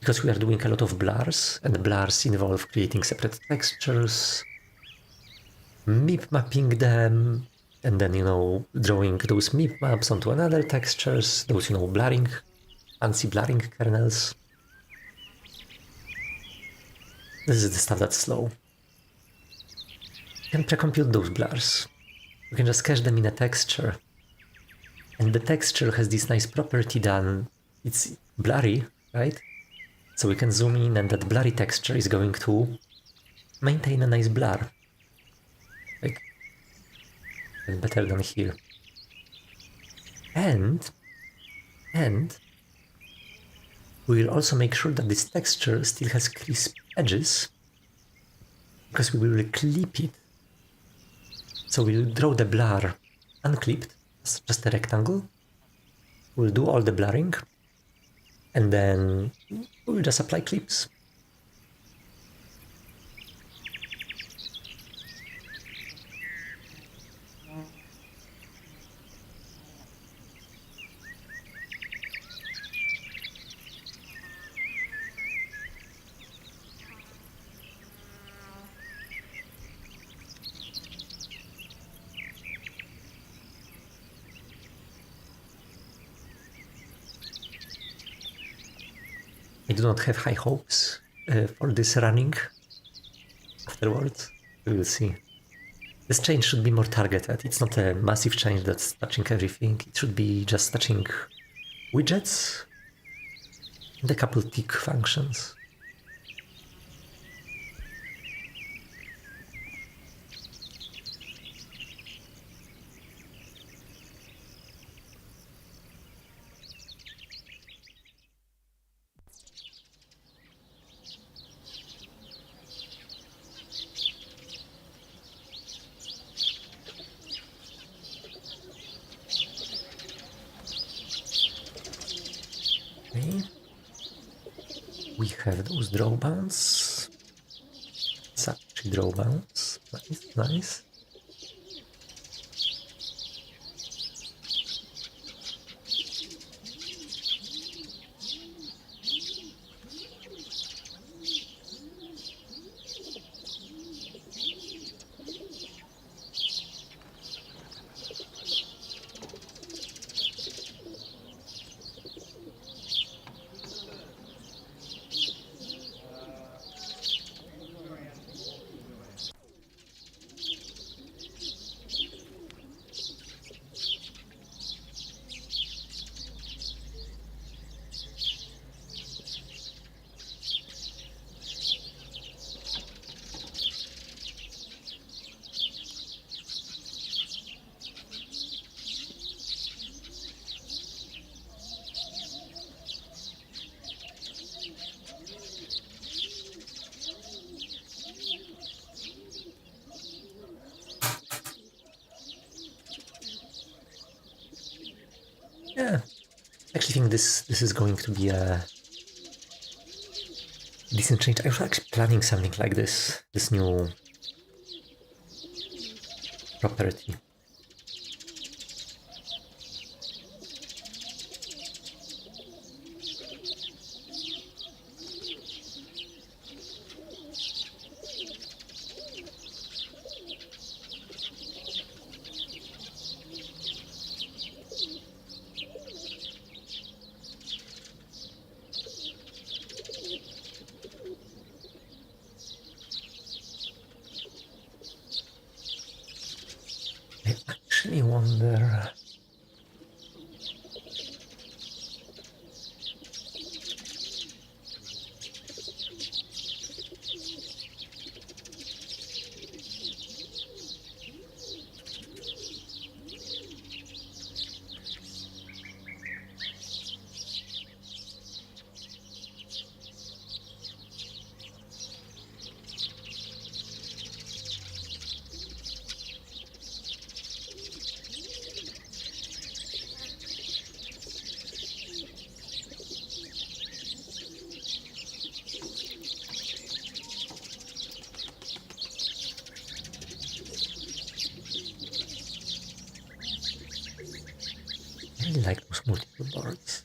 because we are doing a lot of blurs, and blurs involve creating separate textures, MIP mapping them, and then, drawing those MIP maps onto another textures, those, blurring, fancy blurring kernels. This is the stuff that's slow. You can pre-compute those blurs. You can just cache them in a texture, And the texture has this nice property that it's blurry, right? So we can zoom in and that blurry texture is going to maintain a nice blur. Like, and better than here. And we'll also make sure that this texture still has crisp edges because we will clip it. So we'll draw the blur unclipped, just a rectangle. We'll do all the blurring and then we'll just apply clips. I do not have high hopes for this running afterwards. We will see. This change should be more targeted. It's not a massive change that's touching everything. It should be just touching widgets and a couple tick functions. Okay. We have those drawbounds. It's actually drawbounds. Nice, nice. Yeah, I actually think this is going to be a decent change. I was actually planning something like this new property. I actually wonder. I really like those multiple boards.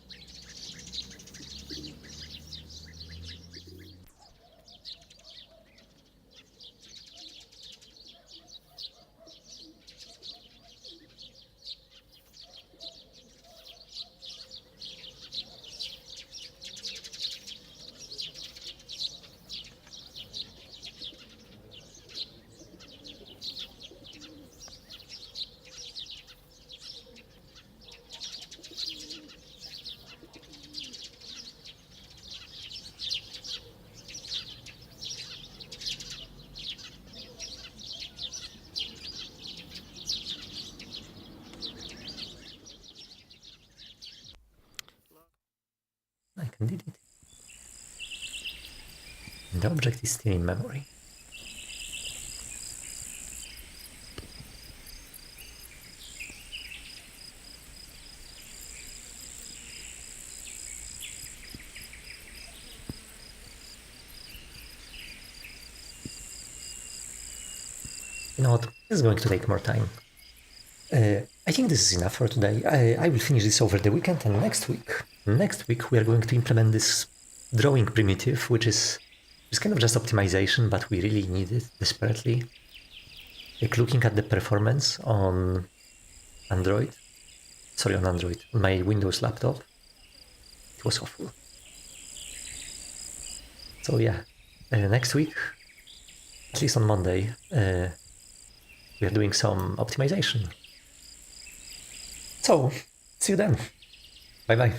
did it? The object is still in memory. You know what? This is going to take more time. I think this is enough for today. I will finish this over the weekend, and next week we are going to implement this drawing primitive, which is kind of just optimization, but we really need it desperately. Like looking at the performance on Android, on my Windows laptop, it was awful. So yeah, next week, at least on Monday, we are doing some optimization. So, see you then. Bye bye.